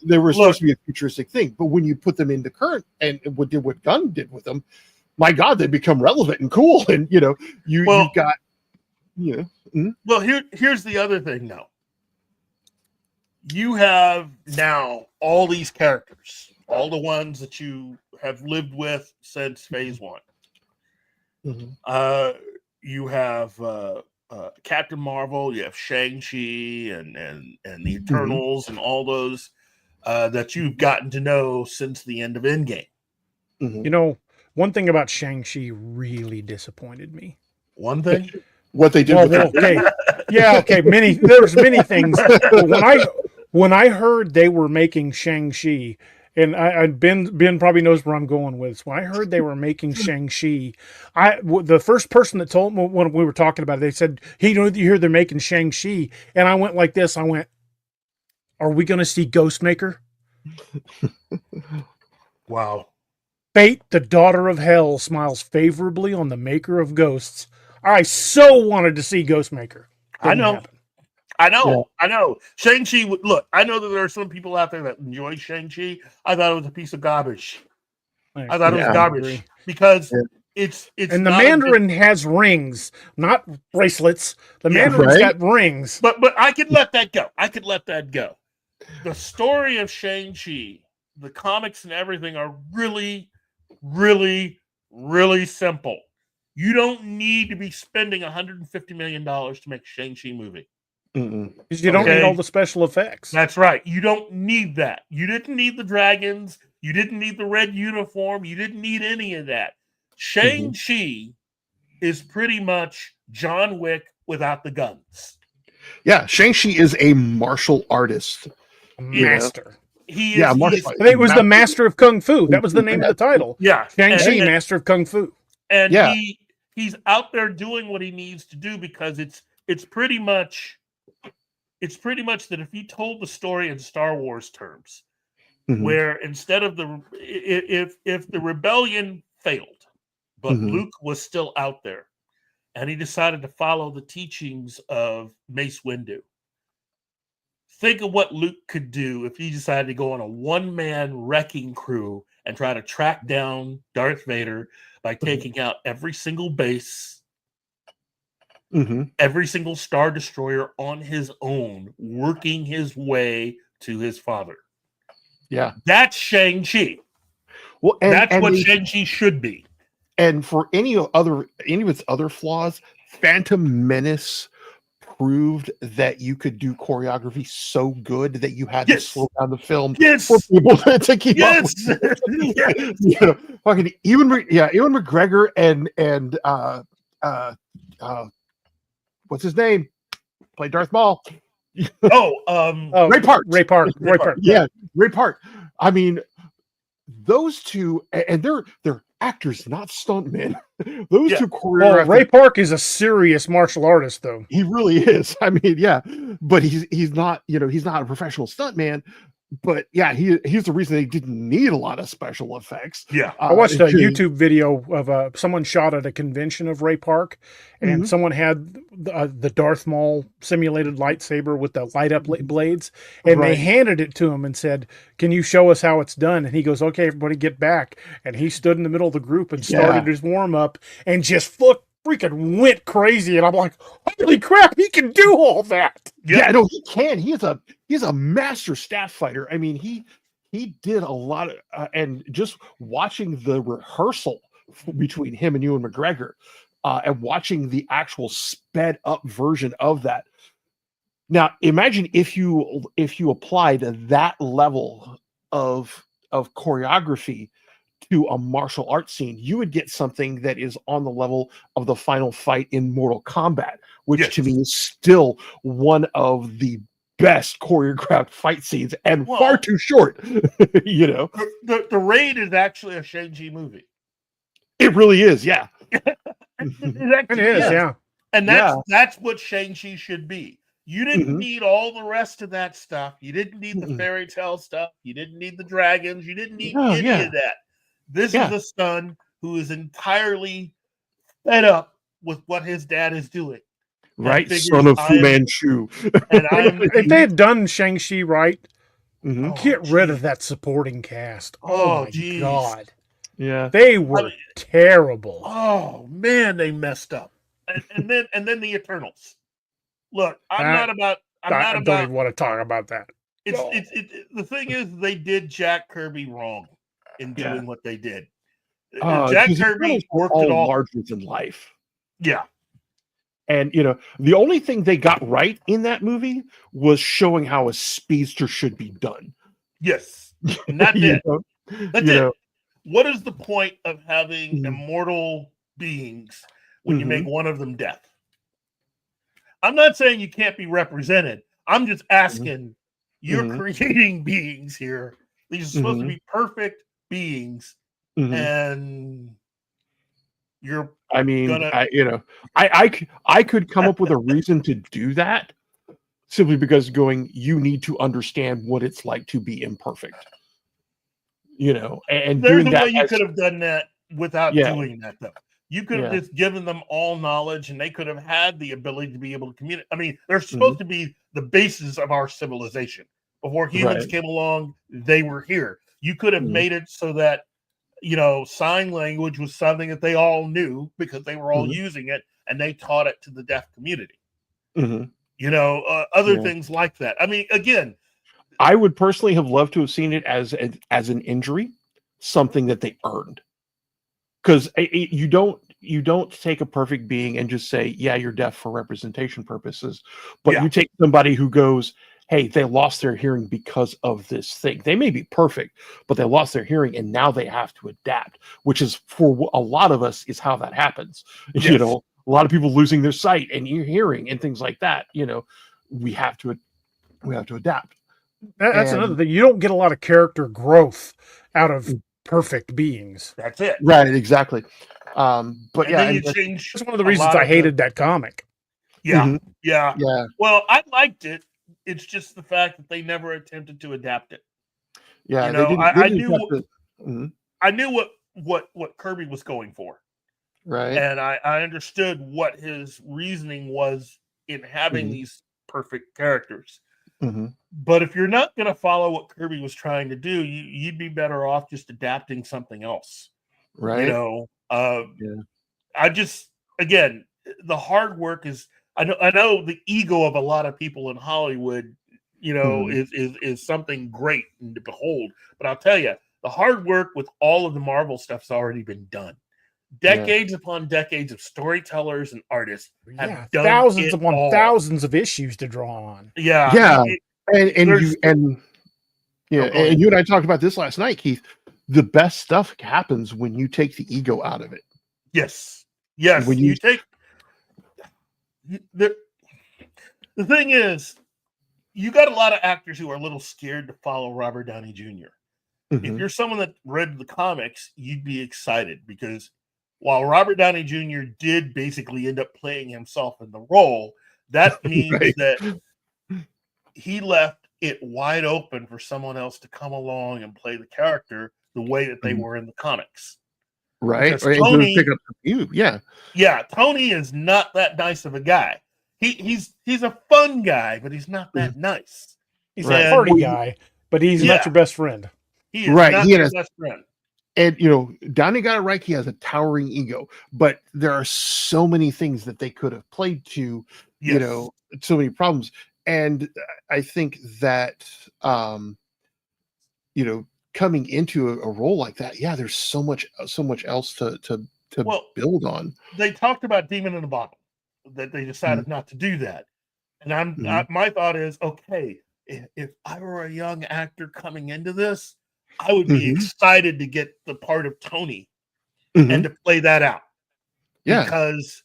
They were supposed to be a futuristic thing. But when you put them into current and what Gunn did with them, my God, they become relevant and cool. And, you've got, Well, here's the other thing now. You have now all these characters, all the ones that you have lived with since phase one. You have Captain Marvel, you have Shang-Chi and the Eternals and all those that you've gotten to know since the end of Endgame. You know, one thing about Shang-Chi really disappointed me. One thing? What they did Well, with that. okay. Yeah, okay. There's many things. But when I heard they were making Shang-Chi, and Ben probably knows where I'm going with this. When I heard they were making Shang-Chi, the first person that told me when we were talking about it, they said, "Hey, you hear they're making Shang-Chi," and I went like this. I went, "Are we going to see Ghostmaker?" Wow. Fate, the daughter of hell, smiles favorably on the maker of ghosts. I so wanted to see Ghostmaker. I know. Happen. I know. Shang-Chi, look, I know that there are some people out there that enjoy Shang-Chi. I thought it was a piece of garbage. I thought it was garbage because it's and the Mandarin has rings, not bracelets. The Mandarin's got rings. But I could let that go. The story of Shang-Chi, the comics and everything are really, really, really simple. You don't need to be spending $150 million to make a Shang-Chi movie. Because you don't need all the special effects. That's right. You don't need that. You didn't need the dragons. You didn't need the red uniform. You didn't need any of that. Shang-Chi is pretty much John Wick without the guns. Yeah, Shang-Chi is a martial artist. Master. He is. I think it was the Master of Kung Fu. That was the name of the title. Yeah. Shang-Chi, Master of Kung Fu. And he's out there doing what he needs to do because it's pretty much that if he told the story in Star Wars terms, where instead of if the rebellion failed, but Luke was still out there, and he decided to follow the teachings of Mace Windu. Think of what Luke could do if he decided to go on a one-man wrecking crew and try to track down Darth Vader by taking out every single base, every single Star Destroyer on his own, working his way to his father. Yeah. That's Shang-Chi. Well, that's what Shang-Chi should be. And for any of its other flaws, Phantom Menace proved that you could do choreography so good that you had to slow down the film for people to keep up with. You know, fucking Ewan McGregor and what's his name? Played Darth Maul. Ray Park. Yeah, Ray Park. I mean, those two, and they're actors, not stuntmen. Those two choreographers. Ray Park is a serious martial artist, though. He really is. I mean, yeah, but he's not. He's not a professional stuntman. But yeah, he's the reason they didn't need a lot of special effects. Yeah, I watched a YouTube video of someone shot at a convention of Ray Park, and someone had the Darth Maul simulated lightsaber with the light up blades, and they handed it to him and said, "Can you show us how it's done?" And he goes, "Okay, everybody, get back." And he stood in the middle of the group and started his warm up, and just freaking went crazy. And I'm like, holy crap, he can do all that. Yeah, no, he can. He's a master staff fighter. I mean, he did a lot of and just watching the rehearsal between him and Ewan McGregor and watching the actual sped up version of that. Now, imagine if you applied that level of choreography to a martial arts scene, you would get something that is on the level of the final fight in Mortal Kombat, which to me is still one of the best choreographed fight scenes and far too short. The Raid is actually a Shang-Chi movie. It really is, yeah. It is, yeah. And that's what Shang-Chi should be. You didn't need all the rest of that stuff. You didn't need the fairy tale stuff. You didn't need the dragons. You didn't need any of that. This is a son who is entirely fed up with what his dad is doing. Right, son of Fu Manchu. If they had done Shang-Chi right, get rid of that supporting cast. Oh my God. Yeah. They were terrible. Oh man, they messed up. And then the Eternals. Look, I don't even want to talk about that. The thing is, they did Jack Kirby wrong in doing what they did. Jack Kirby worked it all larger than life. Yeah. And the only thing they got right in that movie was showing how a speedster should be done. Yes, and that's You it. know? That's You it. know? What is the point of having Mhm. immortal beings when you Mhm. make one of them deaf? I'm not saying you can't be represented. I'm just asking, you're Mhm. creating beings here. These are supposed to Mhm. be perfect beings, Mhm. and you're I mean, gonna I could come up with a reason to do that simply because you need to understand what it's like to be imperfect. And there's doing a that way you as could have done that without yeah, doing that, though. You could have yeah. just given them all knowledge, and they could have had the ability to be able to communicate. I mean, they're Mhm. supposed to be the basis of our civilization. Before humans Right. came along, they were here. You could have Mhm. made it so that sign language was something that they all knew because they were all Mhm. using it, and they taught it to the deaf community. Mhm. Other Yeah. things like that. I mean, again, I would personally have loved to have seen it as an injury, something that they earned. Because you don't take a perfect being and just say, yeah, you're deaf for representation purposes, but yeah, you take somebody who goes, hey, they lost their hearing because of this thing. They may be perfect, but they lost their hearing and now they have to adapt, which is for a lot of us is how that happens. yes, A lot of people losing their sight and hearing and things like that. We have to adapt. That's another And thing. You don't get a lot of character growth out of perfect beings. that's it. right, exactly. But And yeah, then and you change That's one of the a reasons lot I of the hated that comic. yeah, Mhm. yeah. Yeah, Well, I liked it. It's just the fact that they never attempted to adapt it. yeah, they I didn't have knew to. Mhm. I knew what Kirby was going for, Right. and I understood what his reasoning was in having Mhm. these perfect characters. Mhm. But if you're not going to follow what Kirby was trying to do, you'd be better off just adapting something else. You Right. know, Yeah. I just again the hard work is. I know the ego of a lot of people in Hollywood, Mhm. is something great to behold. But I'll tell you, the hard work with all of the Marvel stuff's already been done. Yeah. Decades upon decades of storytellers and artists have Yeah, done thousands it upon all. thousands of issues to draw on. Yeah, Yeah. And there's you and yeah, no go ahead. and you and I talked about this last night, Keith. The best stuff happens when you take the ego out of it. Yes, When yes. you You take the the thing is, you got a lot of actors who are a little scared to follow Robert Downey Jr. If Mhm. you're someone that read the comics, you'd be excited because while Robert Downey Jr. did basically end up playing himself in the role, that means Right. that he left it wide open for someone else to come along and play the character the way that they Mhm. were in the comics. Right. Because And to pick up you. Yeah. Tony is not that nice of a guy. He's a fun guy, but he's not Mhm. that nice. He's a Right. party And guy, but he's not yeah, your best friend. he is Right. not He had your a best friend. and Downey got it right. He has a towering ego, but there are so many things that they could have played to, you Yes. know, so many problems. And I think that you know, coming into a role like that, yeah, there's so much else to Well, build on. they talked about Demon in a Bottle, that they Mhm. decided not to do that. And Mhm. my thought is, okay, if I were a young actor coming into this, I would be Mhm. excited to get the part of Tony and Mhm. to play that out Yeah. because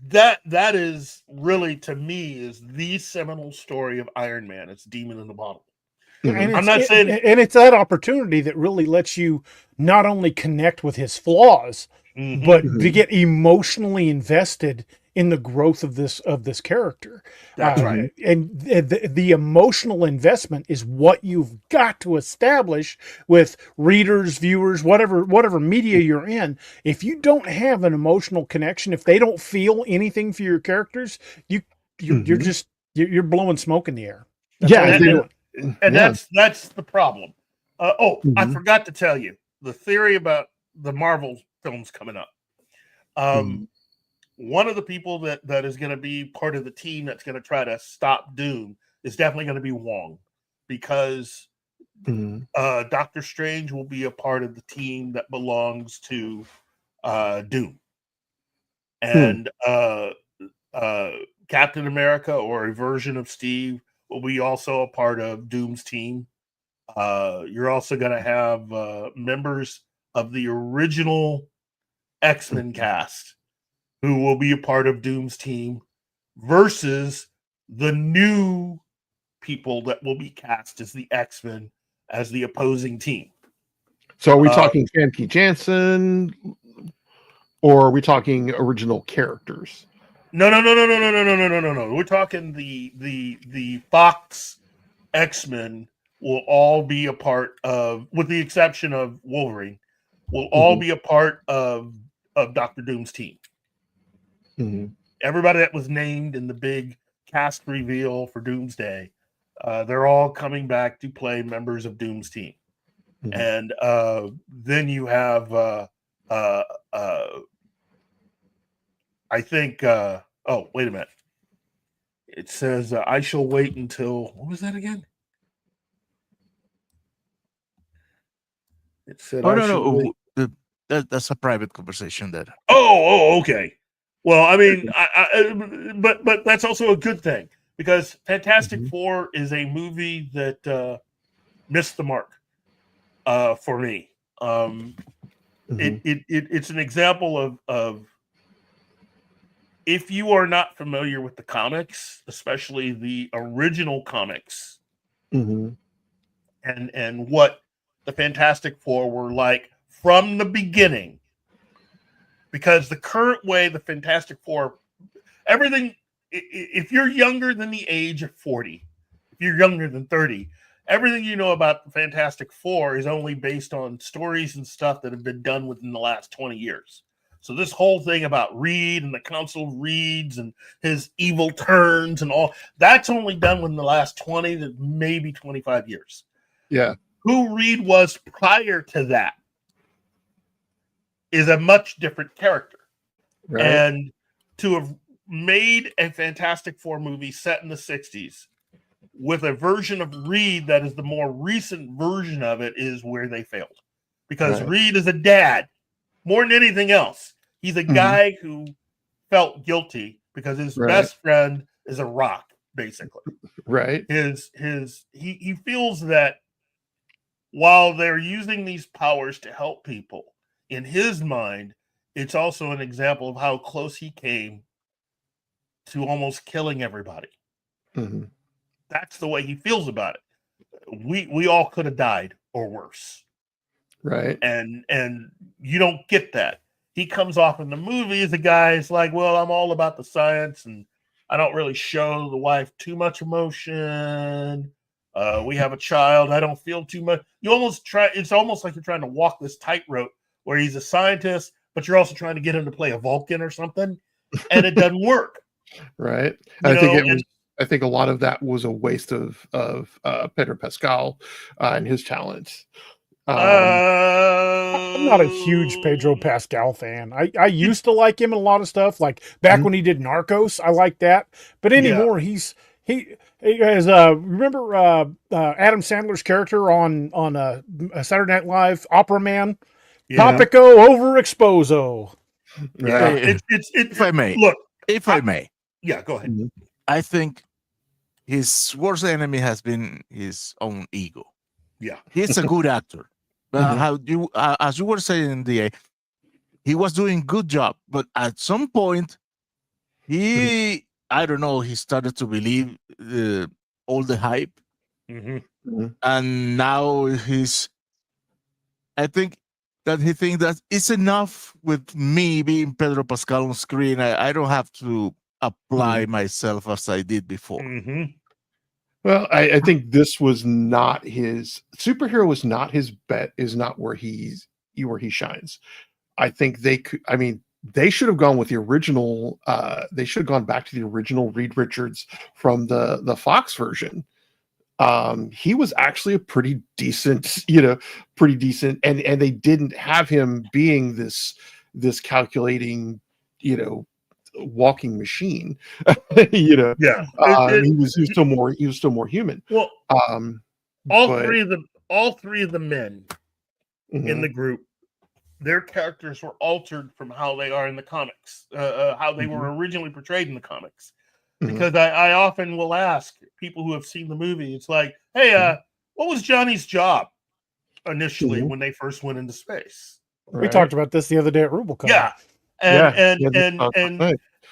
that is really to me is the seminal story of Iron Man. It's Demon in the Bottle. And Mhm. I'm not saying it's that opportunity that really lets you not only connect with his flaws, mhm, but to Mhm. get emotionally invested in the growth of this character. that's right. Mhm. And the emotional investment is what you've got to establish with readers, viewers, whatever media you're in. If you don't have an emotional connection, if they don't feel anything for your characters, you're Mhm. just you're blowing smoke in the air. That's all Yeah, And, you're they and doing. don't and yeah. that's the problem. I Mhm. forgot to tell you the theory about the Marvel films coming up. Mhm. Um, one of the people that is going to be part of the team that's going to try to stop Doom is definitely going to be Wong, because Mhm. Doctor Strange will be a part of the team that belongs to Doom, Hmm. and Captain America or a version of Steve will be also a part of Doom's team. You're also going to have members of the original X-Men cast who will be a part of Doom's team versus the new people that will be cast as the X-Men as the opposing team. So are we talking Famke Janssen, or are we talking original characters? No. We're talking the Fox X-Men will all be a part of, with the exception of Wolverine, will all be a part of Doctor Doom's team. Everybody that was named in the big cast reveal for Doomsday, they're all coming back to play members of Doom's team. And then you have, I think, oh, wait a minute. It says, I shall wait until, what was that again? It said, Oh, no. That's a private conversation there. Oh, okay. Well, I mean, but that's also a good thing because Fantastic Four is a movie that missed the mark for me. It's an example of if you are not familiar with the comics, especially the original comics, and what the Fantastic Four were like from the beginning. Because the current way the Fantastic Four, everything, if you're younger than the age of 40, if you're younger than 30, everything you know about the Fantastic Four is only based on stories and stuff that have been done within the last 20 years. So this whole thing about Reed and the Council of Reeds and his evil turns and all, that's only done within the last 20 to maybe 25 years. Yeah. Who Reed was prior to that is a much different character. Right. And to have made a Fantastic Four movie set in the 60s with a version of Reed that is the more recent version of it is where they failed. Because Reed is a dad more than anything else. He's a guy who felt guilty because his best friend is a rock, basically. Right. He feels that while they're using these powers to help people, in his mind, it's also an example of how close he came to almost killing everybody. That's the way he feels about it. We all could have died or worse. Right. And you don't get that. He comes off in the movie as a guy who's like, well, I'm all about the science and I don't really show the wife too much emotion. We have a child. I don't feel too much. It's almost like you're trying to walk this tightrope where he's a scientist, but you're also trying to get him to play a Vulcan or something, and it doesn't work. Right. I think a lot of that was a waste of Pedro Pascal and his talents. I'm not a huge Pedro Pascal fan. I used to like him in a lot of stuff, like back when he did Narcos. I like that, but anymore he has remember Adam Sandler's character on Saturday Night Live, Opera Man. Topico overexposo. Yeah. If I may, look. If I may, yeah, go ahead. I think his worst enemy has been his own ego. Yeah, he's a good actor, but as you were saying, D.A., he was doing a good job, but at some point, I don't know, he started to believe all the hype, and now I think that he thinks that it's enough with me being Pedro Pascal on screen. I don't have to apply myself as I did before. Well, I think this was not his superhero. Was not his bet. Is not where he shines. I think they should have gone with the original. They should have gone back to the original Reed Richards from the Fox version. He was actually a pretty decent, and they didn't have him being this calculating, walking machine. He was still more human. Well, all three of the men in the group their characters were altered from how they are in the comics, how they were originally portrayed in the comics. Because I often will ask people who have seen the movie, it's like, hey, what was Johnny's job initially when they first went into space? We talked about this the other day at Rubicon. Yeah. And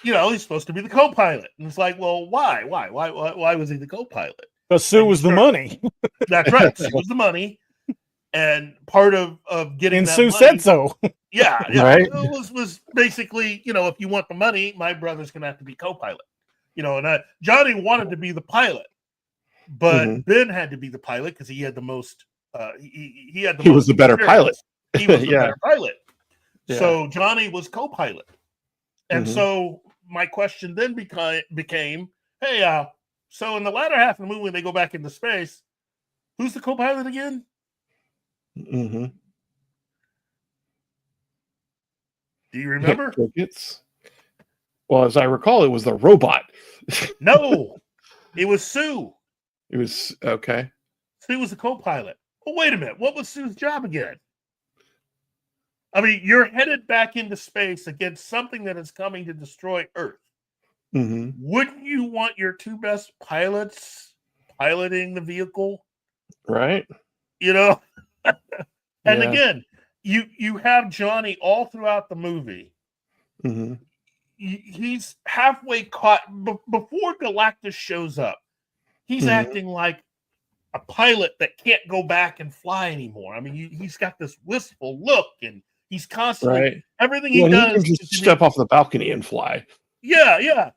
he's supposed to be the co-pilot. And it's like, well, why? Why was he the co-pilot? Because Sue was the money. That's right. Sue was the money. And part of getting and that Sue money, said so. Yeah. Right. It was basically, if you want the money, my brother's going to have to be co-pilot. And Johnny wanted to be the pilot, but Ben had to be the pilot because he had the most. He was the better pilot. He was the better pilot. Yeah. So Johnny was co-pilot, and so my question then became, hey, so in the latter half of the movie when they go back into space, who's the co-pilot again? Mm-hmm. Do you remember? Well, as I recall, it was the robot. No, it was Sue. It was okay. Sue was the co-pilot. Well, wait a minute. What was Sue's job again? I mean, you're headed back into space against something that is coming to destroy Earth. Wouldn't you want your two best pilots piloting the vehicle? Right. And again, you have Johnny all throughout the movie. He's halfway caught before Galactus shows up. He's acting like a pilot that can't go back and fly anymore. I mean, he's got this wistful look, and he's constantly everything he does. He can just step off the balcony and fly. Yeah.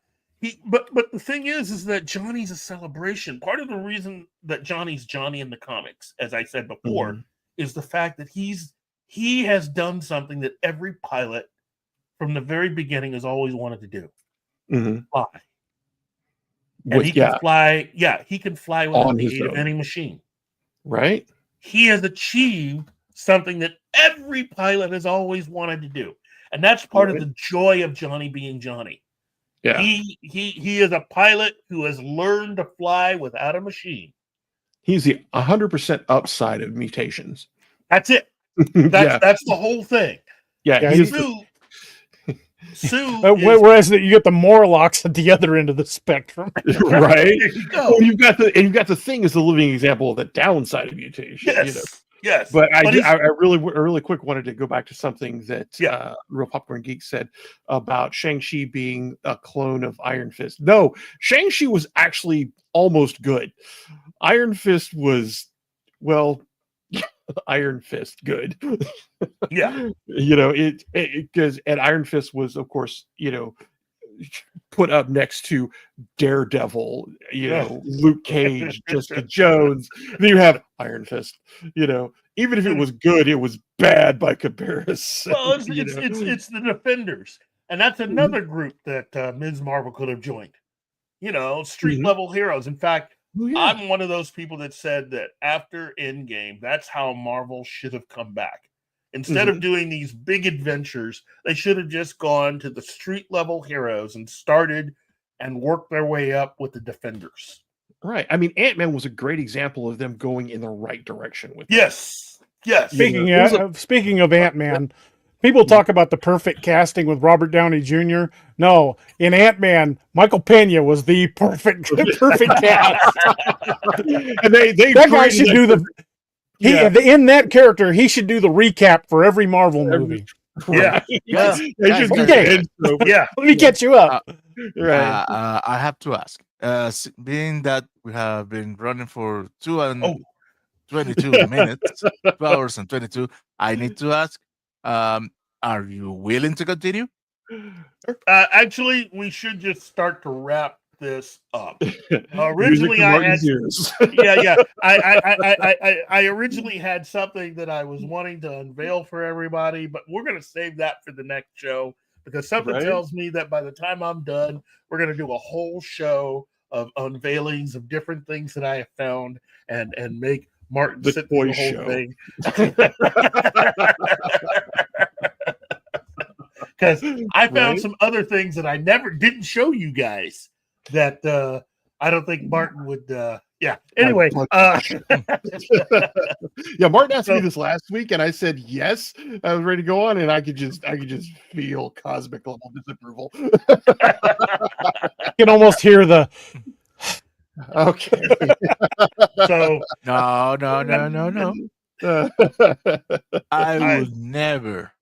But the thing is that Johnny's a celebration. Part of the reason that Johnny's Johnny in the comics, as I said before, is the fact that he has done something that every pilot from the very beginning has always wanted to do. Fly. And he can fly. Yeah, he can fly without the aid of any machine. Right. He has achieved something that every pilot has always wanted to do. And that's part of the joy of Johnny being Johnny. Yeah. He is a pilot who has learned to fly without a machine. He's the 100% upside of mutations. That's it. That's the whole thing. Yeah. Sue. Whereas you get the Morlocks at the other end of the spectrum, right? There you go. Well, you've got the thing is the living example of the downside of mutation. Yes. But I really quick wanted to go back to something that Real Popcorn Geek said about Shang-Chi being a clone of Iron Fist. No, Shang-Chi was actually almost good. Iron Fist was, Iron Fist good. Yeah. Because Iron Fist was, of course, put up next to Daredevil, Luke Cage, Jessica Jones. Then you have Iron Fist. Even if it was good, it was bad by comparison. Well, it's the Defenders, and that's another group that Ms. Marvel could have joined. Street level heroes. In fact, I'm one of those people that said that after Endgame, that's how Marvel should have come back. Instead of doing these big adventures, they should have just gone to the street level heroes and started and worked their way up with the Defenders. Right. I mean, Ant-Man was a great example of them going in the right direction with Yes. Speaking of Ant-Man, people talk about the perfect casting with Robert Downey Jr. No, in Ant-Man, Michael Pena was the perfect cast. And that guy should do in that character, he should do the recap for every Marvel movie. Yeah. Let me catch you up. I have to ask, being that we have been running for 22 minutes, 2 hours and 22, I need to ask, are you willing to continue? Actually, we should just start to wrap this up. Originally, I had I originally had something that I was wanting to unveil for everybody, but we're going to save that for the next show because something tells me that by the time I'm done, we're going to do a whole show of unveilings of different things that I have found and make Martin sit through the whole thing. Because I found some other things that I didn't show you guys that I don't think Martin would Yeah. Anyway, yeah, Martin asked me So- this last week, and I said yes. I was ready to go on, and I could just feel cosmic level disapproval. You can almost hear the Okay. so No. Uh, I would never.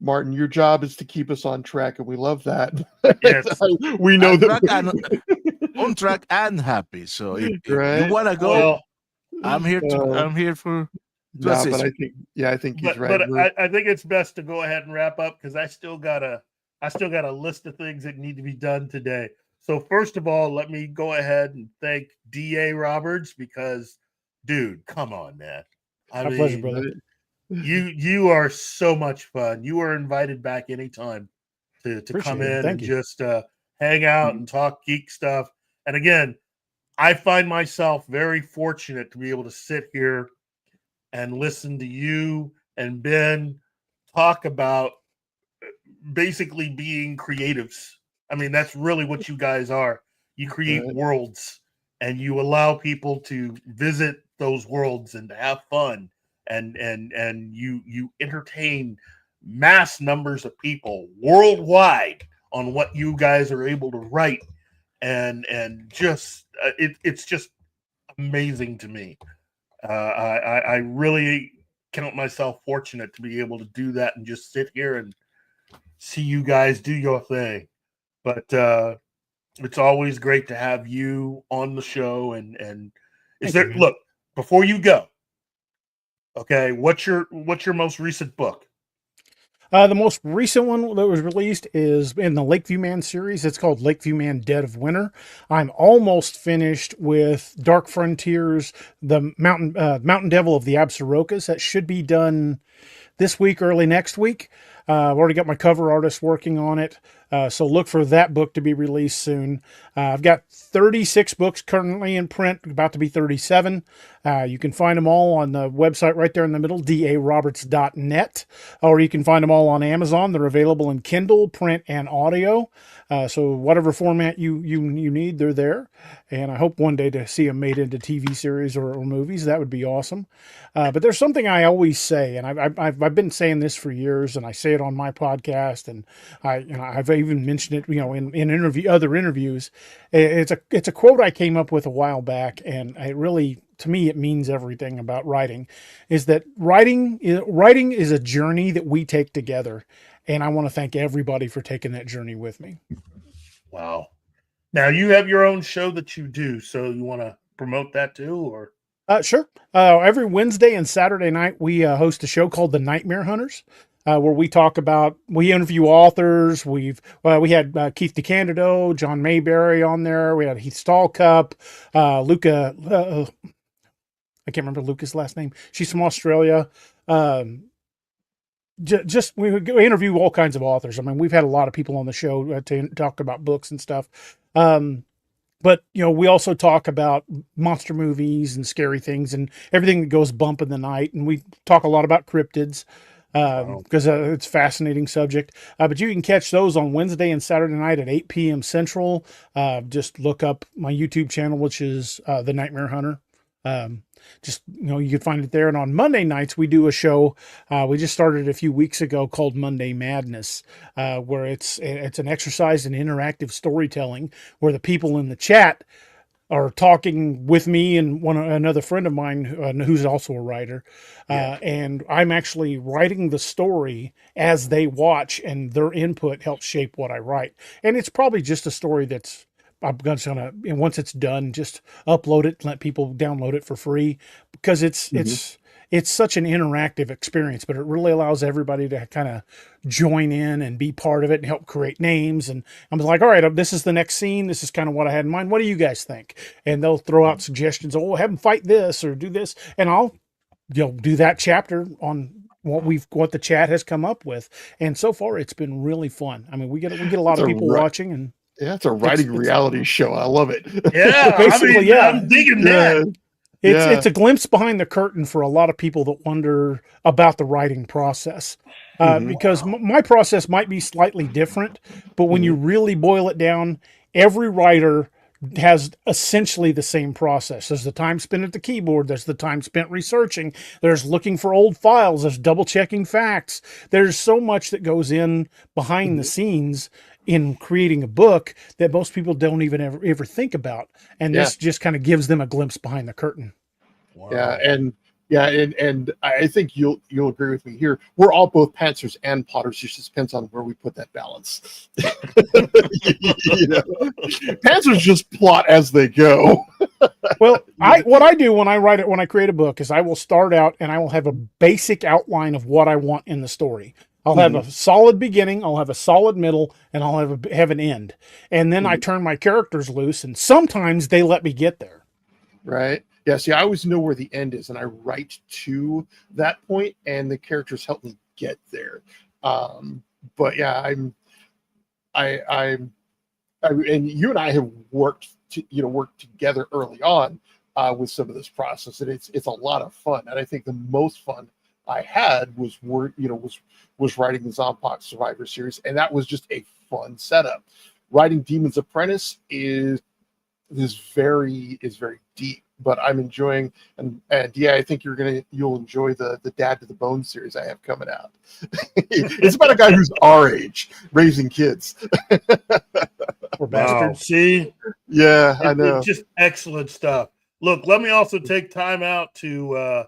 Martin, your job is to keep us on track, and we love that. Yes. We know On that. track on track and happy. So if Right. you want to go, well, I'm here to. I'm here for. No, assist but you. I think he's but, right. but I think it's best to go ahead and wrap up because I still got a list of things that need to be done today. So first of all, let me go ahead and thank D.A. Roberts because, dude, come on, man. my pleasure, brother. You are so much fun. You are invited back anytime to come Appreciate it. in Thank and you. just hang out and talk geek stuff. And again, I find myself very fortunate to be able to sit here and listen to you and Ben talk about basically being creatives. I mean, that's really what you guys are. You create Right. worlds and you allow people to visit those worlds and to have fun and you entertain mass numbers of people worldwide on what you guys are able to write and just it's just amazing to me. I really count myself fortunate to be able to do that and just sit here and see you guys do your thing. But it's always great to have you on the show. And is Thank there you, man. look before you go? Okay, what's your most recent book? The most recent one that was released is in the Lakeview Man series. It's called Lakeview Man Dead of Winter. I'm almost finished with Dark Frontiers, the Mountain Devil of the Absarokas. That should be done this week, early next week. I've already got my cover artist working on it. So look for that book to be released soon. I've got 36 books currently in print, about to be 37. You can find them all on the website right there in the middle, daroberts.net, or you can find them all on Amazon. They're available in Kindle, print, and audio. So whatever format you need, they're there. And I hope one day to see them made into TV series or movies. That would be awesome. But there's something I always say, and I've been saying this for years, and I say it on my podcast, and I've even mentioned it, in other interviews. It's a quote I came up with a while back, and it really, to me, it means everything about writing. Is that writing is a journey that we take together, and I want to thank everybody for taking that journey with me. Wow. Now you have your own show that you do, so you want to promote that too, or? Sure. Every Wednesday and Saturday night, we host a show called The Nightmare Hunters, where we interview authors. We had Keith DeCandido, John Mayberry on there. We had Heath Stallcup, Luca. I can't remember Luca's last name. She's from Australia. We interview all kinds of authors. I mean, we've had a lot of people on the show to talk about books and stuff. But, we also talk about monster movies and scary things and everything that goes bump in the night. And we talk a lot about cryptids because it's a fascinating subject. But you can catch those on Wednesday and Saturday night at 8 p.m. Central. Just look up my YouTube channel, which is The Nightmare Hunter. You can find it there. And on Monday nights, we do a show. We just started a few weeks ago called Monday Madness, where it's an exercise in interactive storytelling where the people in the chat are talking with me and another friend of mine who's also a writer. And I'm actually writing the story as they watch, and their input helps shape what I write. And it's probably just a story I'm just gonna, once it's done, just upload it and let people download it for free, because it's such an interactive experience, but it really allows everybody to kind of join in and be part of it and help create names. And I'm like, all right, this is the next scene. This is kind of what I had in mind. What do you guys think? And they'll throw out suggestions. Oh, have them fight this or do this. And I'll, do that chapter on what the chat has come up with. And so far it's been really fun. I mean, we get a lot of people watching, and yeah, it's a writing reality show. I love it. Yeah, basically, I'm digging that. It's a glimpse behind the curtain for a lot of people that wonder about the writing process. Because my process might be slightly different, but when you really boil it down, every writer has essentially the same process. There's the time spent at the keyboard. There's the time spent researching. There's looking for old files. There's double checking facts. There's so much that goes in behind the scenes in creating a book that most people don't even ever think about. And this just kind of gives them a glimpse behind the curtain. Wow. And I think you'll agree with me here. We're all both pantsers and potters. It just depends on where we put that balance. Pantsers just plot as they go. Well, what I do when I create a book is I will start out and I will have a basic outline of what I want in the story. I'll have a solid beginning, I'll have a solid middle, and I'll have an end. And then I turn my characters loose, and sometimes they let me get there. Right. Yeah, see, I always know where the end is, and I write to that point, and the characters help me get there. But yeah, I'm, and you and I have worked together early on with some of this process, and it's a lot of fun. And I think the most fun I had was writing the Zompox Survivor series, and that was just a fun setup. Writing Demon's Apprentice is very deep. But I'm enjoying, and yeah, I think you'll enjoy the Dad to the Bone series I have coming out. It's about a guy who's our age raising kids. Poor bastard. See? Yeah, I know. It's just excellent stuff. Look, let me also take time out to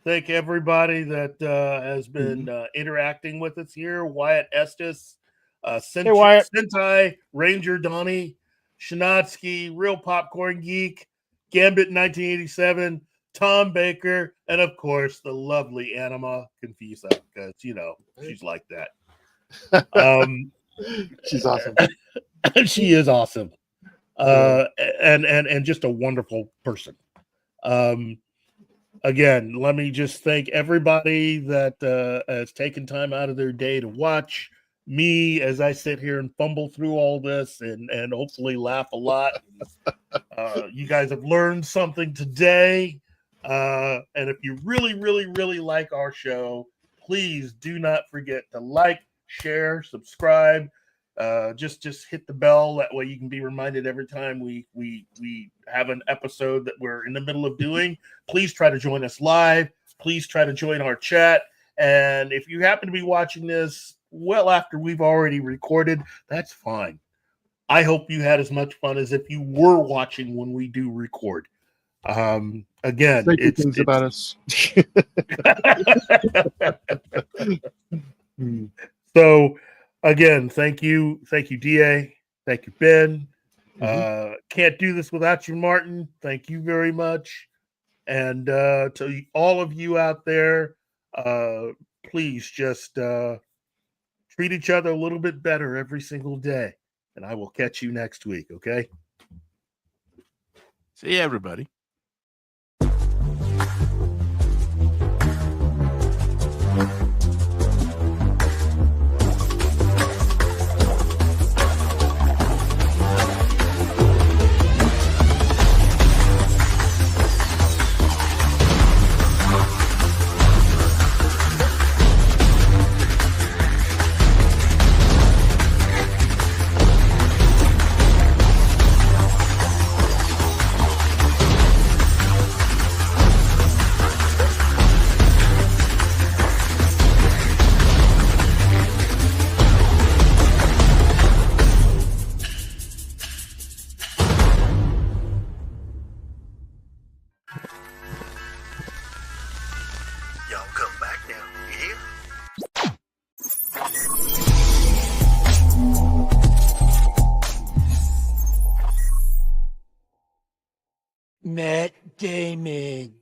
thank everybody that has been interacting with us here. Wyatt Estes, Wyatt. Sentai, Ranger Donnie, Shinatsky, Real Popcorn Geek, Gambit 1987, Tom Baker, and of course the lovely Anima Confisa, because she's like that. She's awesome. She is awesome. And just a wonderful person. Again, let me just thank everybody that has taken time out of their day to watch me as I sit here and fumble through all this and hopefully laugh a lot. You guys have learned something today. And if you really, really, really like our show, please do not forget to like, share, subscribe. Just hit the bell. That way you can be reminded every time we have an episode that we're in the middle of doing. Please try to join us live. Please try to join our chat. And if you happen to be watching this well after we've already recorded, that's fine. I hope you had as much fun as if you were watching when we do record. Again, it's things about us. So again, thank you, D.A. Thank you, Ben. Can't do this without you, Martin. Thank you very much. And to all of you out there, please just treat each other a little bit better every single day. And I will catch you next week, okay? See you, everybody. Y'all come back now, you hear? Matt Damon.